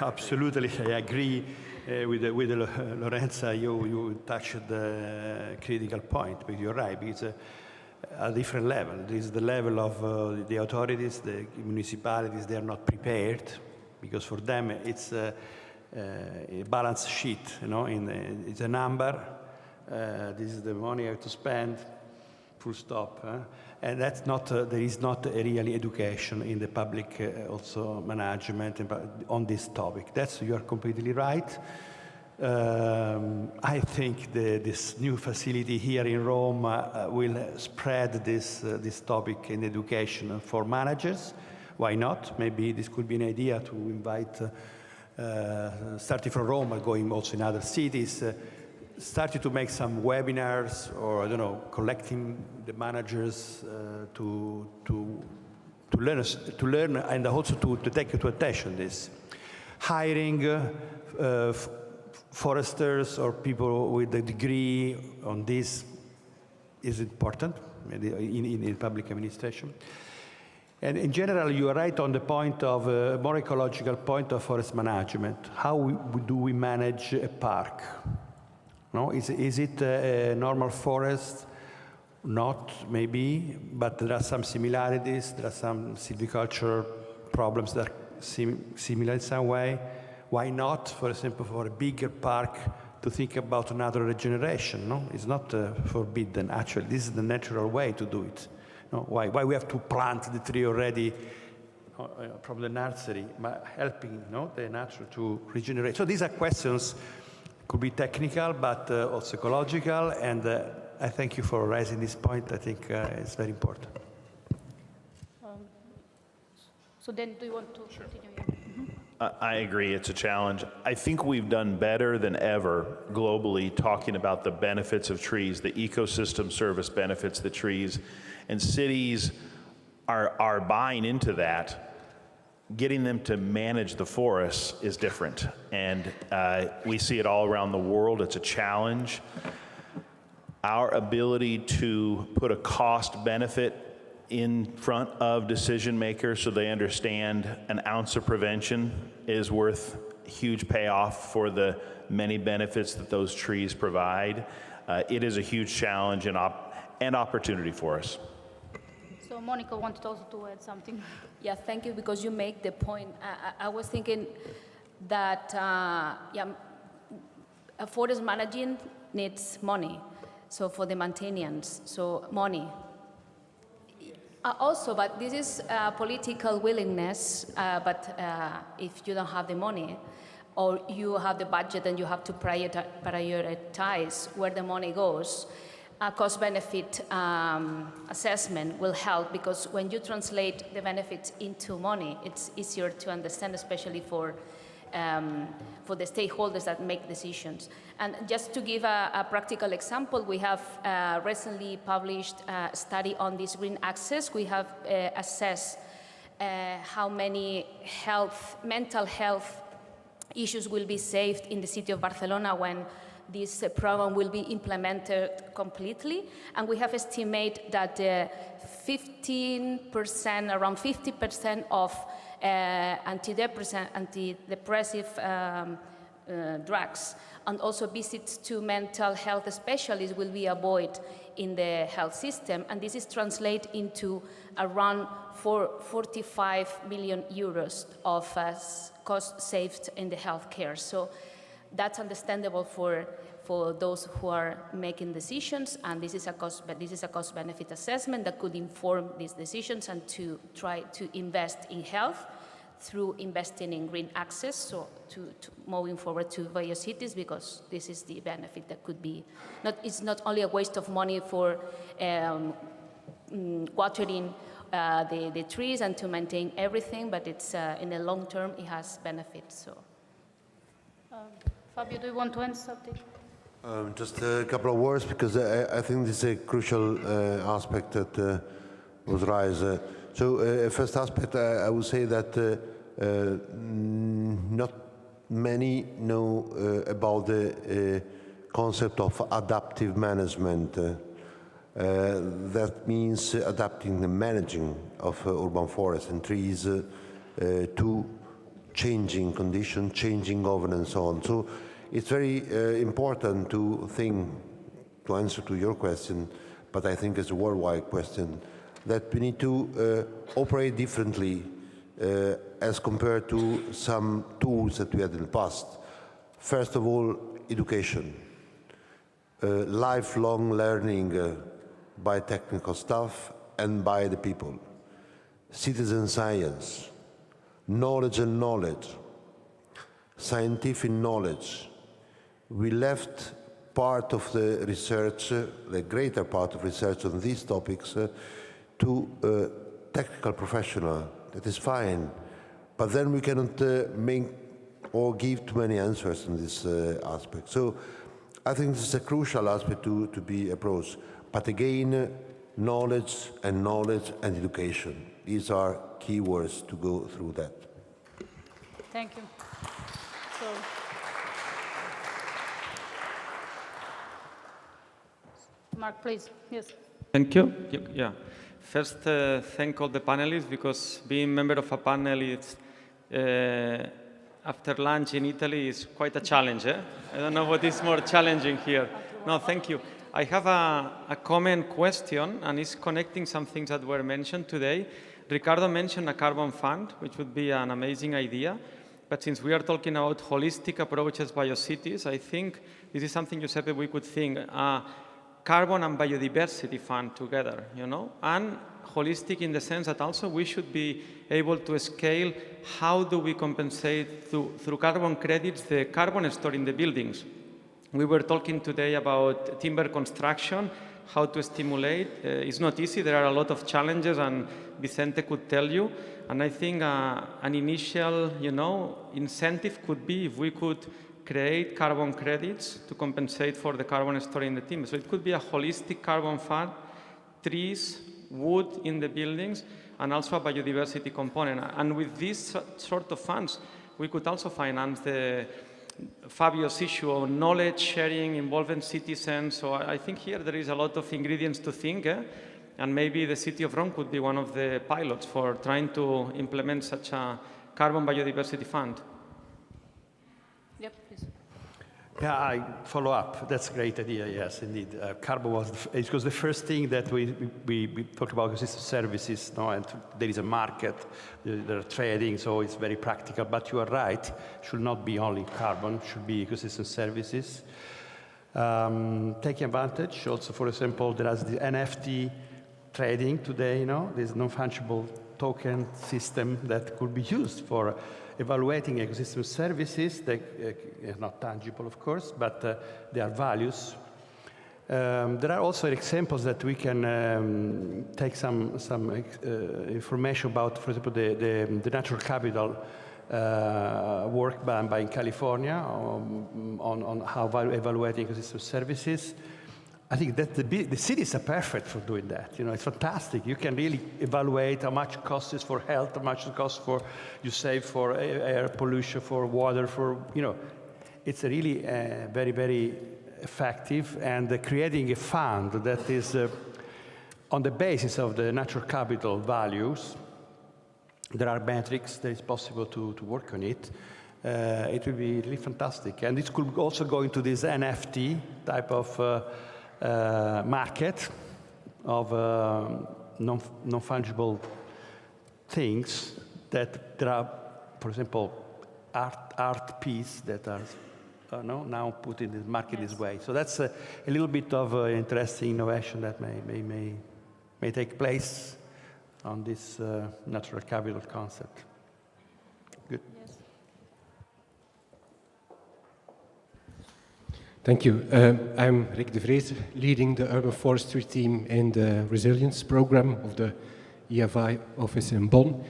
absolutely, I agree with Lorenza. You touched the critical point, but you're right, it's a different level. This is the level of the authorities, the municipalities, they are not prepared, because for them it's a balance sheet, you know, it's a number, this is the money I have to spend, full stop. And that's not, there is not a really education in the public also management on this topic. You are completely right. I think this new facility here in Rome will spread this topic in education for managers. Why not? Maybe this could be an idea to invite, starting from Rome, going also in other cities, started to make some webinars, or I don't know, collecting the managers to learn and also to take into attention this. Hiring foresters or people with a degree on this is important in public administration. And in general, you are right on the point of a more ecological point of forest management. How do we manage a park? No, is it a normal forest? Not, maybe, but there are some similarities. There are some silviculture problems that are similar in some way. Why not, for example, for a bigger park, to think about another regeneration. No, it's not forbidden. Actually, this is the natural way to do it. No? Why we have to plant the tree already from the nursery, helping the nature to regenerate? So these are questions, could be technical, but also ecological, and I thank you for raising this point. I think it's very important. So then, do you want to continue? Yeah. I agree, it's a challenge. I think we've done better than ever globally talking about the benefits of trees, the ecosystem service benefits the trees, and cities are buying into that. Getting them to manage the forests is different, and we see it all around the world. It's a challenge. Our ability to put a cost benefit in front of decision makers so they understand an ounce of prevention is worth huge payoff for the many benefits that those trees provide. It is a huge challenge and opportunity for us. So Monica wanted also to add something. Yeah, thank you, because you make the point. I was thinking that a forest managing needs money, so for the maintenance, so money. Also, but this is political willingness, but if you don't have the money, or you have the budget and you have to prioritize where the money goes, a cost-benefit assessment will help, because when you translate the benefits into money, it's easier to understand, especially for the stakeholders that make decisions. And just to give a practical example, we have recently published a study on this green access. We have assessed how many mental health issues will be saved in the city of Barcelona when this program will be implemented completely. And we have estimated that 15%, around 50% of antidepressive drugs and also visits to mental health specialists will be avoided in the health system. And this is translated into around 45 million euros of cost saved in the healthcare. So that's understandable for those who are making decisions, and this is a cost-benefit assessment that could inform these decisions and to try to invest in health through investing in green access, so to moving forward to Biocities, because this is the benefit that could be, it's not only a waste of money for watering the trees and to maintain everything, but it's in the long term it has benefits. So, Fabio, do you want to add something? Just a couple of words, because I think this is a crucial aspect that was raised. First aspect, I would say that not many know about the concept of adaptive management. That means adapting the managing of urban forests and trees to changing conditions, changing governance, and so on. So it's very important to answer to your question, but I think it's a worldwide question, that we need to operate differently as compared to some tools that we had in the past. First of all, education. Lifelong learning by technical staff and by the people. Citizen science. Knowledge and knowledge. Scientific knowledge. We left part of the research, the greater part of research on these topics, to technical professional. That is fine, but then we cannot make or give too many answers in this aspect. So I think this is a crucial aspect to be approached. But again, knowledge and education. These are key words to go through that. Thank you. So, Mark, please. Yes. Thank you. Yeah. First, thank all the panelists, because being member of a panel is, after lunch in Italy is quite a challenge. I don't know what is more challenging here. No, thank you. I have a common question, and it's connecting some things that were mentioned today. Ricardo mentioned a carbon fund, which would be an amazing idea. But since we are talking about holistic approaches Biocities, I think this is something, Giuseppe, we could think carbon and biodiversity fund together, you know, and holistic in the sense that also we should be able to scale how do we compensate through carbon credits the carbon stored in the buildings. We were talking today about timber construction, how to stimulate. It's not easy. There are a lot of challenges, and Vicente could tell you. And I think an initial, you know, incentive could be if we could create carbon credits to compensate for the carbon stored in the timber. So it could be a holistic carbon fund, trees, wood in the buildings, and also a biodiversity component. And with these sort of funds, we could also finance the Fabio's issue of knowledge sharing, involving citizens. So I think here there is a lot of ingredients to think, and maybe the city of Rome could be one of the pilots for trying to implement such a carbon biodiversity fund. Yep, please. Yeah, I follow up. That's a great idea, yes, indeed. Carbon was the first thing that we talked about ecosystem services, no? And there is a market, there are trading, so it's very practical. But you are right, should not be only carbon, should be ecosystem services. Taking advantage, also, for example, there is the NFT trading today, you know, there's non-fungible token system that could be used for evaluating ecosystem services. They are not tangible, of course, but they are values. There are also examples that we can take some information about, for example, the natural capital work by in California on how evaluating ecosystem services. I think that the cities are perfect for doing that. You know, it's fantastic. You can really evaluate how much it costs for health, how much it costs for you save for air pollution, for water, for, you know, it's really very, very effective. And creating a fund that is on the basis of the natural capital values, there are metrics that it's possible to work on it. It will be really fantastic. And it could also go into this NFT type of market of non-fungible things that there are, for example, art pieces that are now put in the market this way. So that's a little bit of interesting innovation that may take place on this natural capital concept. Good. Yes. Thank you. I'm Rick de Vreese, leading the urban forestry team in the resilience program of the EFI office in Bonn,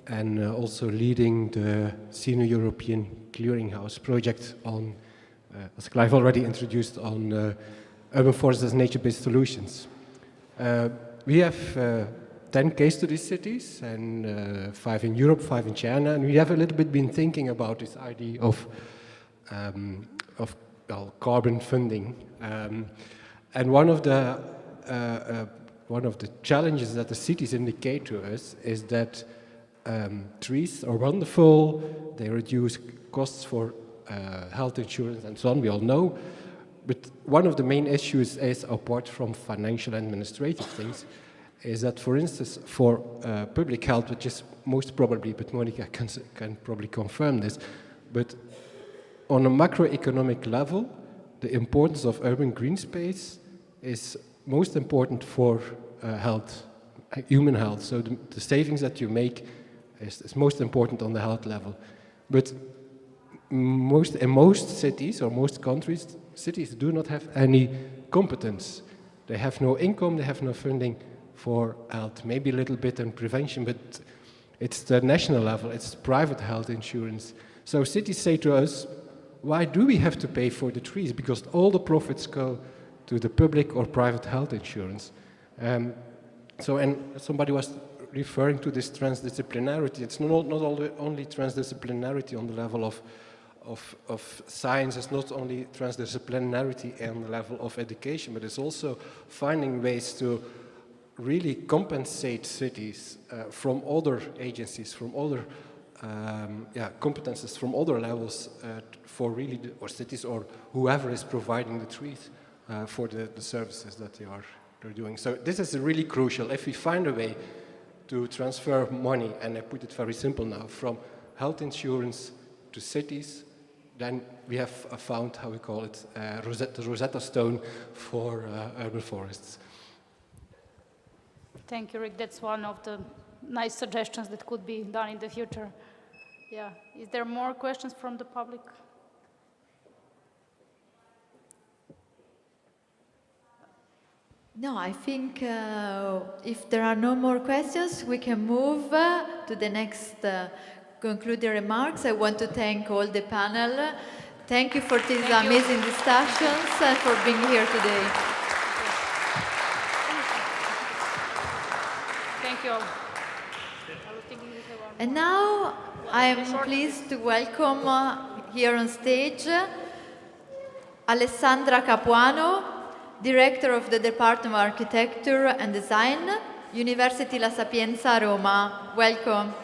and also leading the Senior European Clearinghouse project on, as Clive already introduced, on urban forests as nature-based solutions. We have 10 case study cities, and 5 in Europe, 5 in China, and we have a little bit been thinking about this idea of carbon funding. And one of the challenges that the cities indicate to us is that trees are wonderful, they reduce costs for health insurance and so on, we all know, but one of the main issues is, apart from financial and administrative things, is that, for instance, for public health, which is most probably, but Monica can probably confirm this, but on a macroeconomic level, the importance of urban green space is most important for health, human health. So the savings that you make is most important on the health level. But in most cities or most countries, cities do not have any competence. They have no income, they have no funding for health, maybe a little bit in prevention, but it's the national level, it's private health insurance. So cities say to us, why do we have to pay for the trees? Because all the profits go to the public or private health insurance. And somebody was referring to this transdisciplinarity. It's not only transdisciplinarity on the level of science, it's not only transdisciplinarity on the level of education, but it's also finding ways to really compensate cities from other agencies, from other competences from other levels for really, or cities or whoever is providing the trees for the services that they're doing. So this is really crucial. If we find a way to transfer money, and I put it very simple now, from health insurance to cities, then we have found, how we call it, the Rosetta Stone for urban forests. Thank you, Rick. That's one of the nice suggestions that could be done in the future. Yeah. Is there more questions from the public? No, I think if there are no more questions, we can move to the next concluding remarks. I want to thank all the panel. Thank you for these amazing discussions and for being here today. Thank you all. And now I am pleased to welcome here on stage Alessandra Capuano, Director of the Department of Architecture and Design, University La Sapienza, Roma. Welcome.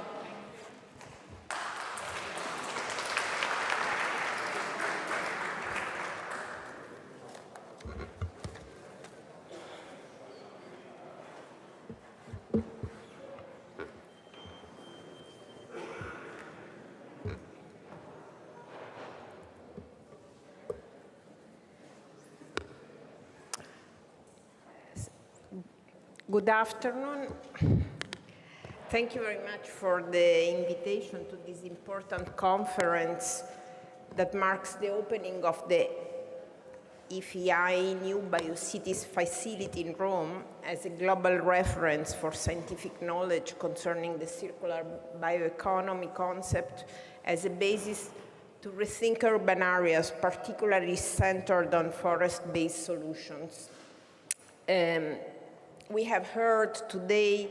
Good afternoon. Thank you very much for the invitation to this important conference that marks the opening of the IFEI new Biocities facility in Rome as a global reference for scientific knowledge concerning the circular bioeconomy concept as a basis to rethink urban areas, particularly centered on forest-based solutions. We have heard today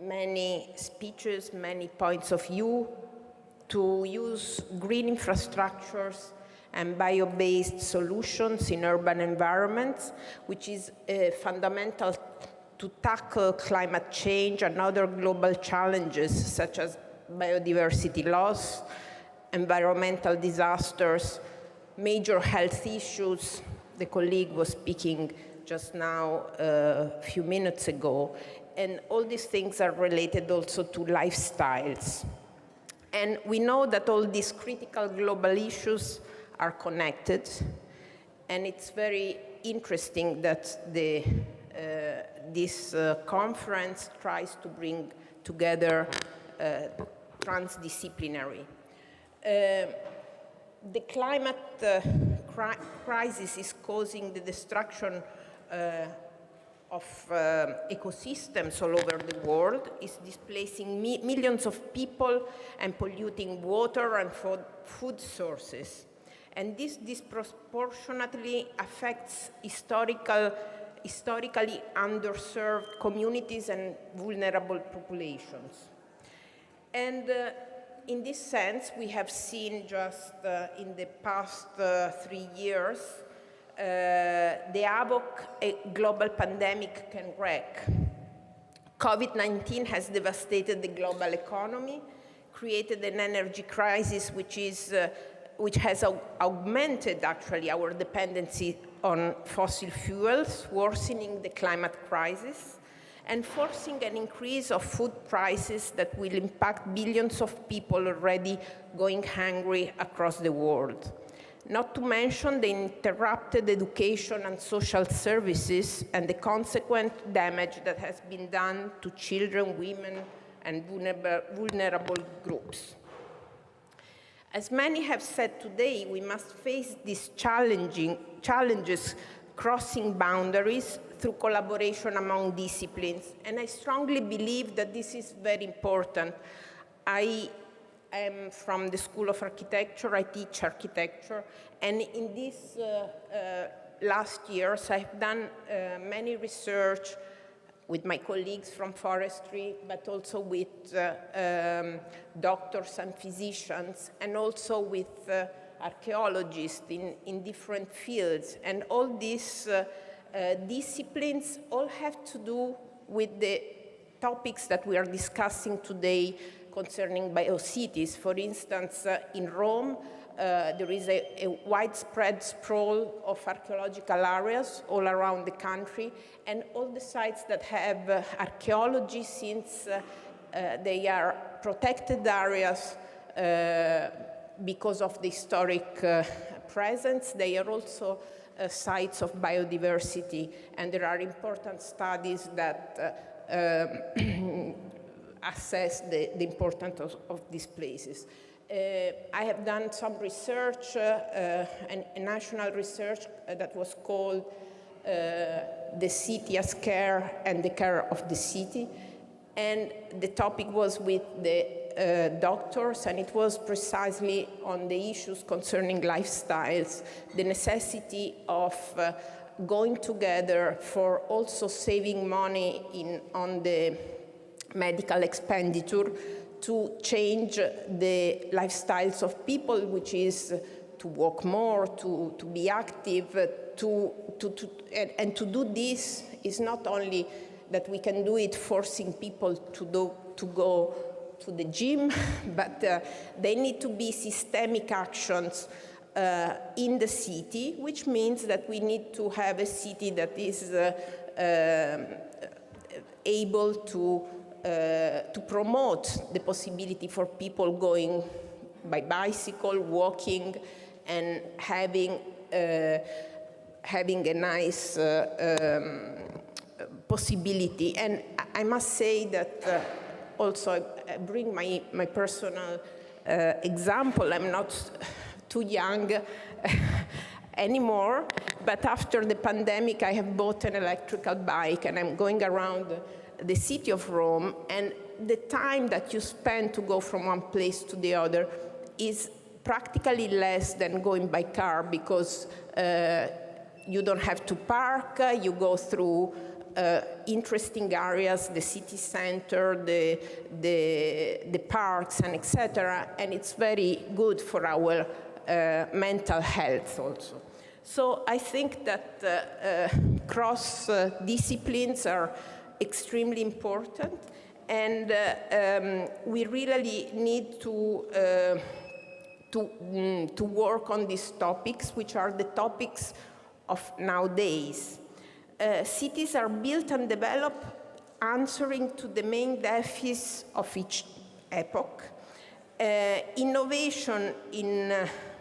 many speeches, many points of view to use green infrastructures and bio-based solutions in urban environments, which is fundamental to tackle climate change and other global challenges such as biodiversity loss, environmental disasters, major health issues. The colleague was speaking just now, a few minutes ago, and all these things are related also to lifestyles. And we know that all these critical global issues are connected, and it's very interesting that this conference tries to bring together transdisciplinary. The climate crisis is causing the destruction of ecosystems all over the world, is displacing millions of people and polluting water and food sources. And this disproportionately affects historically underserved communities and vulnerable populations. And in this sense, we have seen just in the past 3 years the havoc a global pandemic can wreak. COVID-19 has devastated the global economy, created an energy crisis which has augmented actually our dependency on fossil fuels, worsening the climate crisis, and forcing an increase of food prices that will impact billions of people already going hungry across the world. Not to mention the interrupted education and social services and the consequent damage that has been done to children, women, and vulnerable groups. As many have said today, we must face these challenges crossing boundaries through collaboration among disciplines. And I strongly believe that this is very important. I am from the School of Architecture, I teach architecture, and in these last years I've done many research with my colleagues from forestry, but also with doctors and physicians, and also with archaeologists in different fields. And all these disciplines all have to do with the topics that we are discussing today concerning biocities. For instance, in Rome, there is a widespread sprawl of archaeological areas all around the country, and all the sites that have archaeology, since they are protected areas, because of the historic presence. They are also sites of biodiversity, and there are important studies that assess the importance of these places. I have done some research, a national research that was called The City as Care and the Care of the City. And the topic was with the doctors, and it was precisely on the issues concerning lifestyles, the necessity of going together for also saving money on the medical expenditure to change the lifestyles of people, which is to walk more, to be active, and to do this is not only that we can do it forcing people to go to the gym, but they need to be systemic actions in the city, which means that we need to have a city that is able to promote the possibility for people going by bicycle, walking, and having a nice possibility. And I must say that also I bring my personal example. I'm not too young anymore, but after the pandemic I have bought an electrical bike and I'm going around the city of Rome, and the time that you spend to go from one place to the other is practically less than going by car, because you don't have to park, you go through interesting areas, the city center, the parks, and etc. And it's very good for our mental health also. So I think that cross disciplines are extremely important, and we really need to work on these topics, which are the topics of nowadays. Cities are built and developed answering to the main deficits of each epoch. Innovation in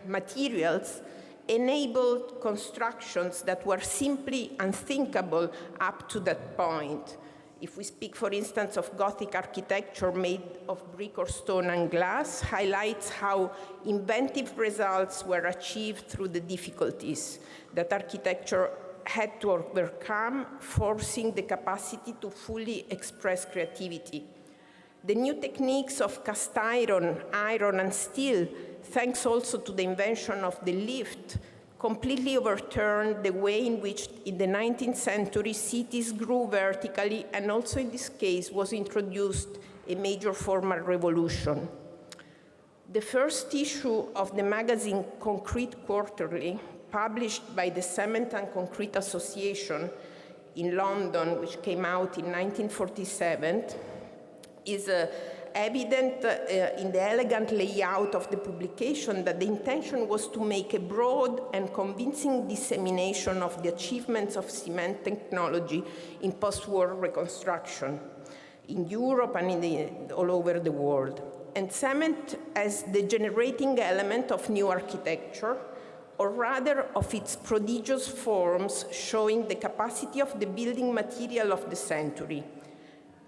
materials enabled constructions that were simply unthinkable up to that point. If we speak, for instance, of Gothic architecture made of brick or stone and glass, highlights how inventive results were achieved through the difficulties that architecture had to overcome, forcing the capacity to fully express creativity. The new techniques of cast iron, and steel, thanks also to the invention of the lift, completely overturned the way in which, in the 19th century, cities grew vertically, and also in this case was introduced a major formal revolution. The first issue of the magazine Concrete Quarterly, published by the Cement and Concrete Association in London, which came out in 1947, is evident in the elegant layout of the publication that the intention was to make a broad and convincing dissemination of the achievements of cement technology in post-war reconstruction in Europe and all over the world. And cement as the generating element of new architecture, or rather of its prodigious forms, showing the capacity of the building material of the century.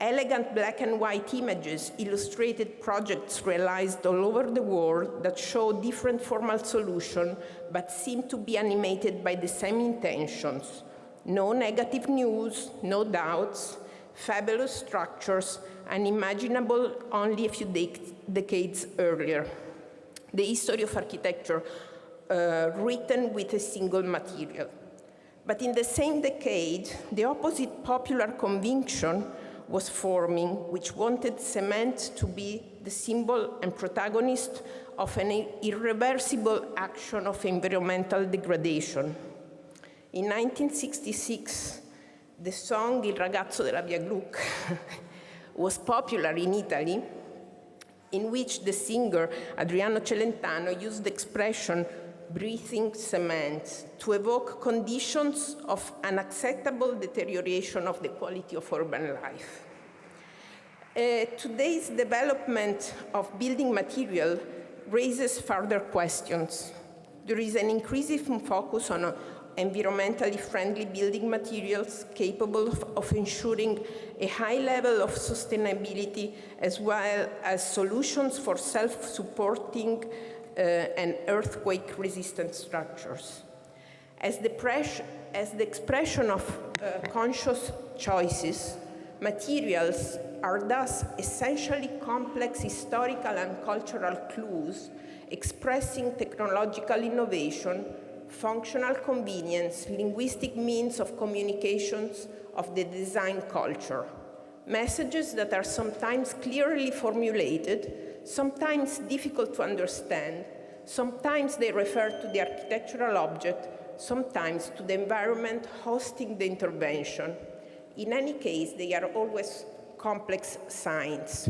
Elegant black and white images illustrated projects realized all over the world that show different formal solutions, but seem to be animated by the same intentions. No negative news, no doubts, fabulous structures, unimaginable only a few decades earlier. The history of architecture written with a single material. But in the same decade, the opposite popular conviction was forming, which wanted cement to be the symbol and protagonist of an irreversible action of environmental degradation. In 1966, the song Il ragazzo della Via Gluck was popular in Italy, in which the singer Adriano Celentano used the expression breathing cement to evoke conditions of unacceptable deterioration of the quality of urban life. Today's development of building material raises further questions. There is an increasing focus on environmentally friendly building materials capable of ensuring a high level of sustainability, as well as solutions for self-supporting and earthquake-resistant structures. As the expression of conscious choices, materials are thus essentially complex historical and cultural clues expressing technological innovation, functional convenience, linguistic means of communications of the design culture. Messages that are sometimes clearly formulated, sometimes difficult to understand, sometimes they refer to the architectural object, sometimes to the environment hosting the intervention. In any case, they are always complex signs.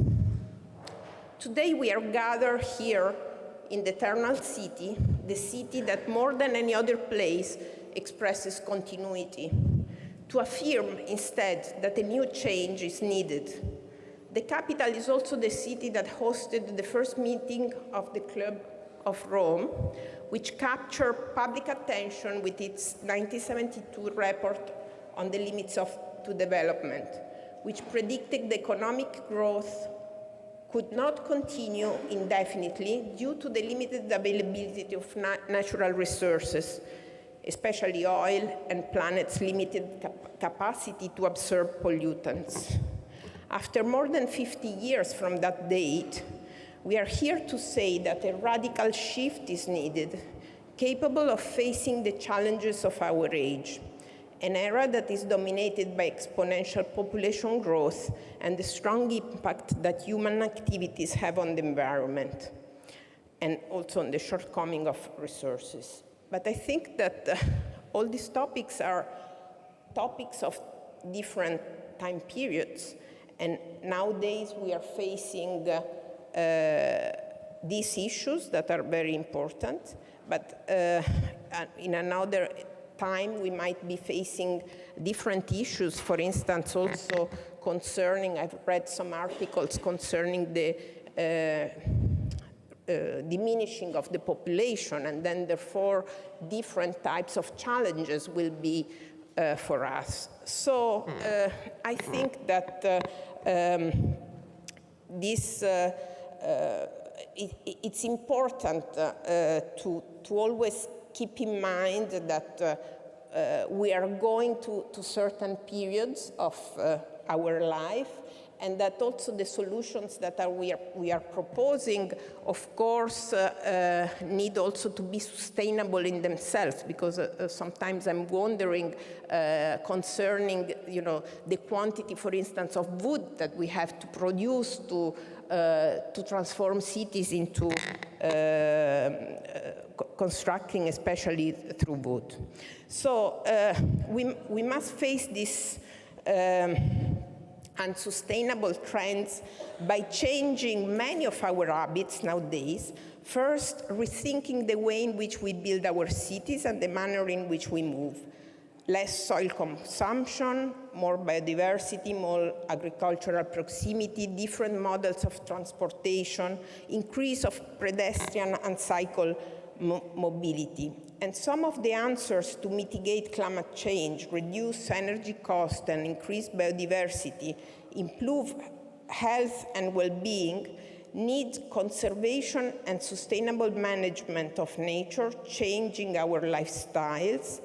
Today we are gathered here in the eternal city, the city that more than any other place expresses continuity, to affirm instead that a new change is needed. The capital is also the city that hosted the first meeting of the Club of Rome, which captured public attention with its 1972 report on the limits to development, which predicted the economic growth could not continue indefinitely due to the limited availability of natural resources, especially oil and planet's limited capacity to absorb pollutants. After more than 50 years from that date, we are here to say that a radical shift is needed, capable of facing the challenges of our age, an era that is dominated by exponential population growth and the strong impact that human activities have on the environment, and also on the shortcoming of resources. But I think that all these topics are topics of different time periods, and nowadays we are facing these issues that are very important, but in another time we might be facing different issues, for instance, also concerning, I've read some articles concerning the diminishing of the population, and then therefore different types of challenges will be for us. So I think that it's important to always keep in mind that we are going to certain periods of our life, and that also the solutions that we are proposing, of course, need also to be sustainable in themselves, because sometimes I'm wondering concerning, the quantity, for instance, of wood that we have to produce to transform cities into constructing, especially through wood. So we must face this unsustainable trends by changing many of our habits nowadays. First, rethinking the way in which we build our cities and the manner in which we move. Less soil consumption, more biodiversity, more agricultural proximity, different models of transportation, increase of pedestrian and cycle mobility. And some of the answers to mitigate climate change, reduce energy cost and increase biodiversity, improve health and well-being, need conservation and sustainable management of nature, changing our lifestyles,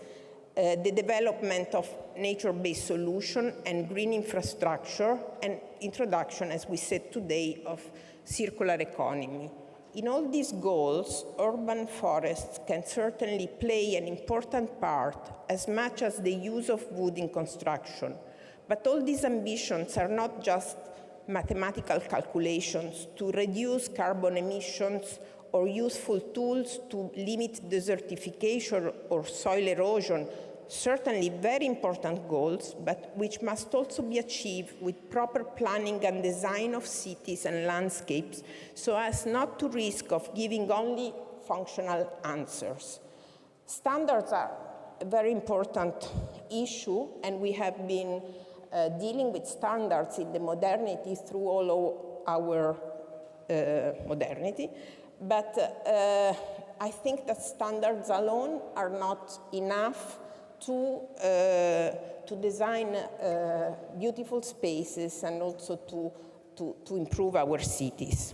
the development of nature-based solution and green infrastructure, and introduction, as we said today, of circular economy. In all these goals, urban forests can certainly play an important part, as much as the use of wood in construction. But all these ambitions are not just mathematical calculations to reduce carbon emissions or useful tools to limit desertification or soil erosion, certainly very important goals, but which must also be achieved with proper planning and design of cities and landscapes, so as not to risk of giving only functional answers. Standards are a very important issue, and we have been dealing with standards in the modernity through all our modernity. But I think that standards alone are not enough to design beautiful spaces and also to improve our cities.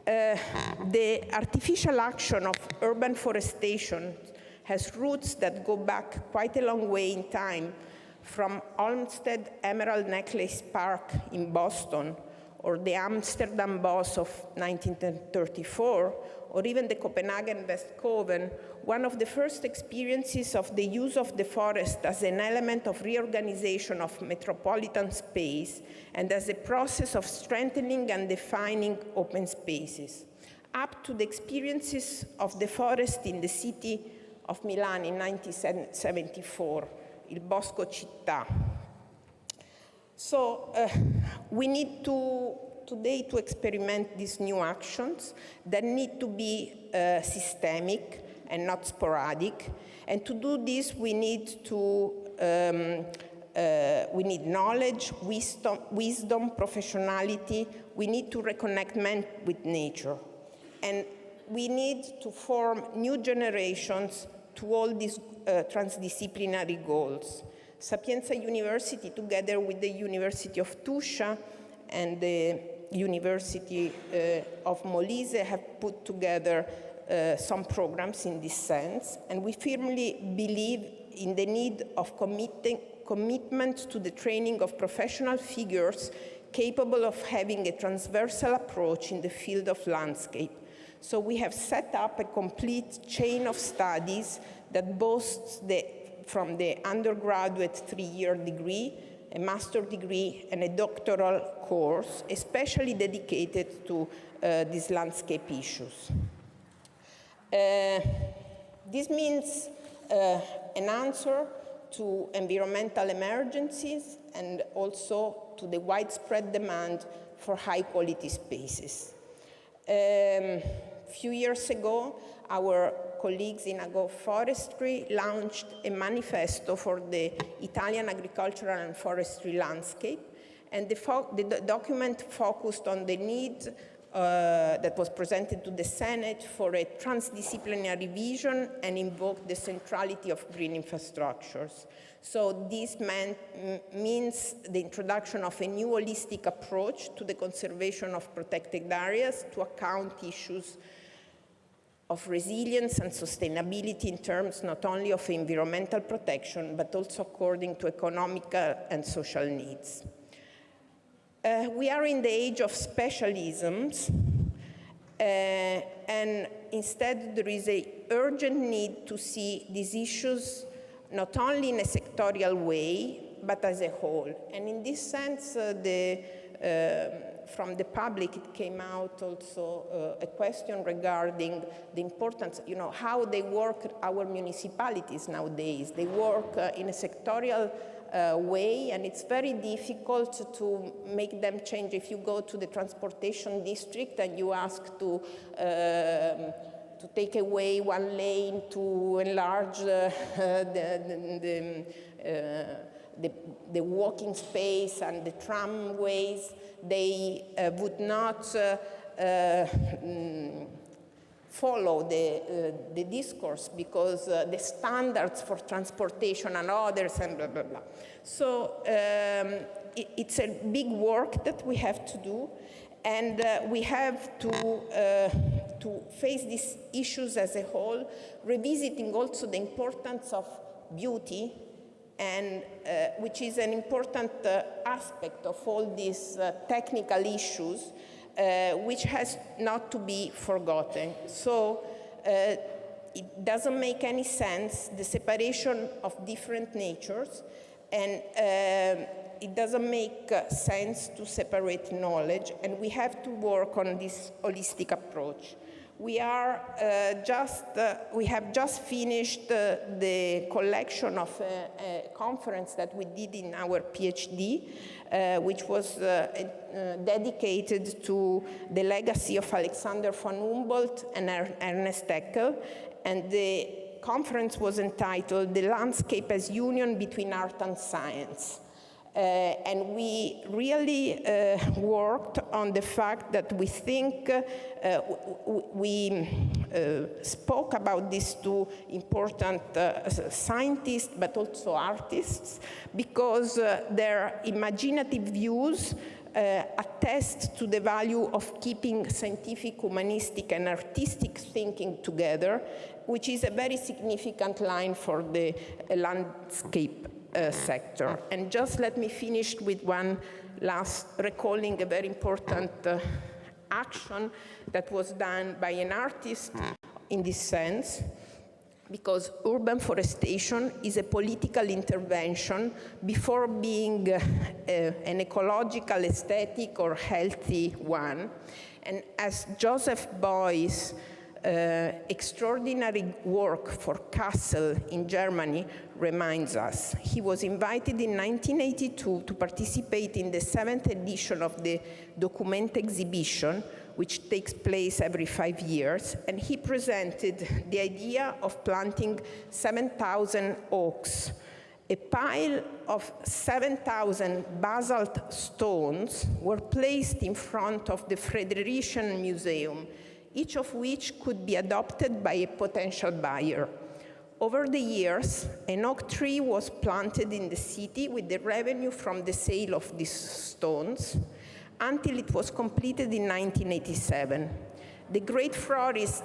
The artificial action of urban forestation has roots that go back quite a long way in time, from Olmsted Emerald Necklace Park in Boston, or the Amsterdam Bos of 1934, or even the Copenhagen Vestkoven. One of the first experiences of the use of the forest as an element of reorganization of metropolitan space and as a process of strengthening and defining open spaces, up to the experiences of the forest in the city of Milan in 1974, Il Bosco Città. So we need today to experiment these new actions that need to be systemic and not sporadic. And to do this, we need knowledge, wisdom, professionality. We need to reconnect men with nature. And we need to form new generations to all these transdisciplinary goals. Sapienza University, together with the University of Tuscia and the University of Molise, have put together some programs in this sense, and we firmly believe in the need of commitment to the training of professional figures capable of having a transversal approach in the field of landscape. So we have set up a complete chain of studies that boasts from the undergraduate 3-year degree, a master degree, and a doctoral course, especially dedicated to these landscape issues. This means an answer to environmental emergencies and also to the widespread demand for high-quality spaces. A few years ago, our colleagues in agroforestry launched a manifesto for the Italian agricultural and forestry landscape, and the document focused on the need that was presented to the Senate for a transdisciplinary vision and invoked the centrality of green infrastructures. So this means the introduction of a new holistic approach to the conservation of protected areas to account issues of resilience and sustainability in terms not only of environmental protection, but also according to economic and social needs. We are in the age of specialisms, and instead there is an urgent need to see these issues not only in a sectorial way, but as a whole. And in this sense, from the public, it came out also a question regarding the importance, how they work, our municipalities nowadays. They work in a sectorial way, and it's very difficult to make them change. If you go to the transportation district and you ask to take away one lane to enlarge the walking space and the tramways, they would not follow the discourse because the standards for transportation and others and blah, blah, blah. So it's a big work that we have to do, and we have to face these issues as a whole, revisiting also the importance of beauty, and which is an important aspect of all these technical issues, which has not to be forgotten. So it doesn't make any sense, the separation of different natures, and it doesn't make sense to separate knowledge, and we have to work on this holistic approach. We have just finished the collection of a conference that we did in our PhD, which was dedicated to the legacy of Alexander von Humboldt and Ernest Haeckel, and the conference was entitled "The Landscape as Union Between Art and Science." And we really worked on the fact that we think we spoke about these two important scientists, but also artists, because their imaginative views attest to the value of keeping scientific, humanistic, and artistic thinking together, which is a very significant line for the landscape sector. And just let me finish with one last, recalling a very important action that was done by an artist in this sense, because urban forestation is a political intervention before being an ecological, aesthetic, or healthy one. And as Joseph Beuys' extraordinary work for Kassel in Germany reminds us, he was invited in 1982 to participate in the 7th edition of the Document exhibition, which takes place every 5 years, and he presented the idea of planting 7,000 oaks. A pile of 7,000 basalt stones were placed in front of the Friedrichsen Museum, each of which could be adopted by a potential buyer. Over the years, an oak tree was planted in the city with the revenue from the sale of these stones, until it was completed in 1987. The great forest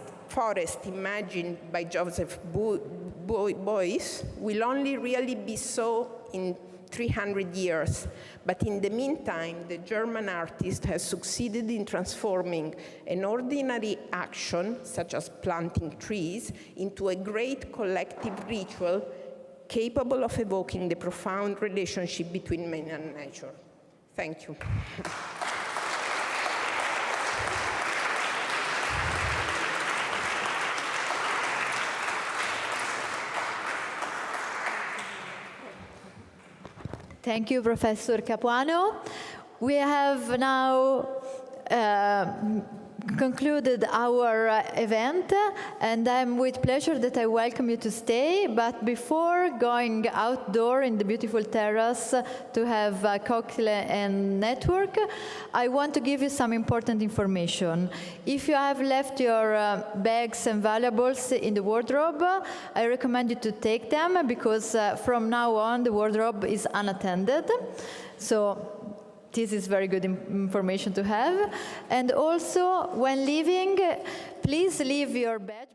imagined by Joseph Beuys will only really be so in 300 years, but in the meantime, the German artist has succeeded in transforming an ordinary action, such as planting trees, into a great collective ritual capable of evoking the profound relationship between man and nature. Thank you. Thank you, Professor Capuano. We have now concluded our event, and I'm with pleasure that I welcome you to stay. But before going outdoor in the beautiful terrace to have a cocktail and network, I want to give you some important information. If you have left your bags and valuables in the wardrobe, I recommend you to take them, because from now on the wardrobe is unattended. So this is very good information to have. And also, when leaving, please leave your badge.